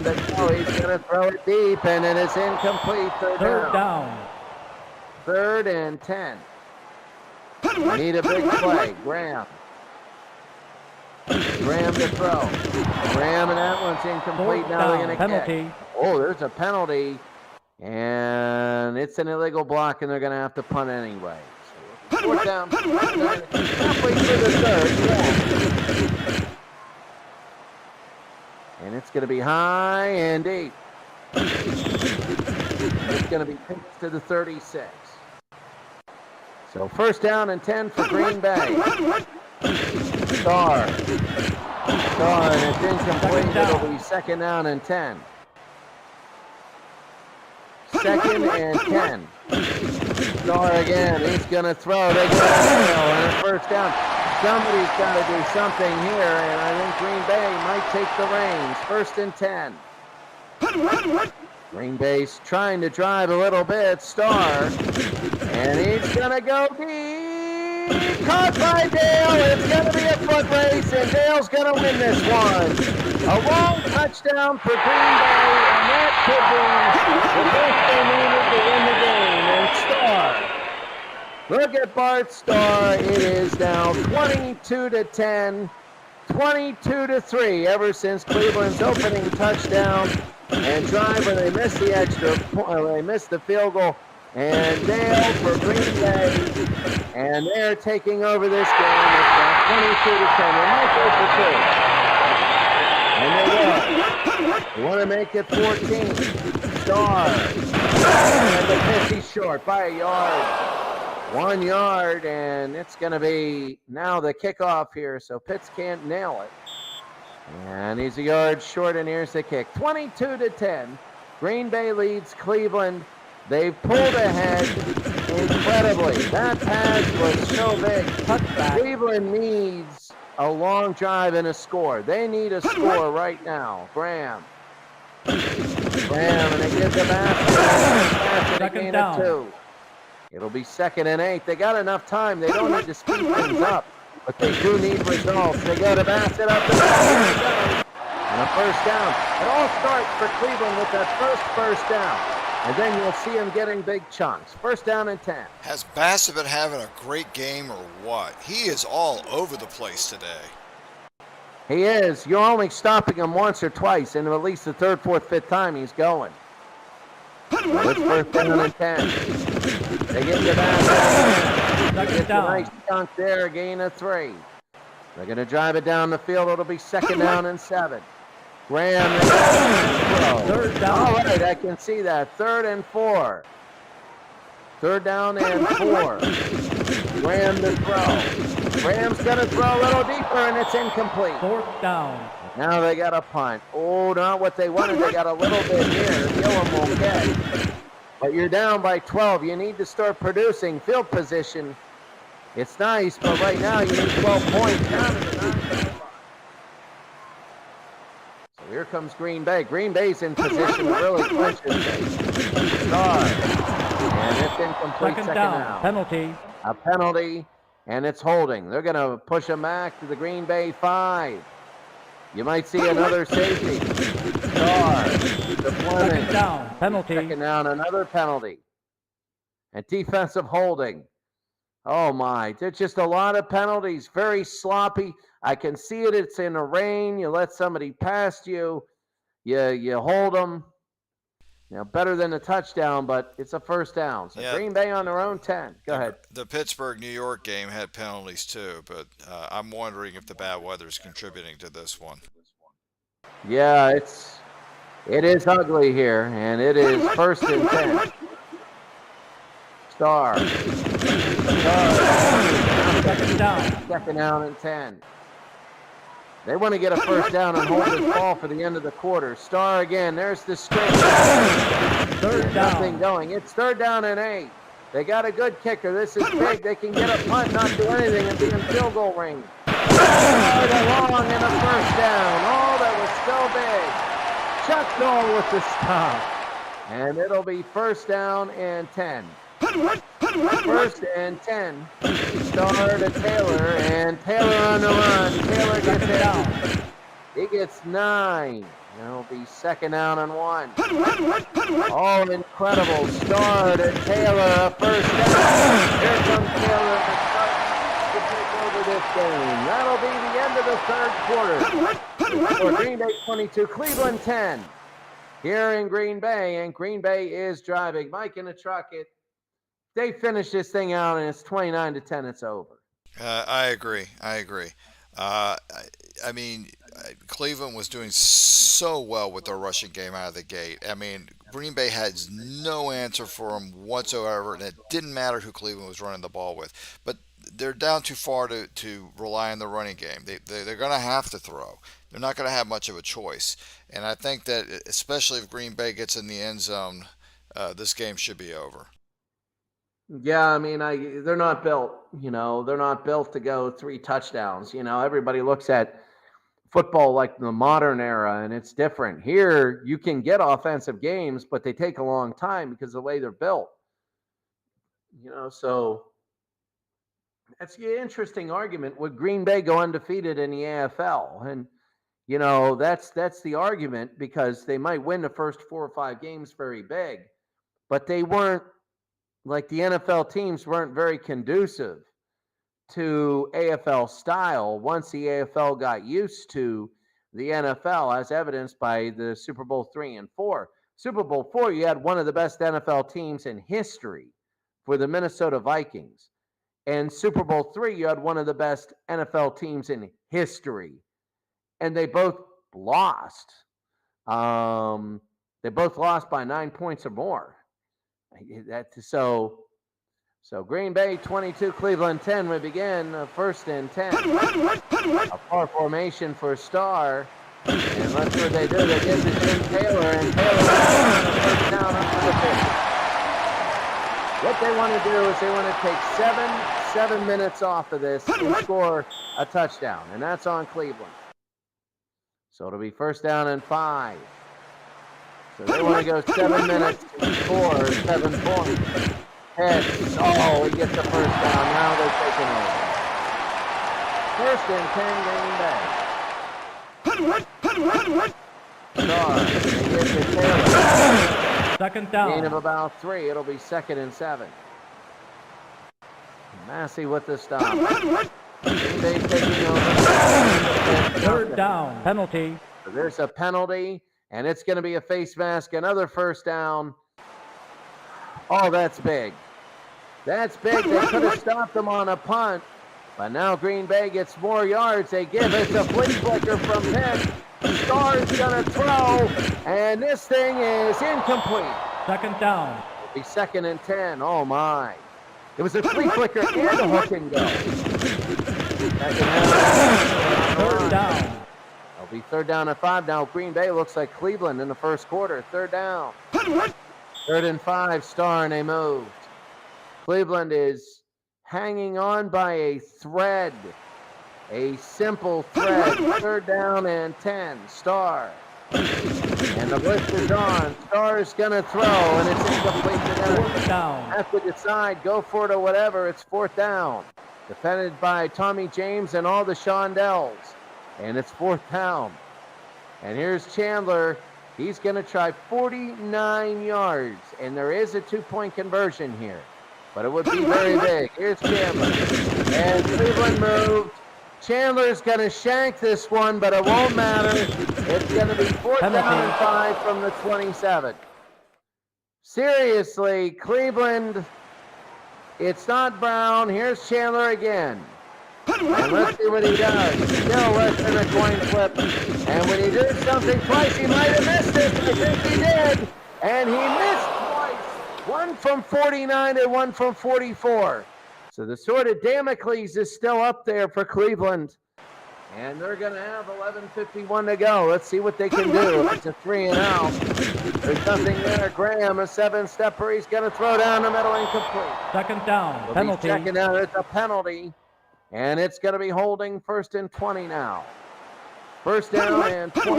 to throw. He's going to throw it deep, and it is incomplete. 3rd down. 3rd and 10. Need a big play. Graham to throw. Graham, and that one's incomplete. 4th Now they're down. going to Penalty. kick. Oh, there's a penalty, and it's an illegal block, and they're going to have to punt anyway. 4th down. Halfway through the 3rd. And it's going to be high and deep. It's going to be pitched to the 36. So 1st down and 10 for Green Bay. Star, and it's incomplete. It'll be 2nd down and 10. second and 10. Star again. He's going to throw. They get a nail and a first down. Somebody's got to do something here, and I think Green Bay might take the reins. First and 10. Green Bay's trying to drive a little bit. Star. And he's going to go deep. Caught by Dale. It's going to be a foot race, and Dale's going to win this one. A long touchdown for Green Bay, and that could be the best they needed to win the game. And Star. Look at Bart Starr. It is now 22-10, 22-3 ever since Cleveland's opening touchdown and drive where they missed the extra point, they missed the field goal. And Dale for Green Bay, and they're taking over this game. It's now 22-10. They might go for 2. And they will. They want to make it 14. Star. And the pitch, he's short by a yard. 1 yard, and it's going to be now the kickoff here, so Pitts can't nail it. And he's a yard short, and here's the kick. 22-10. Green Bay leads Cleveland. They've pulled ahead incredibly. That pass was so big. Cleveland needs a long drive and a score. They need a score right now. Graham, and they get the basket. Second down. 2. It'll be 2nd and 8. They got enough time. They don't need to speed things up, but they do need results. They go to Bassett up and a first down. It all starts for Cleveland with that first down. And then you'll see him getting big chunks. First down and 10. Has Bassett been having a great game or what? He is all over the place today. He is. You're only stopping him once or twice, and at least the 3rd, 4th, 5th time he's going. So it's first down and 10. They get the Bassett. They get a nice chunk there, a gain of 3. They're going to drive it down the field. It'll be 2nd down and 7. Graham, 3rd down. All right, I can see that. 3rd and 4. 3rd down and 4. Graham to throw. Graham's going to throw a little deeper, and it's incomplete. 4th down. Now they got a punt. Oh, not what they wanted. They got a little bit here. Gillum will catch. But you're down by 12. You need to start producing field position. It's nice, but right now you need 12 points down to the 9. Here comes Green Bay. Green Bay's in position to really clinch this thing. Star. And it's incomplete. Second down. Penalty. A penalty, and it's holding. They're going to push him back to the Green Bay 5. You might see another safety. Star. The Fleming. Second down. Penalty. Second down, another penalty. And defensive holding. Oh, my. There's just a lot of penalties. Very sloppy. I can see it. It's in the rain. You let somebody past you. You hold them. You know, better than a touchdown, but it's a first down. So Green Bay on their own 10. Go ahead. The Pittsburgh-New York game had penalties too, but I'm wondering if the bad weather is contributing to this one. Yeah, it is ugly here, and it is 1st and 10. Star. Second down. 2nd down and 10. They want to get a first down and hold this ball for the end of the quarter. Star again. There's the straight. 3rd down. Nothing going. It's 3rd down and 8. They got a good kicker. This is big. They can get a punt, not do anything, and be in field goal range. Right along and a first down. Oh, that was so big. Chuck Noll with the stop. And it'll be 1st down and 10. 1st and 10. Star to Taylor, and Taylor on the run. Taylor gets it down. He gets 9. It'll be 2nd down and 1. Oh, incredible. Star to Taylor, a first down. Here comes Taylor to take over this game. That'll be the end of the 3rd quarter. For Green Bay 22, Cleveland 10. Here in Green Bay, and Green Bay is driving. Mike in the truck. They finish this thing out, and it's 29-10. It's over. I agree. I mean, Cleveland was doing so well with their rushing game out of the gate. I mean, Green Bay had no answer for them whatsoever, and it didn't matter who Cleveland was running the ball with. But they're down too far to rely on the running game. They're going to have to throw. They're not going to have much of a choice. And I think that, especially if Green Bay gets in the end zone, this game should be over. Yeah, I mean, they're not built, they're not built to go 3 touchdowns. Everybody looks at football like the modern era, and it's different. Here, you can get offensive games, but they take a long time because of the way they're built. So that's an interesting argument. Would Green Bay go undefeated in the AFL? And that's the argument, because they might win the first 4 or 5 games very big, but they weren't, like the NFL teams weren't very conducive to AFL style once the AFL got used to the NFL, as evidenced by the Super Bowl 3 and 4. Super Bowl 4, you had one of the best NFL teams in history for the Minnesota Vikings. And Super Bowl 3, you had one of the best NFL teams in history. And they both lost. They both lost by 9 points or more. So Green Bay 22, Cleveland 10. We begin 1st and 10. A far formation for Starr. And let's see what they do. They give to Jim Taylor, and Taylor first down up to the 50. What they want to do is they want to take seven minutes off of this and score a touchdown. And that's on Cleveland. So it'll be 1st down and 5. So they want to go 7 minutes and score 7 points. Heads. Oh, he gets the 1st down. Now they're taking over. 1st and 10, Green Bay. Starr. They give to Taylor. 2nd down. Gain of about 3. It'll be 2nd and 7. Massey with the stop. Green Bay taking over. 3rd down. Penalty. So there's a penalty, and it's going to be a face mask. Another 1st down. Oh, that's big. That's big. They could have stopped them on a punt, but now Green Bay gets more yards. They give it a flea flicker from Pitt. Starr's going to throw, and this thing is incomplete. 2nd down. It'll be 2nd and 10. Oh, my. It was a flea flicker and a hook and go. 3rd down. It'll be 3rd down and 5. Now Green Bay looks like Cleveland in the 1st quarter. 3rd down. 3rd and 5. Starr, and they moved. Cleveland is hanging on by a thread. A simple thread. 3rd down and 10. Starr. And the blitz is on. Starr's going to throw, and it's incomplete to them. 4th down. Have to decide, go for it or whatever. It's 4th down. Defended by Tommy James and all the Shondells. And it's 4th down. And here's Chandler. He's going to try 49 yards. And there is a 2-point conversion here. But it would be very big. Here's Chandler. And Cleveland moved. Chandler's going to shank this one, but it won't matter. It's going to be 4th down and 5 from the 27. Seriously, Cleveland, it's not Brown. Here's Chandler again. And let's see what he does. Still less than a coin flip. And when he did something twice, he might have missed it. I think he did. And he missed twice. One from 49 and one from 44. So the sword of Damocles is still up there for Cleveland. And they're going to have 11:51 to go. Let's see what they can do. It's a 3 and out. There's nothing there. Graham, a 7-stepper. He's going to throw down the middle, incomplete. 2nd down. Penalty. 2nd down. It's a penalty. And it's going to be holding 1st and 20 now. 1st down and 20.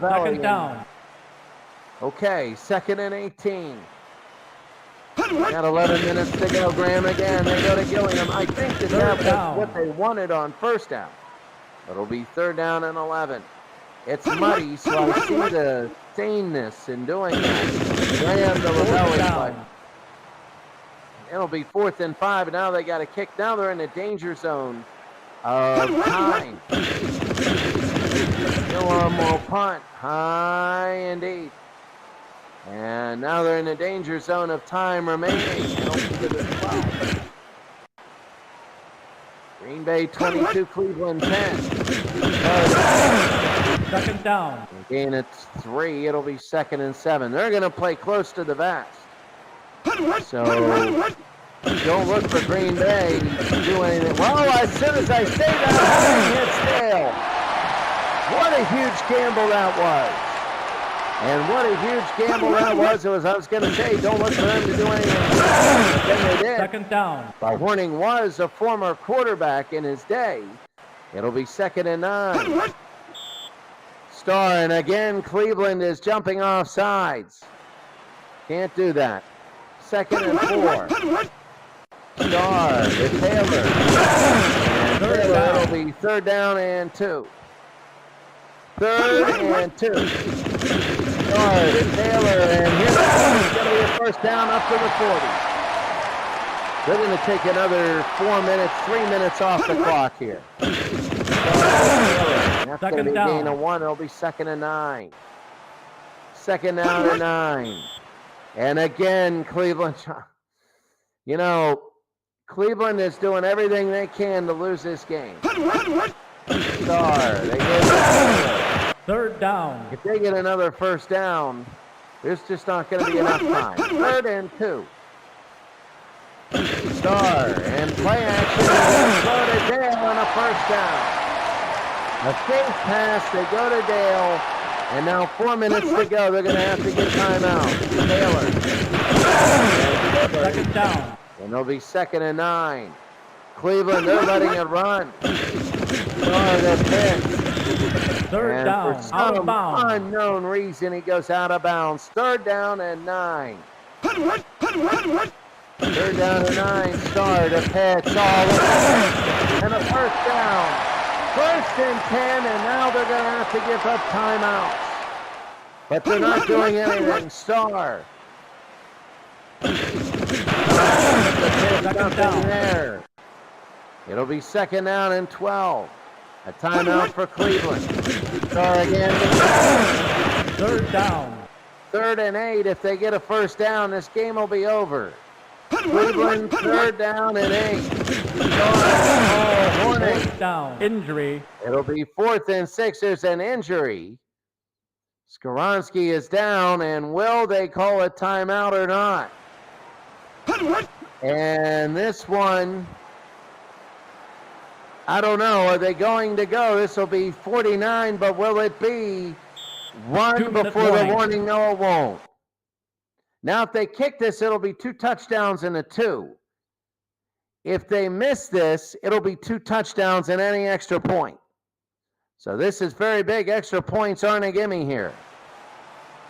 2nd down. Okay, 2nd and 18. Got 11 minutes to go. Graham again. They go to Gilliam. I think that was what they wanted on 1st down. It'll be 3rd down and 11. It's muddy, so I see the saneness in doing that. Graham to Lavelli. It'll be 4th and 5, and now they got a kick. Now they're in the danger zone of time. Gilliam will punt. High and deep. And now they're in the danger zone of time remaining. Green Bay 22, Cleveland 10. 2nd down. Again, it's 3. It'll be 2nd and 7. They're going to play close to the vest. So don't look for Green Bay to do anything. Well, as soon as I say that, hits tail. What a huge gamble that was. And what a huge gamble that was. I was going to say, don't look for them to do anything. But then they did. Second down. Horning was a former quarterback in his day. It'll be 2nd and 9. Starr, and again, Cleveland is jumping off sides. Can't do that. 2nd and 4. Starr to Taylor. And Taylor, it'll be 3rd down and 2. 3rd and 2. Starr to Taylor, and here's it's going to be a 1st down up to the 40. They're going to take another 4 minutes, 3 minutes off the clock here. That's going to be a gain of 1. It'll be 2nd and 9. 2nd down and 9. And again, Cleveland. You know, Cleveland is doing everything they can to lose this game. Starr, they get 3rd down. If they get another 1st down, there's just not going to be enough time. 3rd and 2. Starr, and play action. Go to Dale on a 1st down. A safe pass, they go to Dale, and now 4 minutes to go. They're going to have to get timeout. Taylor. 2nd down. And it'll be 2nd and 9. Cleveland, they're letting it run. Starr, the pitch. 3rd down. For Out of some bounds. unknown reason, he goes out of bounds. 3rd down and 9. 3rd down and 9. Starr to pitch. And a 1st down. 1st and 10, and now they're going to have to give up timeouts. But they're not doing anything. Starr. Second down. There. It'll be 2nd down and 12. A timeout for Cleveland. Starr again. 3rd down. 3rd and 8. If they get a 1st down, this game will be over. Cleveland, 3rd down and 8. Horning. 4th down. Injury. It'll be 4th and 6. There's an injury. Skoronski is down, and will they call a timeout or not? And this one, I don't know. Are they going to go? This will be 49, but will it be 1 before the warning? No, it won't. Now, if they kick this, it'll be 2 touchdowns and a 2. If they miss this, it'll be 2 touchdowns and any extra point. So this is very big. Extra points aren't a gimme here.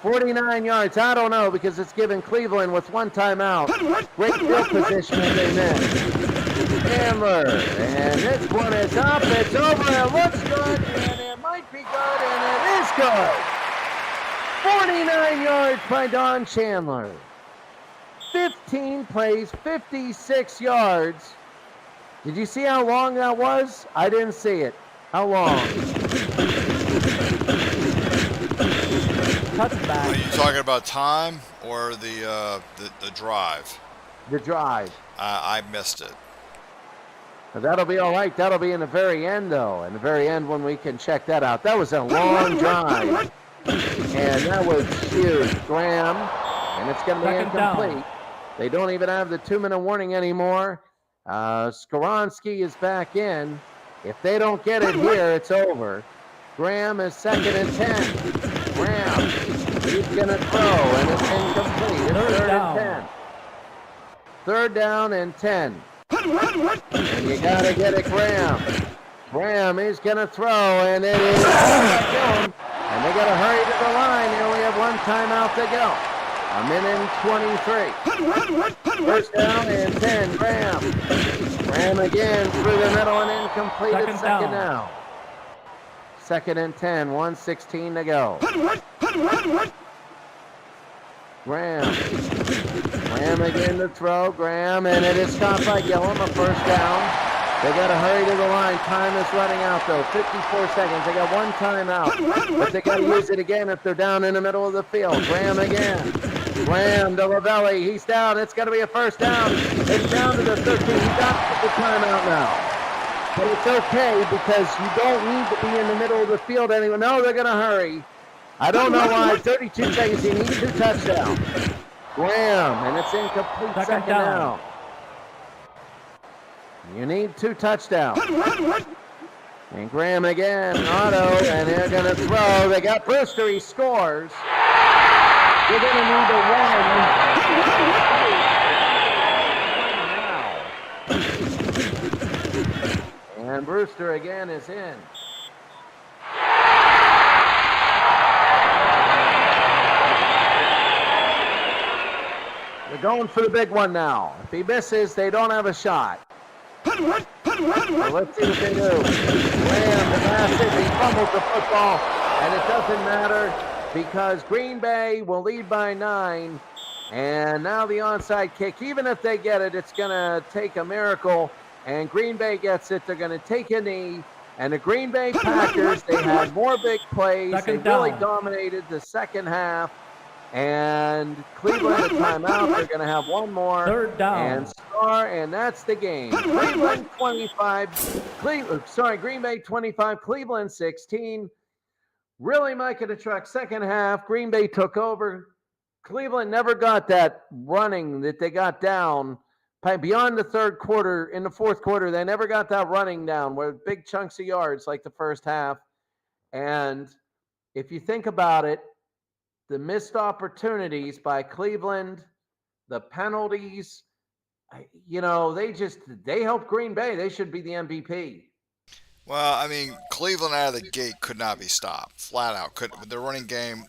49 yards, I don't know, because it's given Cleveland with 1 timeout. Great field position if they miss. Chandler, and this one is up, it's over, it looks good, and it might be good, and it is good. 49 yards by Don Chandler. 15 plays, 56 yards. Did you see how long that was? I didn't see it. How long? Touchback. Are you talking about time or the drive? The drive. I missed it. But that'll be all right. That'll be in the very end, though. In the very end when we can check that out. That was a long drive. And that was huge. Graham, and it's going to be incomplete. Down. They don't even have the 2-minute warning anymore. Skoronski is back in. If they don't get it here, it's over. Graham is 2nd and 10. Graham, he's going to throw, and it's incomplete. It's 3rd and 10. 3rd down and 10. And you got to get it, Graham. Graham is going to throw, and it is going. And they got to hurry to the line. They only have 1 timeout to go. A minute and 23. 1st down and 10. Graham. Graham again through the middle and incomplete. It's 2nd down. 2nd and 10. 1:16 to go. Graham. Graham again to throw. Graham, and it is caught by Gillum. A 1st down. They got to hurry to the line. Time is running out, though. 54 seconds. They got 1 timeout. But they got to use it again if they're down in the middle of the field. Graham again. Graham to Lavelli. He's down. It's going to be a 1st down. It's down to the 13. He got the timeout now. But it's okay because you don't need to be in the middle of the field anyway. No, they're going to hurry. I don't know why. 32 seconds. He needs 2 touchdowns. Graham, and it's incomplete. 2nd down. You need 2 touchdowns. And Graham again, Otto, and they're going to throw. They got Brewster. He scores. You're going to need to win now. And Brewster again is in. They're going for the big one now. If he misses, they don't have a shot. So let's see what they do. Lamb, the basket, he fumbles the football, and it doesn't matter because Green Bay will lead by 9. And now the onside kick, even if they get it, it's going to take a miracle. And Green Bay gets it. They're going to take a knee. And the Green Bay Packers, they had more big plays. They really dominated the second half. And Cleveland a timeout. They're going to have one more. Third down. And that's the game. Cleveland 25. Green Bay 25. Cleveland 16. Really, Mike in the truck. Second half, Green Bay took over. Cleveland never got that running that they got down beyond the third quarter. In the fourth quarter, they never got that running down where big chunks of yards like the first half. And if you think about it, the missed opportunities by Cleveland, the penalties, they helped Green Bay. They should be the MVP. Well, I mean, Cleveland out of the gate could not be stopped. Flat out. The running game,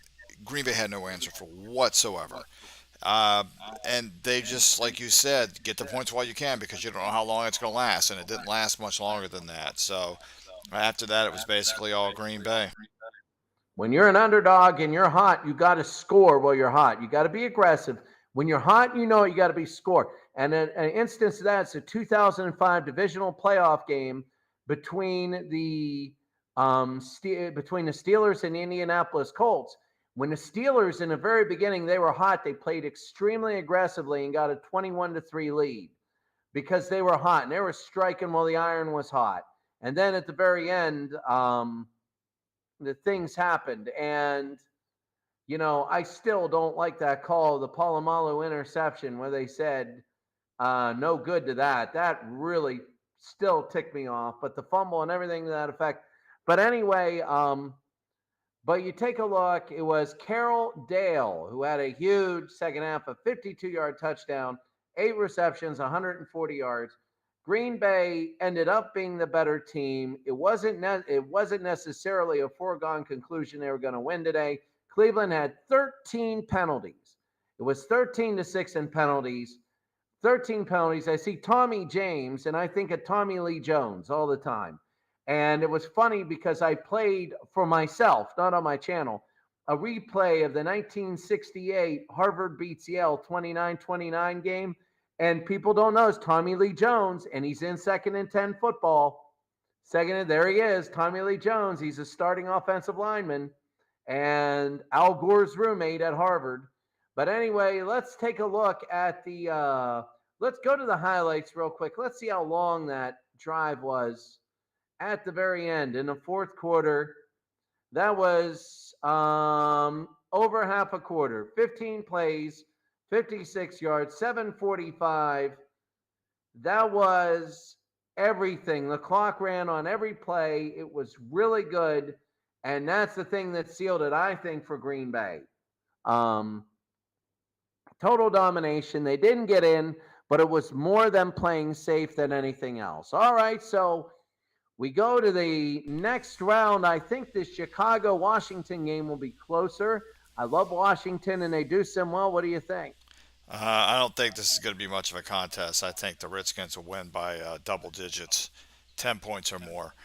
Green Bay had no answer for whatsoever. And they just, like you said, get the points while you can because you don't know how long it's going to last. And it didn't last much longer than that. So after that, it was basically all Green Bay. When you're an underdog and you're hot, you got to score while you're hot. You got to be aggressive. When you're hot, you got to be score. And an instance of that is a 2005 divisional playoff game between the Steelers and the Indianapolis Colts. When the Steelers in the very beginning, they were hot, they played extremely aggressively and got a 21-3 lead because they were hot and they were striking while the iron was hot. And then at the very end, the things happened. And, I still don't like that call, the Polamalu interception where they said no good to that. That really still ticked me off, but the fumble and everything to that effect. But anyway, but you take a look, it was Carroll Dale who had a huge second half, a 52-yard touchdown, 8 receptions, 140 yards. Green Bay ended up being the better team. It wasn't necessarily a foregone conclusion they were going to win today. Cleveland had 13 penalties. It was 13-6 in penalties. 13 penalties. I see Tommy James, and I think of Tommy Lee Jones all the time. And it was funny because I played for myself, not on my channel, a replay of the 1968 Harvard beats Yale 29-29 game. And people don't know it's Tommy Lee Jones, and he's in 2nd and 10 football. There he is, Tommy Lee Jones. He's a starting offensive lineman and Al Gore's roommate at Harvard. But anyway, let's take a look at let's go to the highlights real quick. Let's see how long that drive was at the very end in the fourth quarter. That was over half a quarter, 15 plays, 56 yards, 7:45. That was everything. The clock ran on every play. It was really good. And that's the thing that sealed it, I think, for Green Bay. Total domination. They didn't get in, but it was more them playing safe than anything else. All right, so we go to the next round. I think the Chicago-Washington game will be closer. I love Washington, and they do some well. What do you think? I don't think this is going to be much of a contest. I think the Redskins will win by double digits, 10 points or more.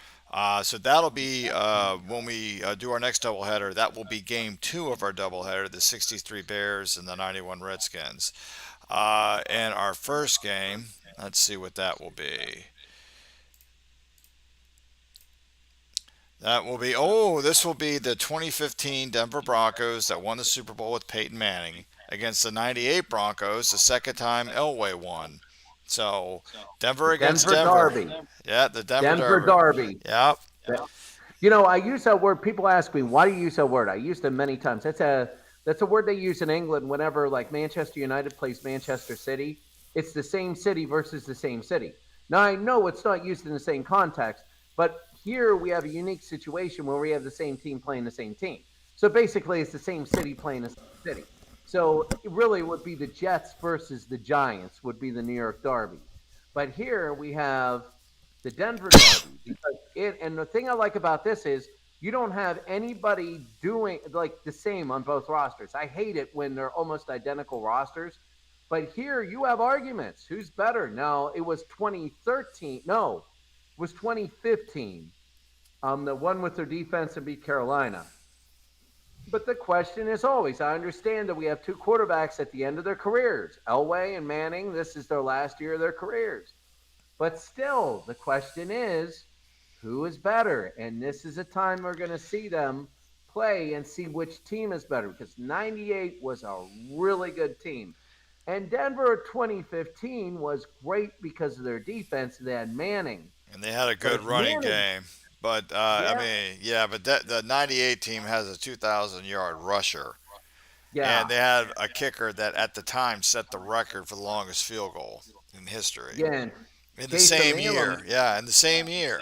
So that'll be when we do our next doubleheader. That will be game 2 of our doubleheader, the 63 Bears and the 91 Redskins. And our first game, let's see what that will be. That will be, this will be the 2015 Denver Broncos that won the Super Bowl with Peyton Manning against the 98 Broncos, the second time Elway won. So, Denver against Denver. Derby. Yeah, the Denver Derby. Yep. You know, I use that word. People ask me, why do you use that word? I used it many times. That's a word they use in England whenever, like, Manchester United plays Manchester City. It's the same city versus the same city. Now, I know it's not used in the same context, but here we have a unique situation where we have the same team playing the same team. So basically, it's the same city playing the same city. So it really would be the Jets versus the Giants would be the New York Derby. But here we have the Denver Derby because and the thing I like about this is you don't have anybody doing like the same on both rosters. I hate it when they're almost identical rosters. But here you have arguments. Who's better? No, it was 2013. No, it was 2015. The one with their defense and beat Carolina. But the question is always, I understand that we have two quarterbacks at the end of their careers. Elway and Manning, this is their last year of their careers. But still, the question is, who is better? And this is a time we're going to see them play and see which team is better because 98 was a really good team. And Denver 2015 was great because of their defense. They had Manning. And they had a But good if running Manning, game. But I yeah, mean, yeah, but the '98 team has a 2,000-yard rusher, and yeah, they had a kicker that at the time set the record for the longest field goal in history yeah. And in the Taysom same Elam. year. Yeah, in the same year.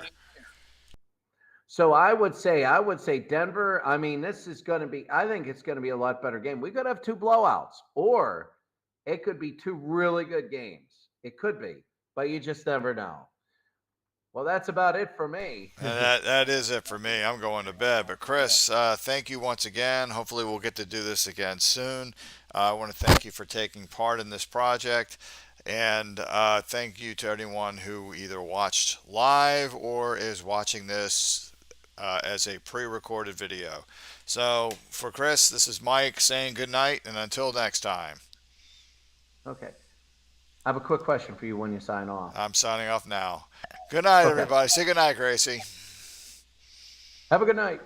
So I would say Denver. I mean, this is going to be. I think it's going to be a lot better game. We could have two blowouts, or it could be two really good games. It could be, but you just never know. Well, that's about it for me. And that is it for me. I'm going to bed. But Chris, thank you once again. Hopefully, we'll get to do this again soon. I want to thank you for taking part in this project. And thank you to anyone who either watched live or is watching this as a pre recorded video. So, for Chris, this is Mike saying good night. And until next time, Okay. I have a quick question for you when you sign off. I'm signing off now. Good night, Okay. everybody. Say good night, Gracie. Have a good night.